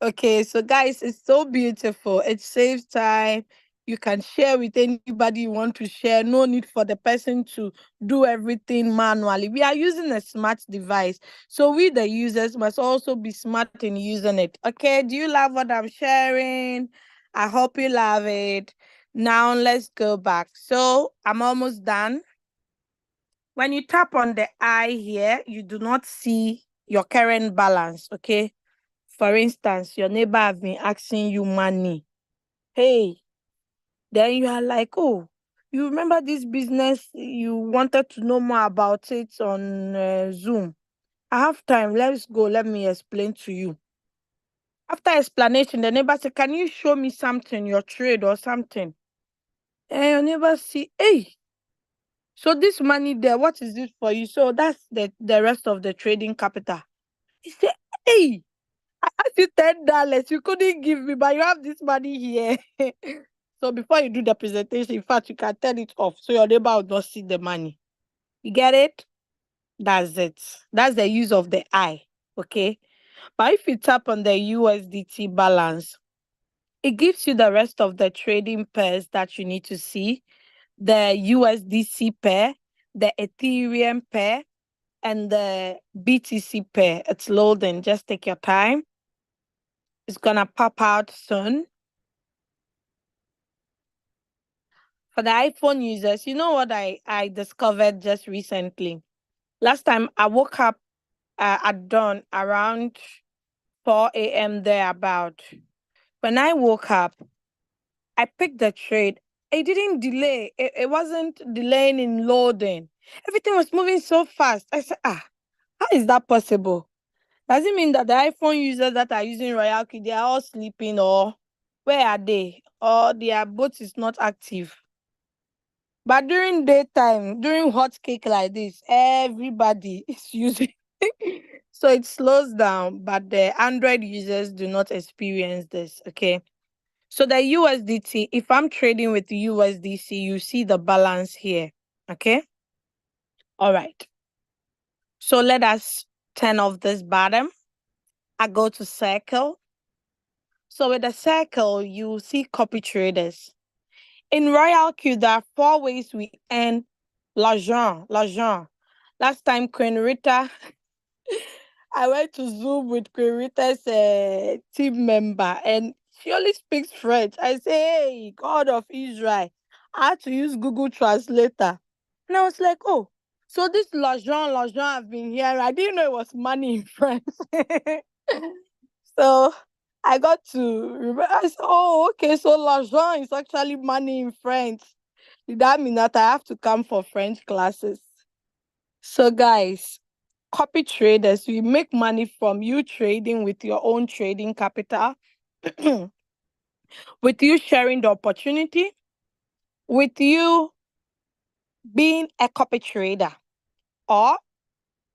Okay, so guys, it's so beautiful. It saves time. You can share with anybody you want to share. No need for the person to do everything manually. We are using a smart device. So we, the users, must also be smart in using it. Okay, do you love what I'm sharing? I hope you love it. Now let's go back. So I'm almost done. When you tap on the I here, you do not see your current balance. Okay. For instance, your neighbor have been asking you money. Hey, then you are like, oh, you remember this business? You wanted to know more about it on Zoom. I have time. Let's go. Let me explain to you. After explanation, the neighbor said, can you show me something, your trade or something? And your neighbor see, hey, so this money there, what is it for you? So that's the rest of the trading capital. He said, hey, I asked you $10. You couldn't give me, but you have this money here. So before you do the presentation, in fact, you can turn it off so your neighbor will not see the money. You get it? That's it. That's the use of the eye. Okay. But if you tap on the USDT balance, it gives you the rest of the trading pairs that you need to see. The USDC pair, the Ethereum pair, and the BTC pair. It's loading. Just take your time. It's gonna pop out soon. For the iPhone users, you know what I discovered just recently? Last time I woke up at dawn around 4 a.m. thereabout. When I woke up, I picked the trade. It didn't delay. It wasn't delaying in loading. Everything was moving so fast. I said, how is that possible? Does it mean that the iPhone users that are using Royalq, they are all sleeping, or where are they? Or their boat is not active? But during daytime, during hot cake like this, everybody is using so it slows down, but the Android users do not experience this. Okay. So the USDT, if I'm trading with USDC, you see the balance here. Okay. All right. So let us turn off this bottom. I go to circle. So with the circle, you see copy traders. In Royalq, there are 4 ways we earn l'argent. L'argent. Last time, Queen Rita, I went to Zoom with Queen Rita's team member, and she only speaks French. I say, hey, God of Israel. I had to use Google Translator. And I was like, oh, so this l'argent I've been hearing, I didn't know it was money in French. So I got to remember, I said, oh, okay, so l'argent is actually money in French. That means that I have to come for French classes. So, guys, copy traders, we make money from you trading with your own trading capital, with you sharing the opportunity, with you being a copy trader, or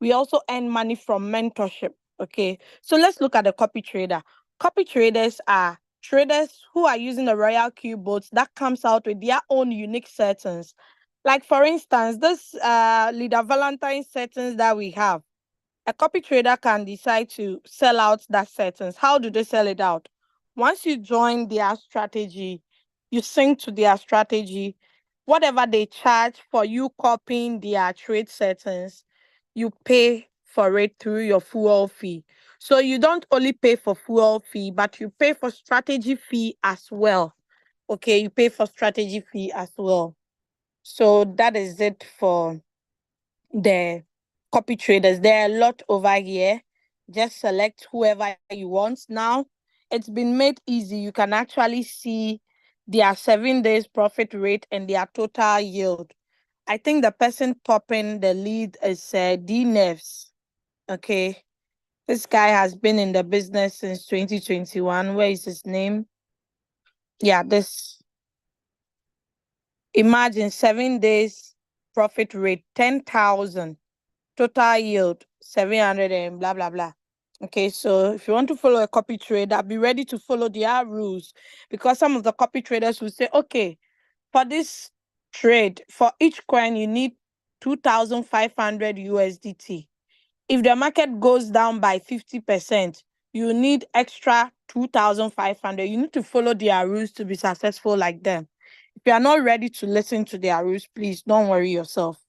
we also earn money from mentorship. Okay, so let's look at the copy trader. Copy traders are traders who are using the Royalq bots that comes out with their own unique settings. Like for instance, this leader Valentine settings that we have. A copy trader can decide to sell out that settings. How do they sell it out? Once you join their strategy, you sync to their strategy, whatever they charge for you copying their trade settings, you pay for it through your fuel fee. So you don't only pay for fuel fee, but you pay for strategy fee as well. Okay, you pay for strategy fee as well. So that is it for the copy traders. There are a lot over here. Just select whoever you want. Now, it's been made easy. You can actually see their 7 days profit rate and their total yield. I think the person popping the lead is D Nevs. Okay. This guy has been in the business since 2021. Where is his name? Yeah, this. Imagine 7 days profit rate 10,000. Total yield 700 and blah blah blah. Okay, so if you want to follow a copy trader, be ready to follow their rules, because some of the copy traders will say, okay, for this trade, for each coin, you need 2,500 USDT. If the market goes down by 50%, you need extra 2,500. You need to follow their rules to be successful like them. If you are not ready to listen to their rules, please don't worry yourself.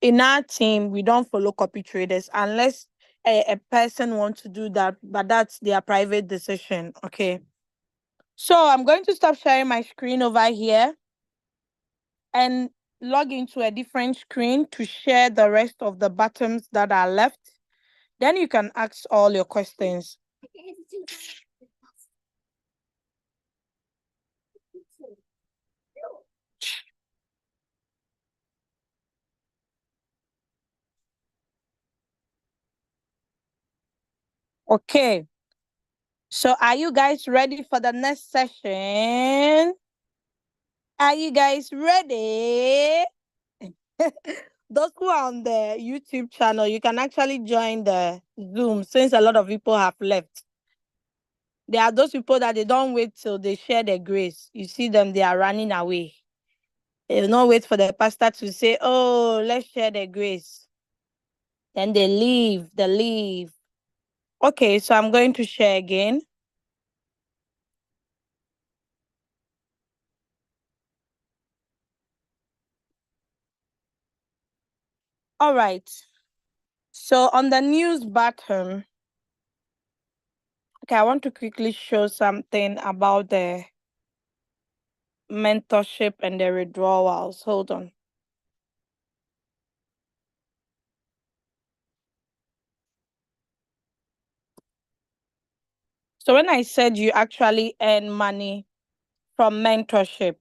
In our team, we don't follow copy traders unless a person wants to do that, but that's their private decision. Okay. So I'm going to stop sharing my screen over here and log into a different screen to share the rest of the buttons that are left. Then you can ask all your questions. Okay. So are you guys ready for the next session? Are you guys ready? Those who are on the YouTube channel, you can actually join the Zoom since a lot of people have left. There are those people that they don't wait till they share the grace. You see them, they are running away. They will not wait for the pastor to say, oh, let's share the grace. Then they leave. Okay, so I'm going to share again. All right. So on the news button, okay, I want to quickly show something about the mentorship and the withdrawals. Hold on. So when I said you actually earn money from mentorship,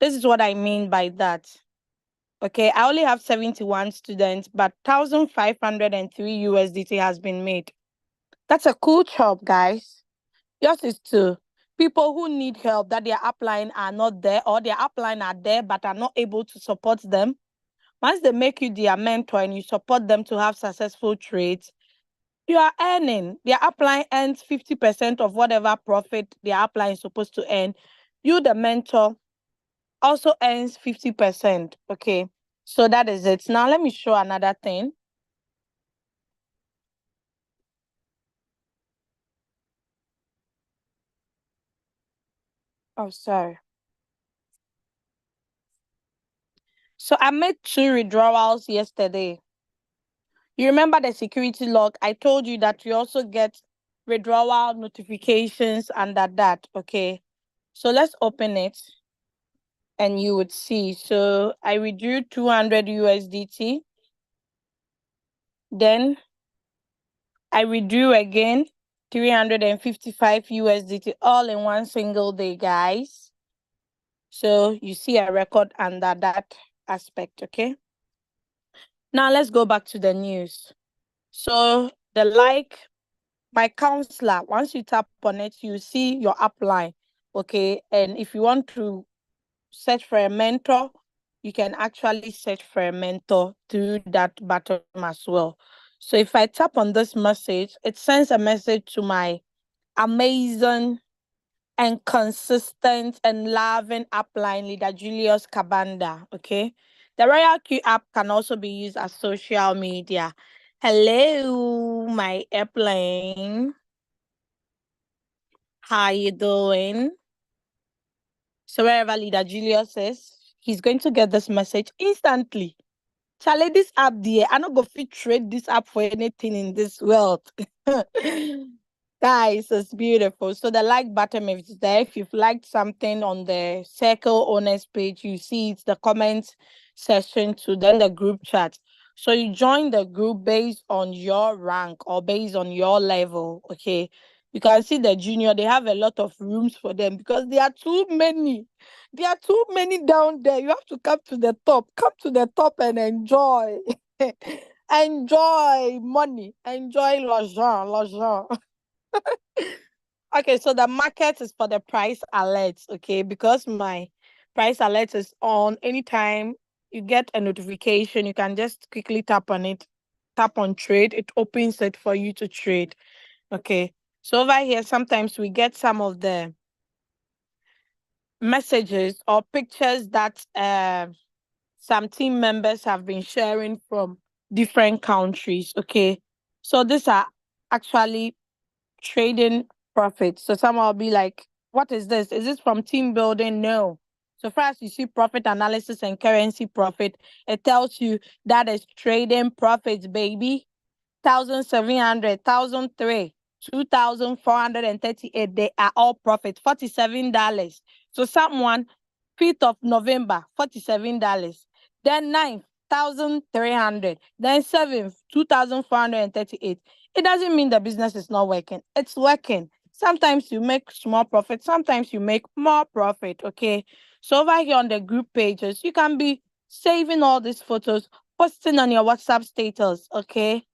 this is what I mean by that. Okay, I only have 71 students, but 1,503 USDT has been made. That's a cool job, guys. Yours is too. People who need help that their upline are not there, or their upline are there but are not able to support them. Once they make you their mentor and you support them to have successful trades, you are earning. Their upline earns 50% of whatever profit their upline is supposed to earn. You, the mentor, also earns 50%. Okay, so that is it. Now let me show another thing. Oh, sorry. So I made 2 withdrawals yesterday. You remember the security log? I told you that you also get withdrawal notifications under that. Okay, so let's open it and you would see. So I withdrew 200 USDT. Then I withdrew again 355 USDT all in one single day, guys. So you see a record under that aspect, okay? Now let's go back to the news. So the my counselor, once you tap on it, you see your upline, okay? And if you want to search for a mentor, you can actually search for a mentor through that button as well. So if I tap on this message, it sends a message to my amazing and consistent and loving upline leader, Julius Kabanda. Okay. The Royalq app can also be used as social media. Hello, my airplane. How you doing? So wherever leader Julius is, he's going to get this message instantly. Charlie, this app there, I not go fit trade this app for anything in this world. Guys, it's beautiful. So the like button is there. If you've liked something on the Circle Owners page, you see it's the comment section to then the group chat. So you join the group based on your rank or based on your level. Okay. You can see the junior, they have a lot of rooms for them because there are too many. There are too many down there. You have to come to the top. Come to the top and enjoy. Enjoy money. Enjoy l'argent. Okay, so the market is for the price alerts, okay? Because my price alert is on anytime you get a notification, you can just quickly tap on it tap on trade, it opens it for you to trade. Okay. So over here, sometimes we get some of the messages or pictures that some team members have been sharing from different countries. Okay. So these are actually trading profits. So someone will be like, what is this? Is this from team building? No. So first you see profit analysis and currency profit. It tells you that is trading profits, baby. 1,700, 1,003, 2,438. They are all profit. $47. So someone 5th of November, $47. Then 9th, 1,300. Then 7th, 2,438. It doesn't mean the business is not working. It's working. Sometimes you make small profit, sometimes you make more profit. Okay. So over here on the group pages, you can be saving all these photos, posting on your WhatsApp status. Okay.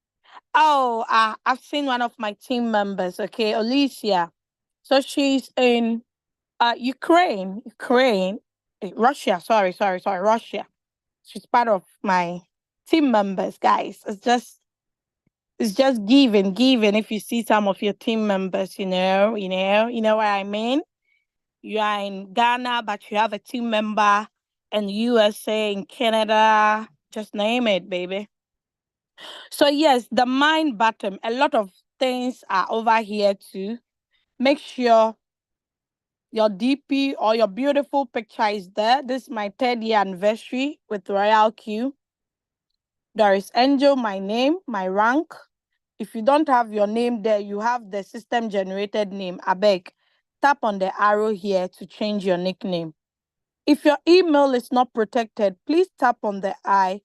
Oh, I've seen one of my team members, okay, Alicia. So she's in Ukraine, Russia. Sorry, Russia. She's part of my team members, guys. It's just giving. If you see some of your team members, you know what I mean. You are in Ghana, but you have a team member in USA, in Canada. Just name it, baby. So yes, the mind button, a lot of things are over here too. Make sure your DP or your beautiful picture is there. This is my 3rd year anniversary with Royalq. Doris Angel, my name, my rank. If you don't have your name there, you have the system generated name. I beg, tap on the arrow here to change your nickname. If your email is not protected, please tap on the I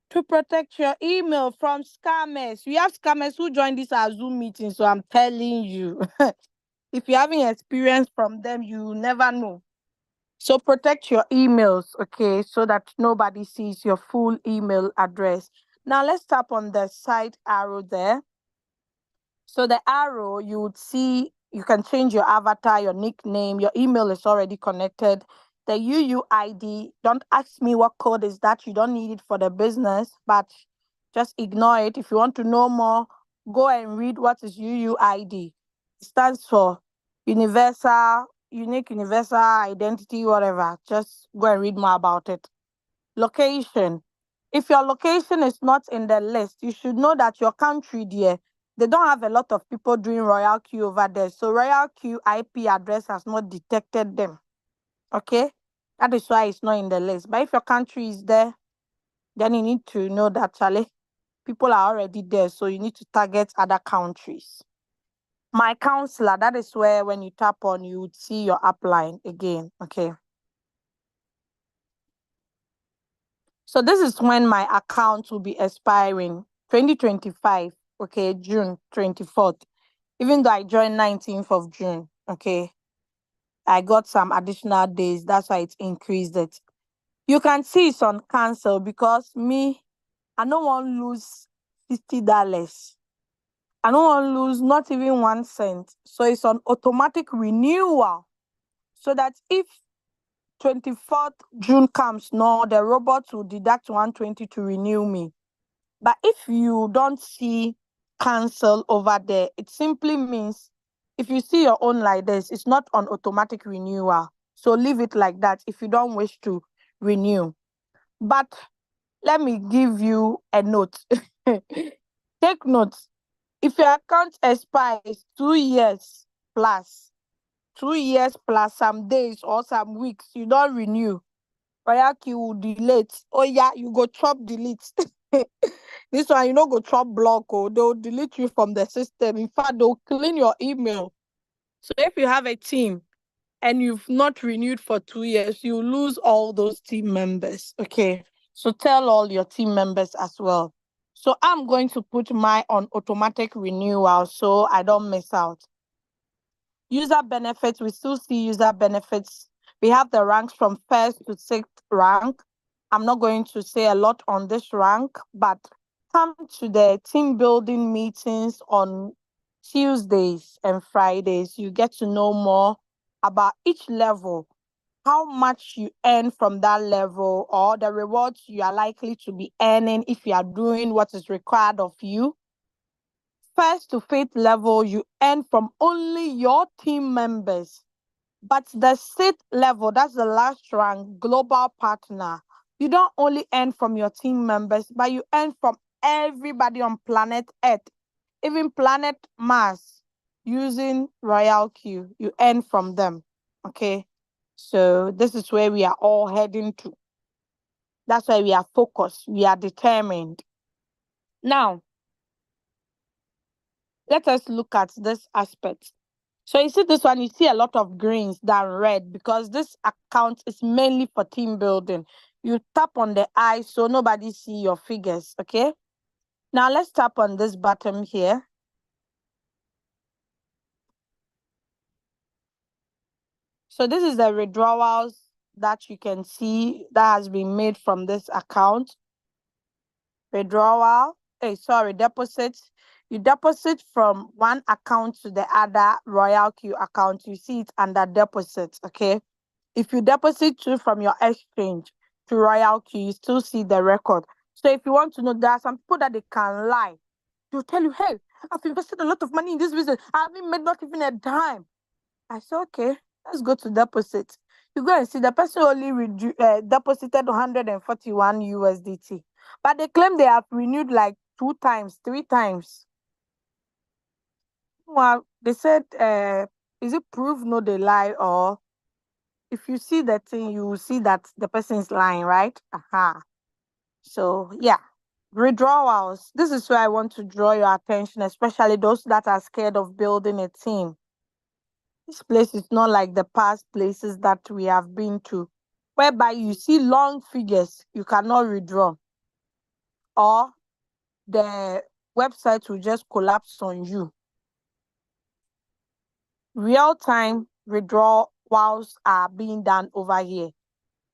to protect your email from scammers. We have scammers who join this our Zoom meeting, so I'm telling you. If you haven't experienced from them, you never know. So protect your emails, okay, so that nobody sees your full email address. Now let's tap on the side arrow there. So the arrow, you would see, you can change your avatar, your nickname, your email is already connected. The UUID, don't ask me what code is that. You don't need it for the business, but just ignore it. If you want to know more, go and read what is UUID. It stands for Unique Universal Identity, whatever. Just go and read more about it. Location. If your location is not in the list, you should know that your country there, they don't have a lot of people doing Royalq over there. So Royalq IP address has not detected them. Okay? That is why it's not in the list. But if your country is there, then you need to know that, Charlie, people are already there. So you need to target other countries. My counselor, that is where when you tap on, you would see your upline again. Okay. So this is when my account will be expiring, 2025, okay, June 24th. Even though I joined 19th of June, okay, I got some additional days. That's why it increased it. You can see it's on cancel because me, I don't want to lose $50. I don't want to lose not even 1 cent. So it's on automatic renewal. So that if 24th June comes, no, the robot will deduct 120 to renew me. But if you don't see cancel over there, it simply means if you see your own like this, it's not on automatic renewal. So leave it like that if you don't wish to renew. But let me give you a note. Take notes. If your account expires 2 years plus, 2 years plus some days or some weeks, you don't renew, Royalq will delete. Oh yeah, you go chop delete. This one, you know, go chop block, or they'll delete you from the system. In fact, they'll clean your email. So if you have a team and you've not renewed for 2 years, you lose all those team members. Okay. So tell all your team members as well. So I'm going to put my on automatic renewal so I don't miss out. User benefits, we still see user benefits. We have the ranks from 1st to 6th rank. I'm not going to say a lot on this rank, but come to the team building meetings on Tuesdays and Fridays. You get to know more about each level how much you earn from that level, or the rewards you are likely to be earning if you are doing what is required of you. First to fifth level, you earn from only your team members. But the sixth level, that's the last rank, global partner, you don't only earn from your team members, but you earn from everybody on planet Earth, even planet Mars, using Royalq. You earn from them. Okay. So this is where we are all heading to. That's why we are focused. We are determined. Now, let us look at this aspect. So you see this one, you see a lot of greens than red because this account is mainly for team building. You tap on the eye so nobody see your figures, okay? Now let's tap on this button here. So this is the withdrawals that you can see that has been made from this account. Deposits. You deposit from one account to the other Royalq account. You see it under deposits, okay? If you deposit from your exchange to Royalq, you still see the record. So if you want to know, there are some people that they can lie. They'll tell you, hey, I've invested a lot of money in this business. I haven't made not even a dime. I said, okay, let's go to deposit. You go and see the person only deposited 141 USDT. But they claim they have renewed like 2 times, 3 times. Well, they said, is it proof no they lie, or if you see the thing, you will see that the person is lying, right? So yeah, withdrawals. This is where I want to draw your attention, especially those that are scared of building a team. This place is not like the past places that we have been to, whereby you see long figures, you cannot withdraw, or the website will just collapse on you. Real-time withdrawals are being done over here.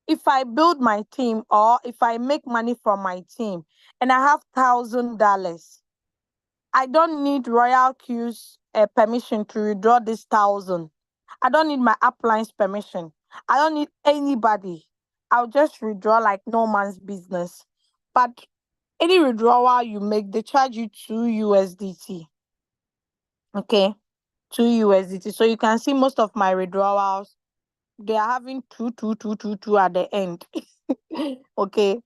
If I build my team, or if I make money from my team and I have $1,000, I don't need Royalq's permission to withdraw this 1,000. I don't need my upline's permission. I don't need anybody. I'll just withdraw like no man's business. But any withdrawal you make, they charge you 2 USDT. Okay, 2 USDT. So you can see most of my withdrawals, they are having 2 at the end. Okay.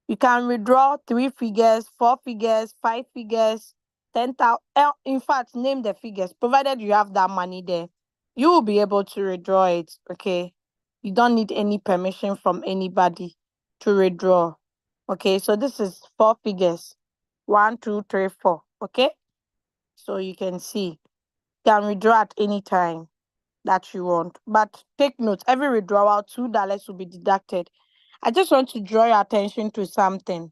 You can withdraw 3 figures, 4 figures, 5 figures, 10,000. In fact, name the figures. Provided you have that money there, you will be able to withdraw it. Okay. You don't need any permission from anybody to withdraw. Okay. So this is 4 figures. 1, 2, 3, 4. Okay. So you can see, you can withdraw at any time that you want. But take note, every withdrawal, $2 will be deducted. I just want to draw your attention to something.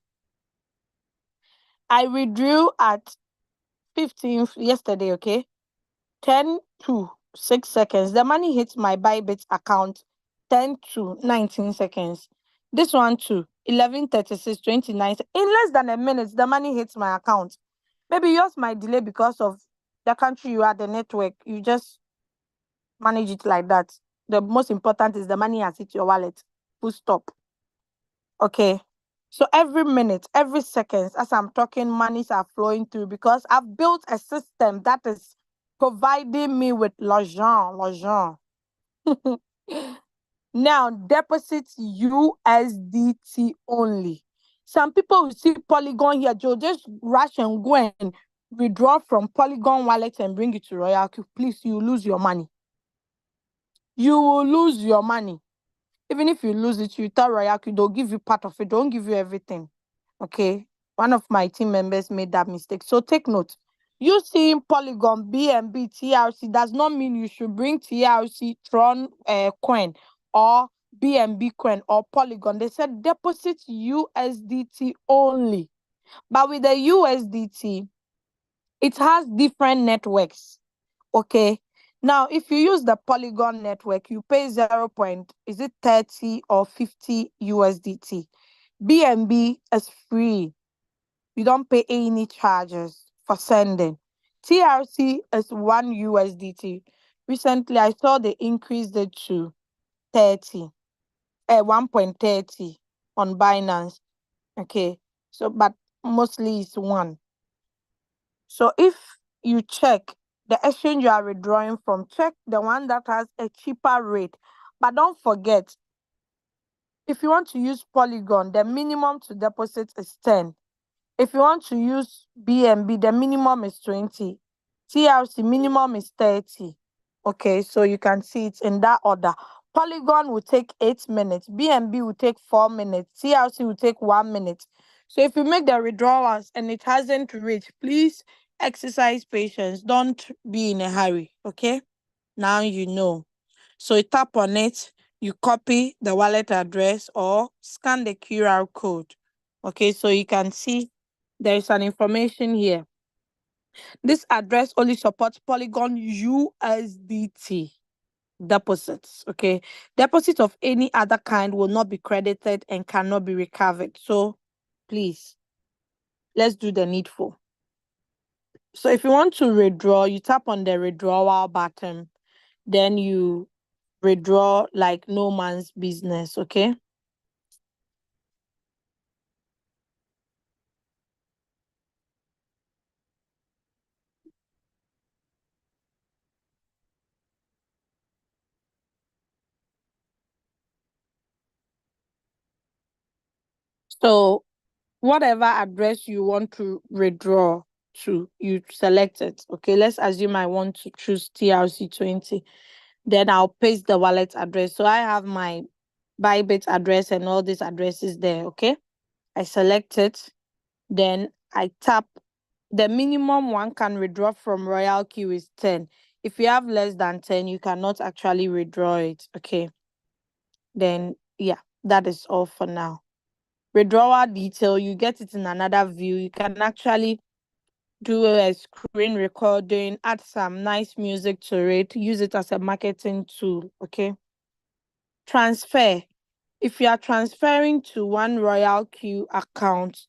I withdrew at 15th yesterday, okay? 10 to 6 seconds. The money hits my Bybit account 10 to 19 seconds. This one too, 11:36:29. In less than a minute, the money hits my account. Maybe yours might delay because of the country you are, the network. You just manage it like that. The most important is the money has hit your wallet. Full stop. Okay. So every minute, every second, as I'm talking, monies are flowing through because I've built a system that is providing me with l'argent. Now, deposits USDT only. Some people will see Polygon here, Joe, just rush and go and withdraw from Polygon wallet and bring it to Royalq. Please, you lose your money. You will lose your money. Even if you lose it, you tell Royalq, they'll give you part of it. Don't give you everything. Okay. One of my team members made that mistake. So take note. You seeing Polygon, BNB, TRC does not mean you should bring TRC, Tron coin, or BNB coin, or Polygon. They said deposit USDT only. But with the USDT, it has different networks. Okay. Now, if you use the Polygon network, you pay 30 or 50 USDT. BNB is free. You don't pay any charges for sending. TRC is 1 USDT. Recently, I saw they increased it to 1.30 on Binance. Okay. So, but mostly it's 1. So if you check the exchange you are withdrawing from, check the one that has a cheaper rate. But don't forget, if you want to use Polygon, the minimum to deposit is 10. If you want to use BNB, the minimum is 20. TRC minimum is 30. Okay, so you can see it in that order. Polygon will take 8 minutes. BNB will take 4 minutes. TRC will take 1 minute. So if you make the withdrawals and it hasn't reached, please exercise patience. Don't be in a hurry. Okay, now you know. So you tap on it, you copy the wallet address or scan the QR code. Okay, so you can see there is an information here. This address only supports Polygon USDT deposits. Okay, deposit of any other kind will not be credited and cannot be recovered. So please, let's do the needful. So if you want to withdraw, you tap on the withdrawal button, then you withdraw like no man's business. Okay. So whatever address you want to withdraw to, you select it. Okay, let's assume I want to choose TRC20. Then I'll paste the wallet address. So I have my Bybit address and all these addresses there. Okay, I select it. Then I tap. The minimum one can withdraw from Royalq is 10. If you have less than 10, you cannot actually withdraw it. Okay, then yeah, that is all for now. Withdrawal detail, you get it in another view. You can actually do a screen recording, add some nice music to it, use it as a marketing tool. Okay. Transfer. If you are transferring to one Royalq account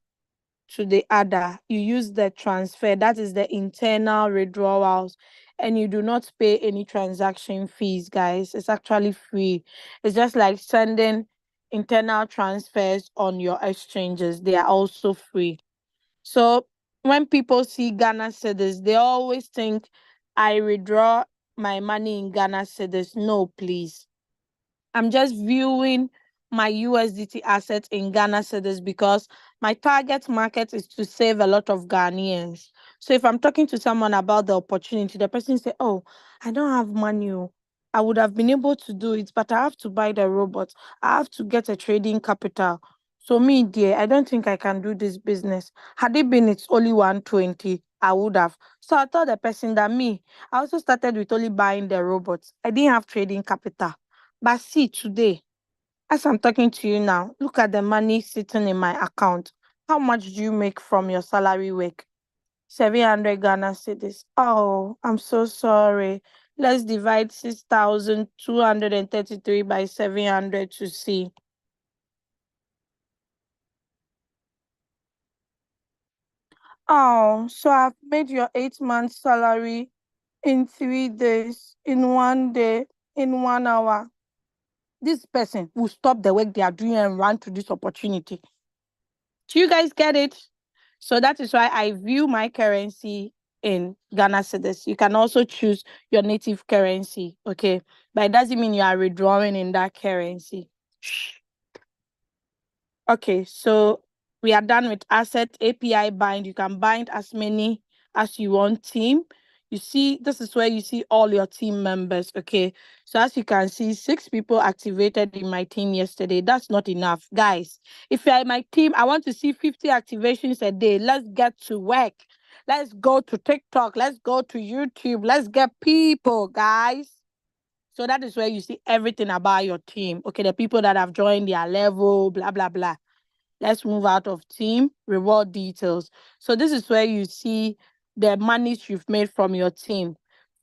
to the other, you use the transfer. That is the internal withdrawals, and you do not pay any transaction fees, guys. It's actually free. It's just like sending internal transfers on your exchanges. They are also free. So when people see Ghana cedis, they always think I withdraw my money in Ghana cedis. No, please. I'm just viewing my USDT assets in Ghana cedis because my target market is to save a lot of Ghanaians. So if I'm talking to someone about the opportunity, the person say, "Oh, I don't have money. Oh. I would have been able to do it, but I have to buy the robot. I have to get a trading capital. So me, dear, I don't think I can do this business. Had it been it's only 120, I would have." So I told the person that me, I also started with only buying the robots. I didn't have trading capital. But see, today, as I'm talking to you now, look at the money sitting in my account. How much do you make from your salary work? 700 Ghana cedis. Oh, I'm so sorry. Let's divide 6,233 by 700 to see. Oh, so I've made your 8 months salary in 3 days, in 1 day, in 1 hour. This person will stop the work they are doing and run to this opportunity. Do you guys get it? So that is why I view my currency in Ghana cedis. You can also choose your native currency, okay? But it doesn't mean you are withdrawing in that currency. Okay, so we are done with asset API bind. You can bind as many as you want team. You see, this is where you see all your team members. Okay, so as you can see, 6 people activated in my team yesterday. That's not enough, guys. If you are in my team, I want to see 50 activations a day. Let's get to work. Let's go to TikTok. Let's go to YouTube. Let's get people, guys. So that is where you see everything about your team. Okay, the people that have joined their level, blah, blah, blah. Let's move out of team, reward details. So this is where you see the monies you've made from your team.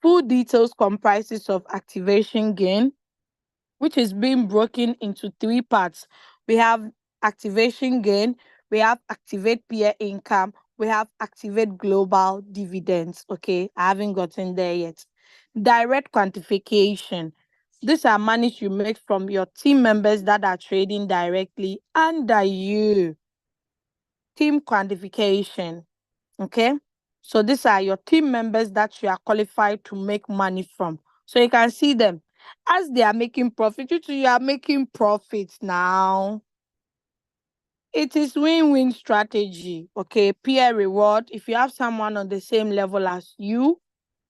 Full details comprises of activation gain, which is being broken into 3 parts. We have activation gain, we have activate peer income, we have activate global dividends. Okay, I haven't gotten there yet. Direct quantification. These are monies you make from your team members that are trading directly under you. Team quantification. Okay. So these are your team members that you are qualified to make money from. So you can see them as they are making profit. You are making profits now. It is win-win strategy. Okay. Peer reward. If you have someone on the same level as you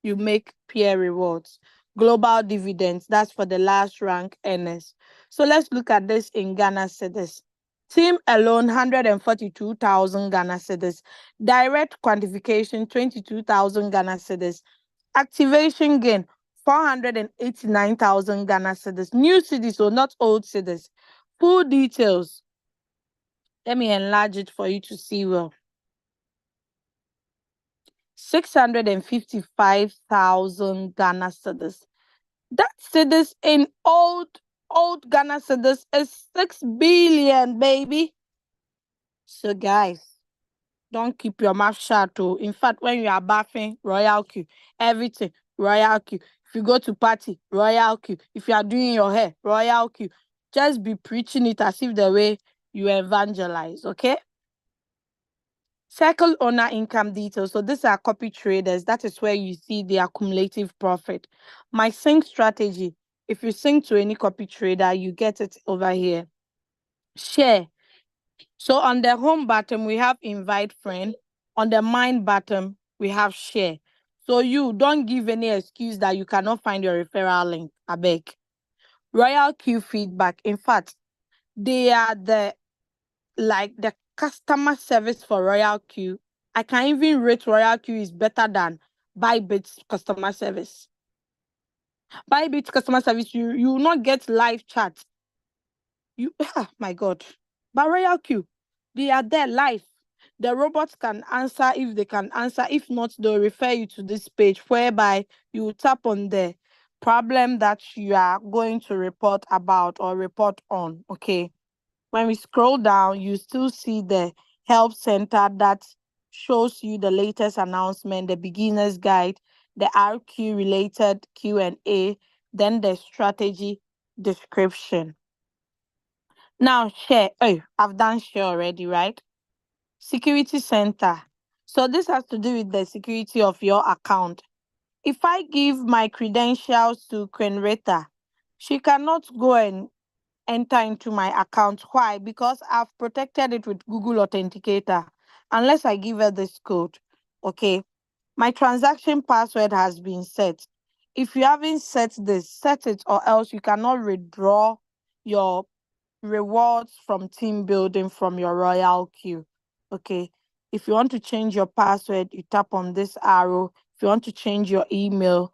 make peer rewards. Global dividends, that's for the last rank earners. So let's look at this in Ghana cedis. Team alone, 142,000 Ghana cedis. Direct quantification, 22,000 Ghana cedis. Activation gain, 489,000 Ghana cedis. New cedis, so not old cedis. Full details. Let me enlarge it for you to see well. 655,000 Ghana cedis. That cedis in old Ghana cedis is 6 billion, baby. So guys, don't keep your mouth shut. In fact, when you are bathing, Royalq, everything, Royalq. If you go to party, Royalq. If you are doing your hair, Royalq. Just be preaching it as if the way you evangelize, okay? Circle owner income details. So these are copy traders. That is where you see the accumulative profit. My sync strategy. If you sync to any copy trader, you get it over here. Share. So on the home button, we have invite friend. On the mine button, we have share. So you don't give any excuse that you cannot find your referral link. I beg. Royalq feedback. In fact, they are the customer service for Royalq. I can even rate Royalq is better than Bybit's customer service. Bybit's customer service, you will not get live chat. My God. But Royalq, they are there live. The robots can answer if they can answer. If not, they'll refer you to this page whereby you tap on the problem that you are going to report about or report on. Okay. When we scroll down, you still see the help center that shows you the latest announcement, the beginner's guide, the RQ related Q&A, then the strategy description. Now share. Oh, I've done share already, right? Security center. So this has to do with the security of your account. If I give my credentials to Quenreta, she cannot go and enter into my account. Why? Because I've protected it with Google Authenticator. Unless I give her this code. Okay. My transaction password has been set. If you haven't set this, set it, or else you cannot withdraw your rewards from team building from your Royalq. Okay. If you want to change your password, you tap on this arrow. If you want to change your email,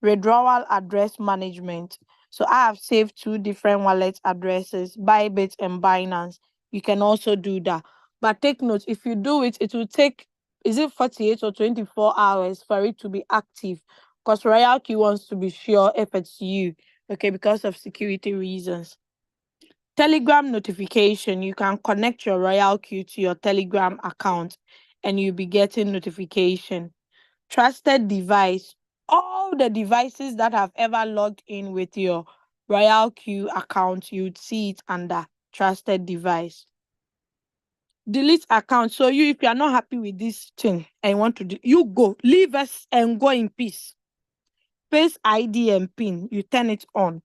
withdrawal address management. So I have saved 2 different wallet addresses, Bybit and Binance. You can also do that. But take note, if you do it, it will take, is it 48 or 24 hours for it to be active? Because Royalq wants to be sure if it's you, okay, because of security reasons. Telegram notification, you can connect your Royalq to your Telegram account and you'll be getting notification. Trusted device, all the devices that have ever logged in with your Royalq account, you'd see it under trusted device. Delete account. So you, if you are not happy with this thing and want to, you go, leave us and go in peace. Face ID and PIN, you turn it on.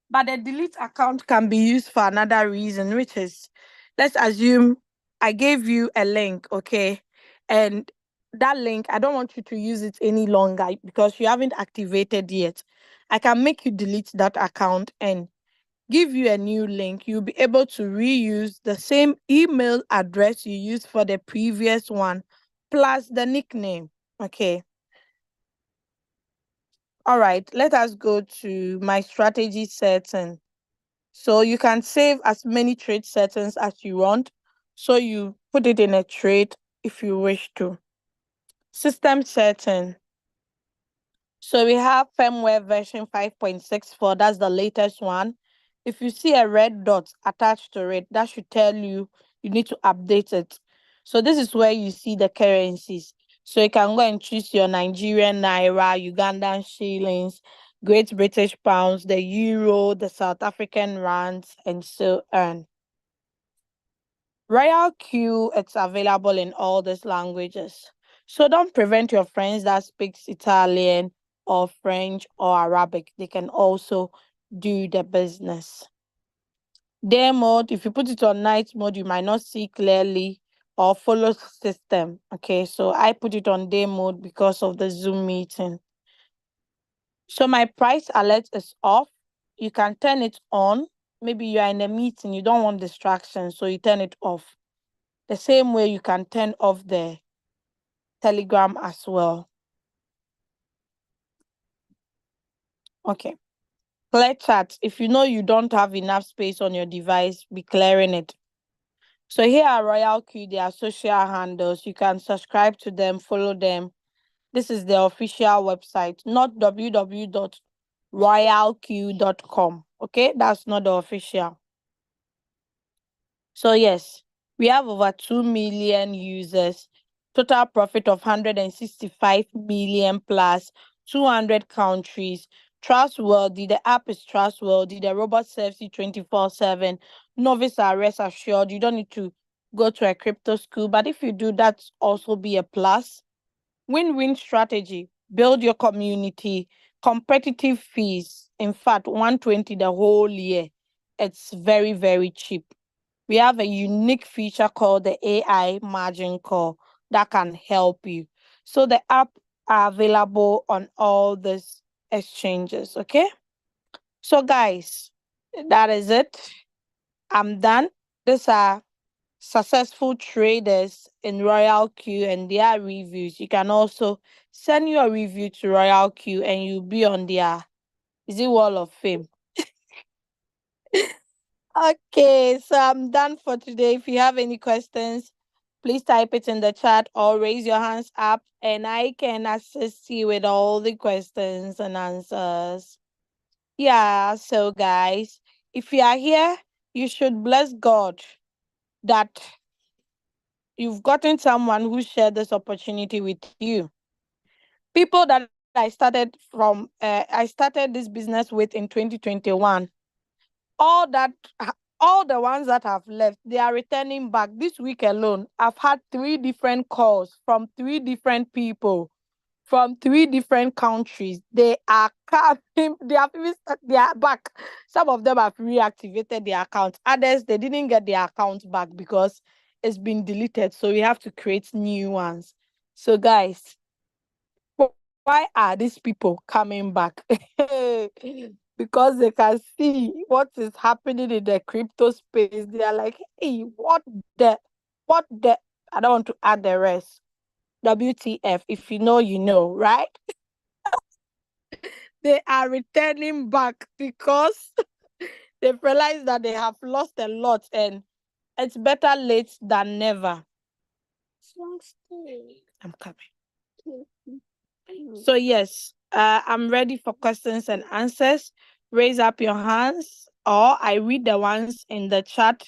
But the delete account can be used for another reason, which is, let's assume I gave you a link, okay? And that link, I don't want you to use it any longer because you haven't activated yet. I can make you delete that account and give you a new link. You'll be able to reuse the same email address you used for the previous one, plus the nickname, okay? All right, let us go to my strategy setting. So you can save as many trade settings as you want. So you put it in a trade if you wish to. System setting. So we have firmware version 5.64. That's the latest one. If you see a red dot attached to it, that should tell you you need to update it. So this is where you see the currencies. So you can go and choose your Nigerian Naira, Ugandan shillings, Great British Pounds, the Euro, the South African Rands, and so on. Royalq, it's available in all these languages. So don't prevent your friends that speaks Italian or French or Arabic. They can also do the business. Day mode, if you put it on night mode, you might not see clearly or follow system. Okay, so I put it on day mode because of the Zoom meeting. So my price alert is off. You can turn it on. Maybe you are in a meeting, you don't want distraction, so you turn it off. The same way you can turn off the Telegram as well. Okay. Clear chat. If you know you don't have enough space on your device, be clearing it. So here are Royalq, their social handles. You can subscribe to them, follow them. This is the official website, not www.royalq.com. Okay, that's not the official. So yes, we have over 2 million users, total profit of 165 million plus 200 countries. Trustworthy, the app is trustworthy, the robot serves you 24/7. Novice are rest assured. You don't need to go to a crypto school, but if you do, that's also be a plus. Win-win strategy. Build your community. Competitive fees. In fact, 120 the whole year. It's very, very cheap. We have a unique feature called the AI margin call that can help you. So the app are available on all these exchanges. Okay. So guys, that is it. I'm done. These are successful traders in Royalq and their reviews. You can also send your review to Royalq and you'll be on their wall of fame. Okay, so I'm done for today. If you have any questions, please type it in the chat or raise your hands up and I can assist you with all the questions and answers. Yeah, so guys, if you are here, you should bless God that you've gotten someone who shared this opportunity with you. People that I started this business with in 2021, all that all the ones that have left, they are returning back. This week alone, I've had 3 different calls from 3 different people from 3 different countries. They are coming, they are back. Some of them have reactivated their accounts. Others, they didn't get their accounts back because it's been deleted. So we have to create new ones. So guys, why are these people coming back? Because they can see what is happening in the crypto space. They are like, hey, what the, I don't want to add the rest. WTF, if you know, you know, right? They are returning back because they've realized that they have lost a lot and it's better late than never. I'm coming. So yes, I'm ready for questions and answers. Raise up your hands, or I read the ones in the chat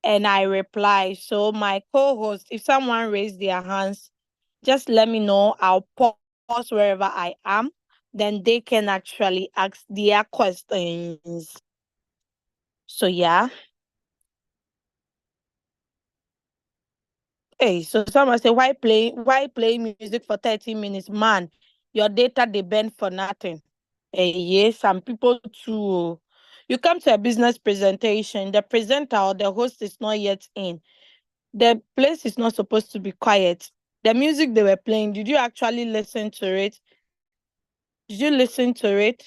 and I reply. So my co-host, if someone raised their hands, just let me know. I'll pause wherever I am. Then they can actually ask their questions. So yeah. Hey, so someone say, why play music for 30 minutes? Man, your data they bend for nothing. Hey, yes, some people too. You come to a business presentation, the presenter or the host is not yet in. The place is not supposed to be quiet. The music they were playing, did you actually listen to it? Did you listen to it?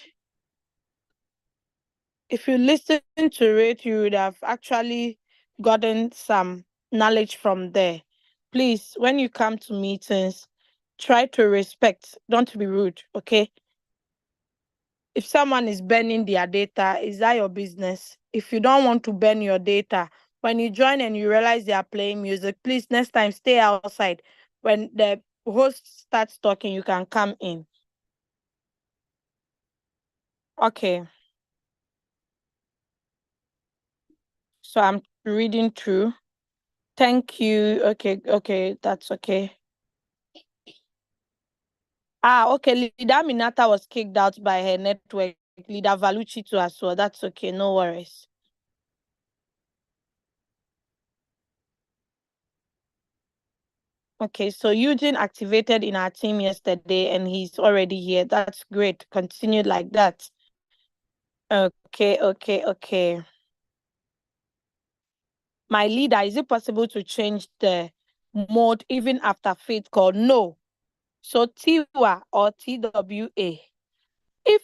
If you listen to it, you would have actually gotten some knowledge from there. Please, when you come to meetings, try to respect, don't be rude, okay? If someone is burning their data, is that your business? If you don't want to burn your data, when you join and you realize they are playing music, please next time stay outside. When the host starts talking, you can come in. Okay. So I'm reading through. Thank you. Okay, that's okay. Okay. Leader Minata was kicked out by her network. Leader Valucci too as well. That's okay. No worries. Okay, so Eugene activated in our team yesterday and he's already here. That's great. Continue like that. Okay. My leader, is it possible to change the mode even after faith call? No. So TWA or TWA. If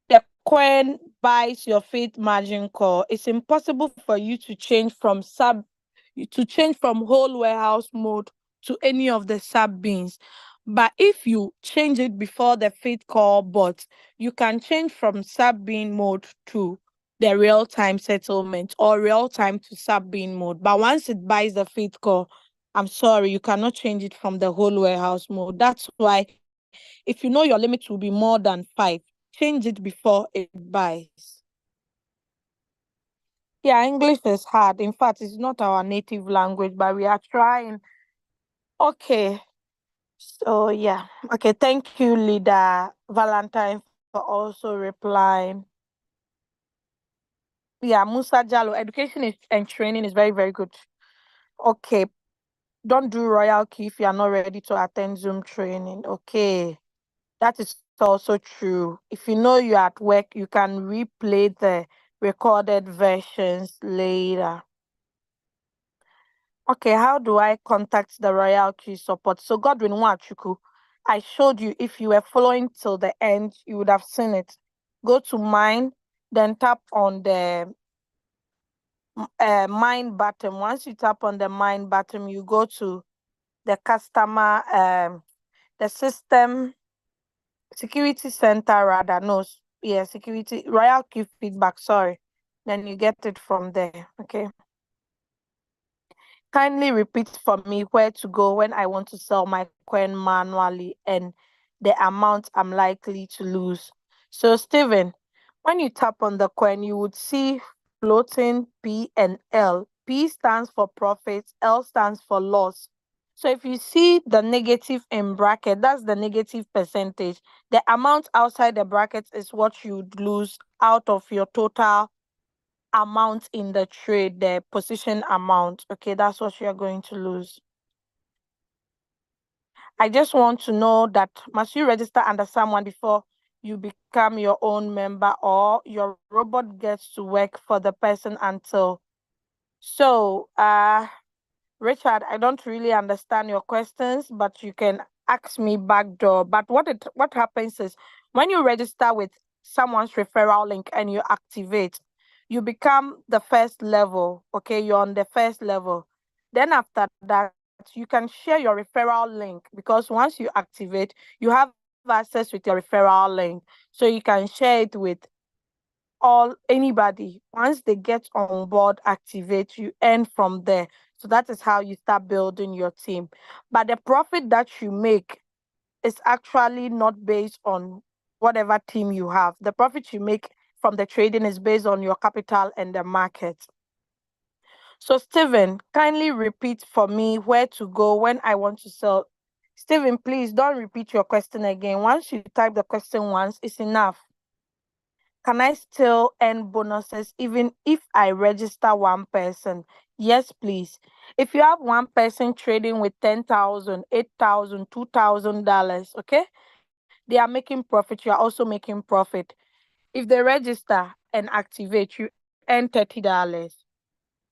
the coin buys your faith margin call, it's impossible for you to change from whole warehouse mode to any of the sub beans. But if you change it before the faith call bot, you can change from sub bean mode to the real time settlement or real time to sub bean mode. But once it buys the faith call, I'm sorry, you cannot change it from the whole warehouse mode. That's why if you know your limit will be more than 5, change it before it buys. Yeah, English is hard. In fact, it's not our native language, but we are trying. Okay. So, yeah. Okay. Thank you, Leader Valentine, for also replying. Yeah, Musa Jallo, education and training is very, very good. Okay. Don't do Royalq if you are not ready to attend Zoom training. Okay. That is also true. If you know you're at work, you can replay the recorded versions later. Okay, how do I contact the Royalq support? So Godwin Wachuku, I showed you. If you were following till the end, you would have seen it. Go to mine, then tap on the mine button. Once you tap on the mine button, you go to the customer, the system security center rather. No, yeah, security Royalq feedback. Sorry, then you get it from there. Okay. Kindly repeat for me where to go when I want to sell my coin manually and the amount I'm likely to lose. So, Steven, when you tap on the coin, you would see floating P and L. P stands for profit, L stands for loss. So, if you see the negative in bracket, that's the negative percentage. The amount outside the bracket is what you would lose out of your total amount in the trade, the position amount. Okay, that's what you're going to lose. I just want to know that must you register under someone before you become your own member, or your robot gets to work for the person until so Richard, I don't really understand your questions, but you can ask me backdoor. But what happens is when you register with someone's referral link and you activate, you become the first level. Okay, you're on the first level. Then after that, you can share your referral link because once you activate, you have access with your referral link. So you can share it with all anybody. Once they get on board, activate, you earn from there. So that is how you start building your team. But the profit that you make is actually not based on whatever team you have. The profit you make from the trading is based on your capital and the market. So Stephen, kindly repeat for me where to go when I want to sell. Stephen, please don't repeat your question again. Once you type the question once, it's enough. Can I still earn bonuses even if I register one person? Yes, please. If you have one person trading with 10,000, 8,000, $2,000, okay, they are making profit. You are also making profit. If they register and activate, you earn $30.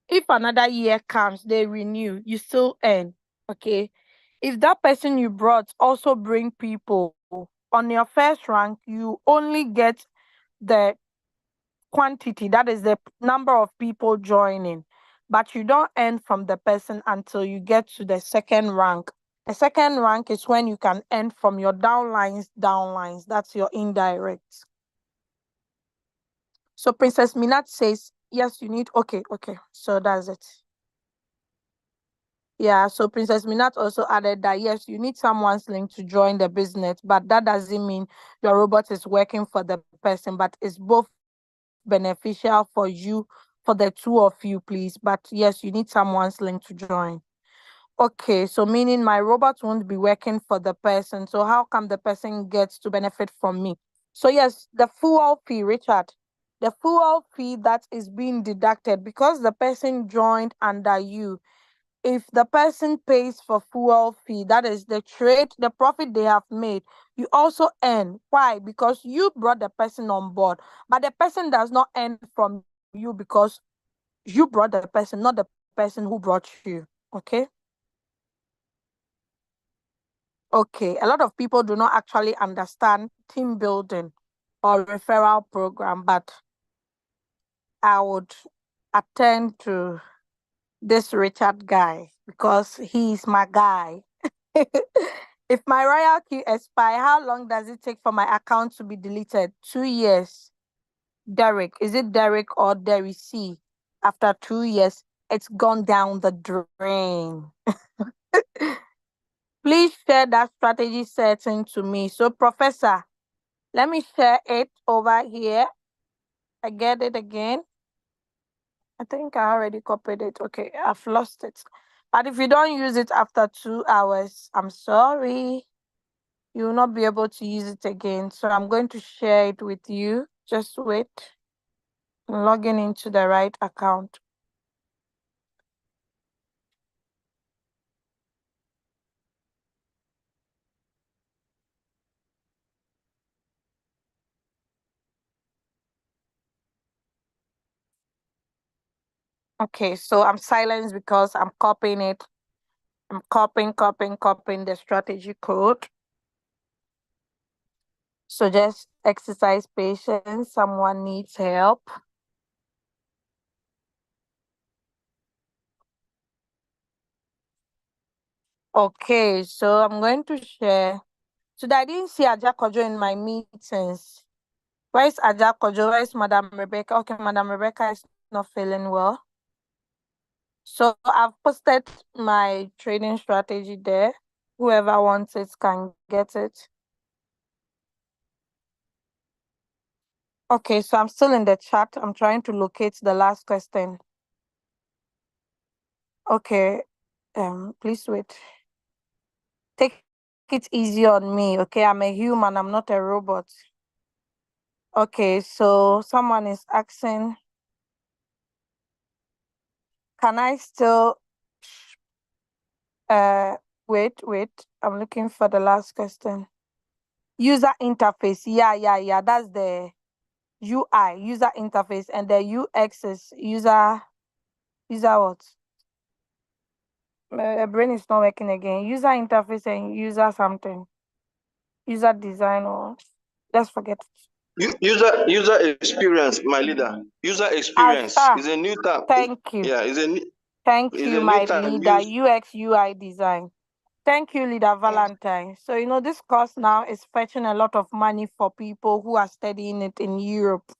If another year comes, they renew, you still earn. Okay. If that person you brought also bring people on your first rank, you only get the quantity, that is the number of people joining, but you don't earn from the person until you get to the second rank. The second rank is when you can earn from your downlines. That's your indirect. So Princess Minat says yes, you need. Okay, so that's it. Yeah, so Princess Minat also added that yes, you need someone's link to join the business, but that doesn't mean your robot is working for the person, but it's both beneficial for you, for the two of you, please. But yes, you need someone's link to join. Okay, so meaning my robot won't be working for the person. So how come the person gets to benefit from me? So yes, the fuel fee, Richard, the fuel fee that is being deducted because the person joined under you. If the person pays for fuel fee, that is the trade, the profit they have made, you also earn. Why? Because you brought the person on board, but the person does not earn from you because you brought the person, not the person who brought you. Okay. Okay, a lot of people do not actually understand team building or referral program, but I would attend to this Richard guy because he's my guy. If my royalty expire, how long does it take for my account to be deleted? 2 years. Derek, is it Derek or Derry C? After 2 years, it's gone down the drain. Please share that strategy setting to me. So, Professor, let me share it over here. I get it again. I think I already copied it. Okay, I've lost it. But if you don't use it after 2 hours, I'm sorry. You will not be able to use it again. So I'm going to share it with you. Just wait. I'm logging into the right account. Okay, so I'm silenced because I'm copying it. I'm copying the strategy code. So just exercise patience. Someone needs help. Okay, so I'm going to share. So I didn't see Ajakojo in my meetings. Where is Ajakojo? Where is Madam Rebecca? Okay, Madam Rebecca is not feeling well. So I've posted my trading strategy there. Whoever wants it can get it. Okay, so I'm still in the chat. I'm trying to locate the last question. Okay, please wait. Take it easy on me, okay? I'm a human, I'm not a robot. Okay, so someone is asking, can I still wait, I'm looking for the last question. User interface, yeah, that's the UI, user interface, and the UX is user what? My brain is not working again. User interface and user something. User design or just forget it. User experience, my leader. User experience is a new term. Thank you. Yeah, Thank you, my leader. Used. UX UI design. Thank you, Leader Valentine. So, this course now is fetching a lot of money for people who are studying it in Europe.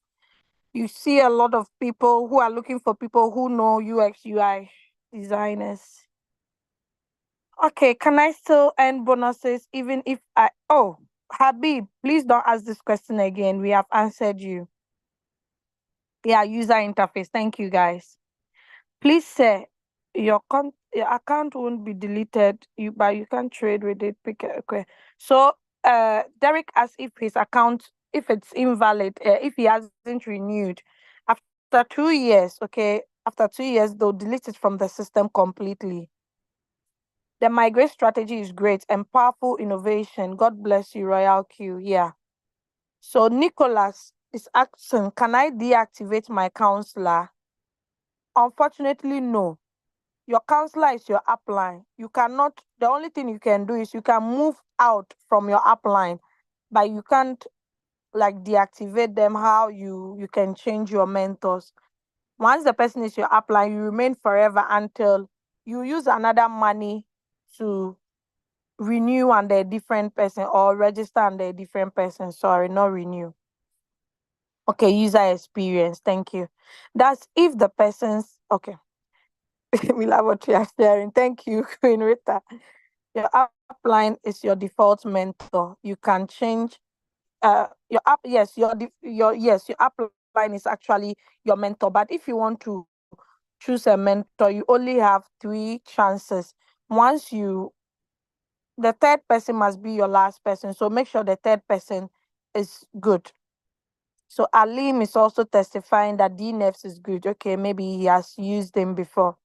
You see a lot of people who are looking for people who know UX UI designers. Okay, can I still earn bonuses even if Habib, please don't ask this question again. We have answered you. Yeah, user interface. Thank you, guys. Please say your account won't be deleted, but you can trade with it. Okay. So Derek asks if his account, if it's invalid, if he hasn't renewed after 2 years, okay, after 2 years, they'll delete it from the system completely. The migrate strategy is great and powerful innovation. God bless you, Royalq. Yeah. So Nicholas is asking, can I deactivate my counselor? Unfortunately, no. Your counselor is your upline. You cannot, the only thing you can do is you can move out from your upline, but you can't like deactivate them. How you can change your mentors. Once the person is your upline, you remain forever until you use another money to renew under a different person or register under a different person. Sorry, not renew. Okay, user experience. Thank you. That's if the person's okay. We love what you are sharing. Thank you, Queen Rita. Your upline is your default mentor. You can change your up yes, your upline is actually your mentor. But if you want to choose a mentor, you only have 3 chances. once the third person must be your last person. So make sure the third person is good. So Alim is also testifying that DNFs is good. Okay, maybe he has used them before.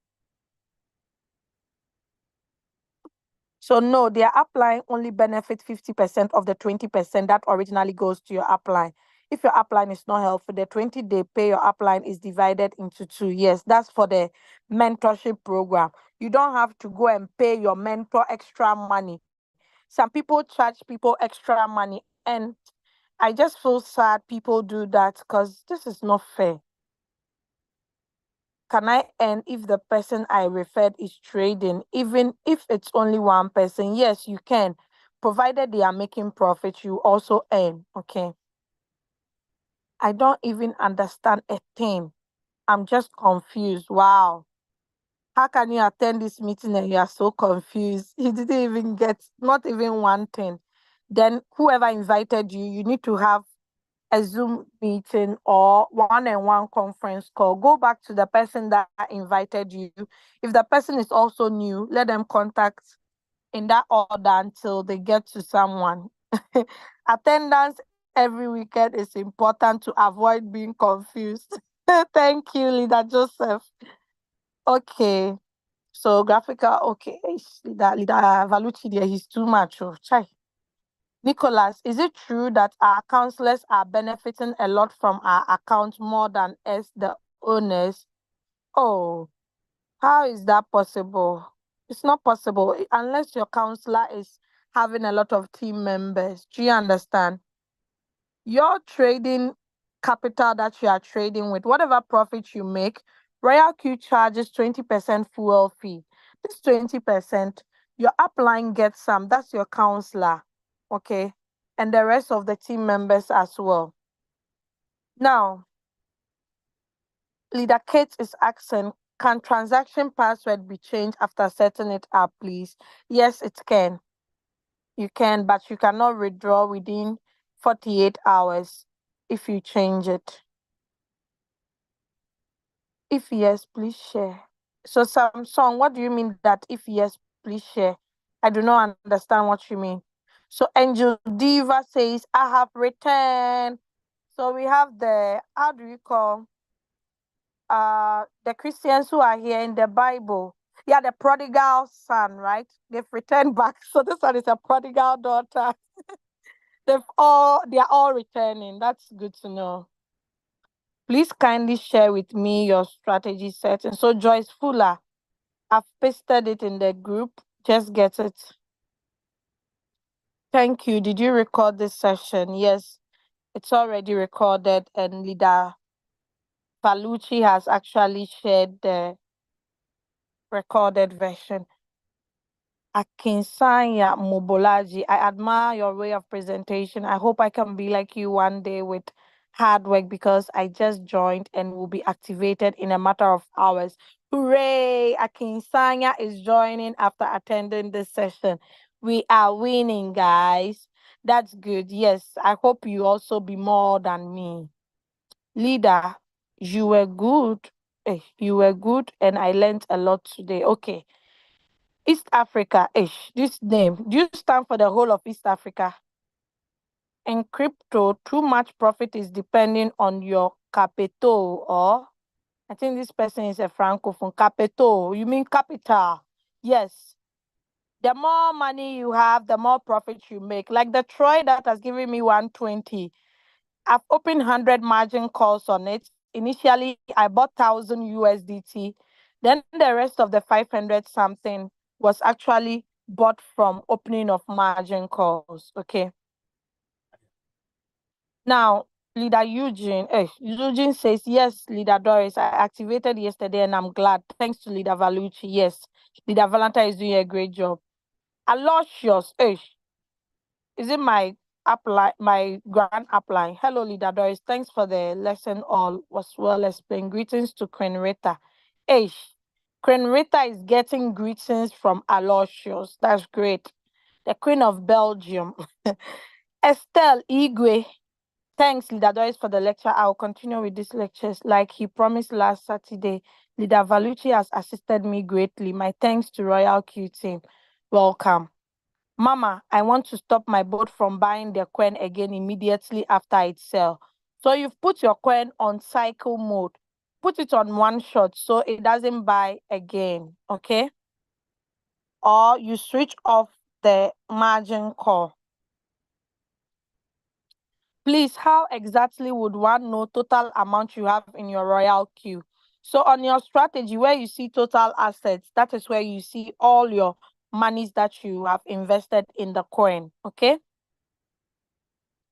So no, their upline only benefit 50% of the 20% that originally goes to your upline. If your upline is not helpful, the 20 they pay your upline is divided into two. Yes, that's for the mentorship program. You don't have to go and pay your mentor extra money. Some people charge people extra money, and I just feel sad people do that because this is not fair. Can I earn if the person I referred is trading, even if it's only one person? Yes, you can. Provided they are making profit, you also earn. Okay. I don't even understand a thing. I'm just confused. Wow. How can you attend this meeting and you are so confused? You didn't even get not even one thing. Then whoever invited you, you need to have a Zoom meeting or one-on-one conference call. Go back to the person that invited you. If the person is also new, let them contact in that order until they get to someone. Attendance every weekend is important to avoid being confused. Thank you, Leader Joseph. Okay. So graphical, okay. Leader Valucci there, he's too much. Oh, chai. Nicholas, is it true that our counselors are benefiting a lot from our account more than us, the owners? Oh, how is that possible? It's not possible unless your counselor is having a lot of team members. Do you understand? Your trading capital that you are trading with, whatever profit you make, Royalq charges 20% fuel fee. This 20%, your upline gets some. That's your counselor. Okay. And the rest of the team members as well. Now, Leader Kate is asking, can transaction password be changed after setting it up, please? Yes, it can. You can, but you cannot withdraw within 48 hours if you change it. If yes, please share. So Samsung, what do you mean that if yes, please share? I do not understand what you mean. So Angel Diva says, I have returned. So we have the, how do you call the Christians who are here in the Bible? Yeah, the prodigal son, right? They've returned back. So this one is a prodigal daughter. They are all returning. That's good to know. Please kindly share with me your strategy setting. So Joyce Fuller, I've pasted it in the group. Just get it. Thank you. Did you record this session? Yes, it's already recorded, and Leader Palucci has actually shared the recorded version. Akinsanya Mobolaji, I admire your way of presentation. I hope I can be like you one day with hard work because I just joined and will be activated in a matter of hours. Hooray! Akinsanya is joining after attending this session. We are winning, guys. That's good. Yes, I hope you also be more than me. Leader, you were good. You were good, and I learned a lot today. Okay. East Africa, this name, do you stand for the whole of East Africa? In crypto, too much profit is depending on your capital, or I think this person is a francophone. Capital, you mean capital? Yes. The more money you have, the more profit you make. Like the Troy that has given me 120. I've opened 100 margin calls on it. Initially, I bought 1,000 USDT. Then the rest of the 500 something was actually bought from opening of margin calls. Okay. Now, Leader Eugene says, yes, Leader Doris, I activated yesterday and I'm glad. Thanks to Leader Valucci. Yes, Leader Valentine is doing a great job. Aloysius, is it my upline, my grand upline? Hello, Leader Doris. Thanks for the lesson. All was well explained. Greetings to Queen Rita. Hey, Queen Rita is getting greetings from Aloysius. That's great. The Queen of Belgium. Estelle Igwe. Thanks, Leader Doris, for the lecture. I'll continue with these lectures like he promised last Saturday. Leader Valucci has assisted me greatly. My thanks to Royalq team. Welcome. Mama, I want to stop my boat from buying the coin again immediately after it sell. So you've put your coin on cycle mode. Put it on one shot so it doesn't buy again, okay? Or you switch off the margin call. Please, how exactly would one know total amount you have in your Royalq? So on your strategy where you see total assets, that is where you see all your monies that you have invested in the coin, okay?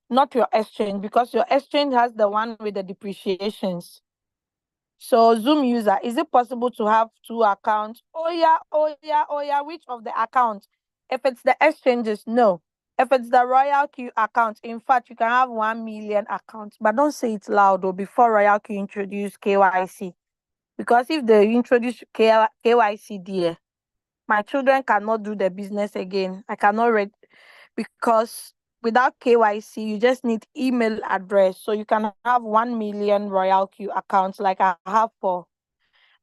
Not your exchange, because your exchange has the one with the depreciations. So Zoom user, is it possible to have two accounts? Oh yeah, oh yeah, oh yeah. Which of the accounts? If it's the exchanges, no. If it's the Royalq account, in fact, you can have 1 million accounts, but don't say it loud or before Royalq introduce KYC. Because if they introduce KYC there, my children cannot do the business again. I cannot read because without KYC, you just need email address. So you can have 1 million Royalq accounts like I have for.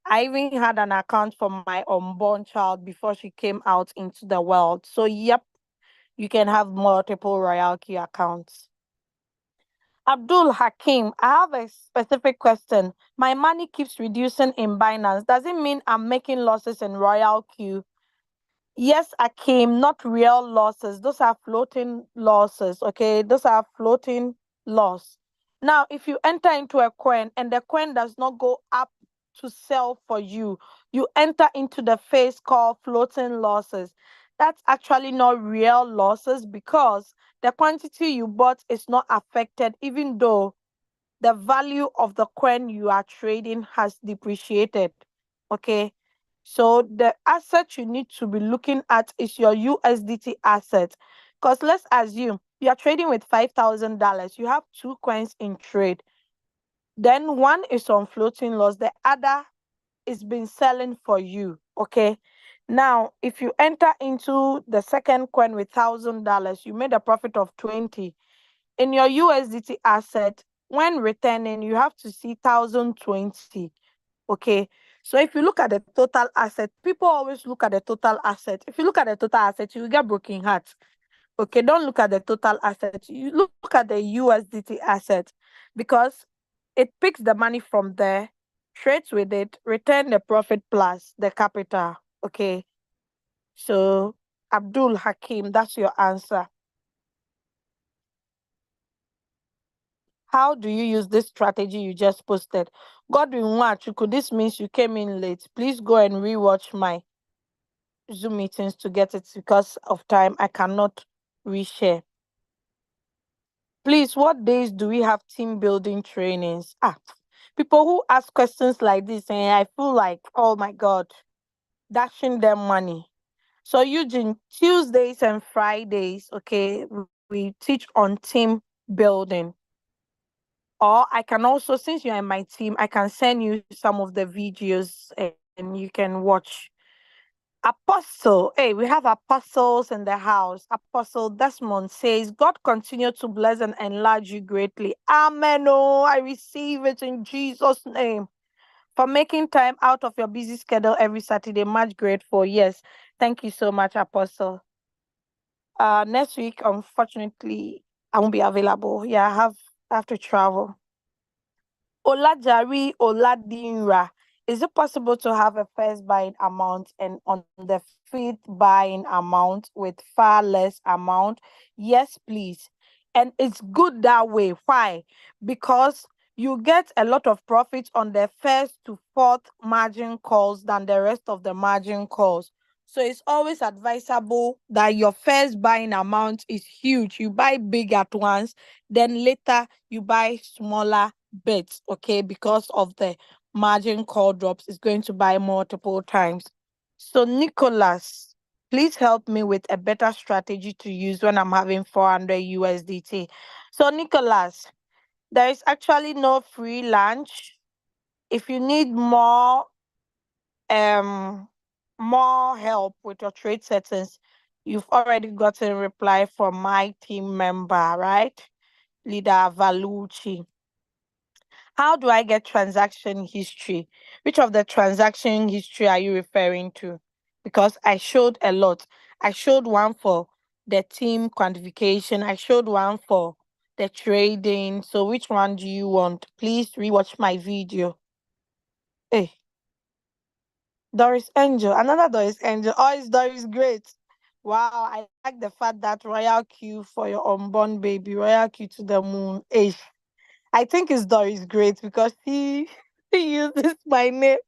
I even had an account for my unborn child before she came out into the world. So yep, you can have multiple Royalq accounts. Abdul Hakim, I have a specific question. My money keeps reducing in Binance. Does it mean I'm making losses in Royalq? Yes, Akim, not real losses. Those are floating losses, okay? Those are floating loss. Now, if you enter into a coin and the coin does not go up to sell for you, you enter into the phase called floating losses. That's actually not real losses because the quantity you bought is not affected, even though the value of the coin you are trading has depreciated. Okay. So the asset you need to be looking at is your USDT asset. Because let's assume you are trading with $5,000. You have two coins in trade. Then one is on floating loss, the other is been selling for you. Okay. Now, if you enter into the second coin with $1,000, you made a profit of 20 in your USDT asset. When returning, you have to see 1,020. Okay. So if you look at the total asset, people always look at the total asset. If you look at the total asset, you will get broken heart. Okay, don't look at the total asset. You look at the USDT asset because it picks the money from there, trades with it, return the profit plus the capital. Okay. So Abdul Hakim, that's your answer. How do you use this strategy you just posted? Godwin Wachuku, this means you came in late. Please go and rewatch my Zoom meetings to get it because of time. I cannot reshare. Please, what days do we have team building trainings? People who ask questions like this, and I feel like, oh my God, dashing them money. So Eugene, Tuesdays and Fridays, okay, we teach on team building. Or I can also, since you're in my team, I can send you some of the videos and you can watch. Apostle, hey, we have apostles in the house. Apostle Desmond says, God continue to bless and enlarge you greatly. Amen. Oh, I receive it in Jesus' name. For making time out of your busy schedule every Saturday, much grateful. Yes, thank you so much, Apostle. Next week, unfortunately, I won't be available. Yeah, I have to travel. Olajari Oladinra, is it possible to have a first buying amount and on the fifth buying amount with far less amount? Yes, please. And it's good that way. Why? Because you get a lot of profit on the first to fourth margin calls than the rest of the margin calls. So it's always advisable that your first buying amount is huge. You buy big at once, then later you buy smaller bets, okay, because of the margin call drops, is going to buy multiple times. So, Nicholas, please help me with a better strategy to use when I'm having 400 USDT. So, Nicholas, there is actually no free lunch. If you need um more help with your trade settings, you've already gotten a reply from my team member, right? Leader Valucci. How do I get transaction history? Which of the transaction history are you referring to? Because I showed a lot. I showed one for the team quantification. I showed one for the trading. So which one do you want? Please rewatch my video. Hey, Doris Angel. Another Doris Angel. Oh, it's Doris Great. Wow, I like the fact that Royalq for your unborn baby. Royalq to the moon. Hey, I think it's Doris Great because he he uses my name.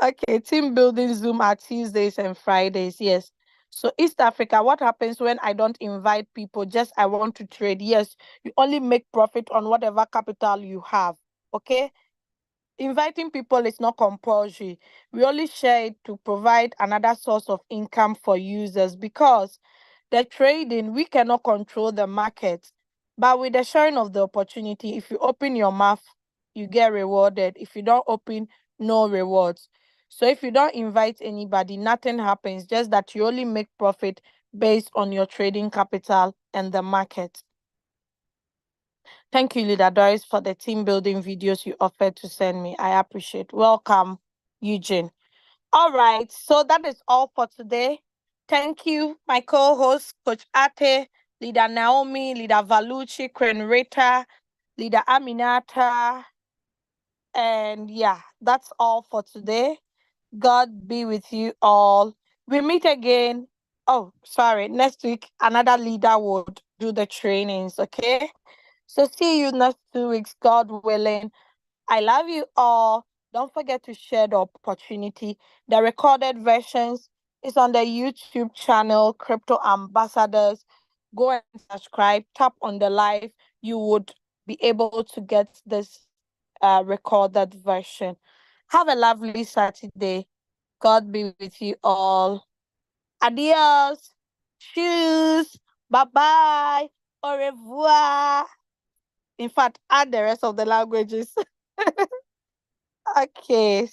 Okay, team building Zoom are Tuesdays and Fridays. Yes. So East Africa, what happens when I don't invite people? Just I want to trade. Yes, you only make profit on whatever capital you have. Okay. Inviting people is not compulsory. We only share it to provide another source of income for users because the trading, we cannot control the market. But with the sharing of the opportunity, if you open your mouth, you get rewarded. If you don't open, no rewards. So if you don't invite anybody, nothing happens, just that you only make profit based on your trading capital and the market. Thank you, Leader Doris, for the team building videos you offered to send me. I appreciate. Welcome, Eugene. All right, so that is all for today. Thank you, my co-host, Coach Ate, Leader Naomi, Leader Valucci, Queen Rita, Leader Aminata. And yeah, that's all for today. God be with you all. We meet again. Oh, sorry. Next week, another leader would do the trainings, okay? So see you next 2 weeks, God willing. I love you all. Don't forget to share the opportunity. The recorded versions is on the YouTube channel, Crypto Ambassadors. Go and subscribe, tap on the live. You would be able to get this recorded version. Have a lovely Saturday. God be with you all. Adios. Cheers. Bye bye. Au revoir. In fact, add the rest of the languages. Okay.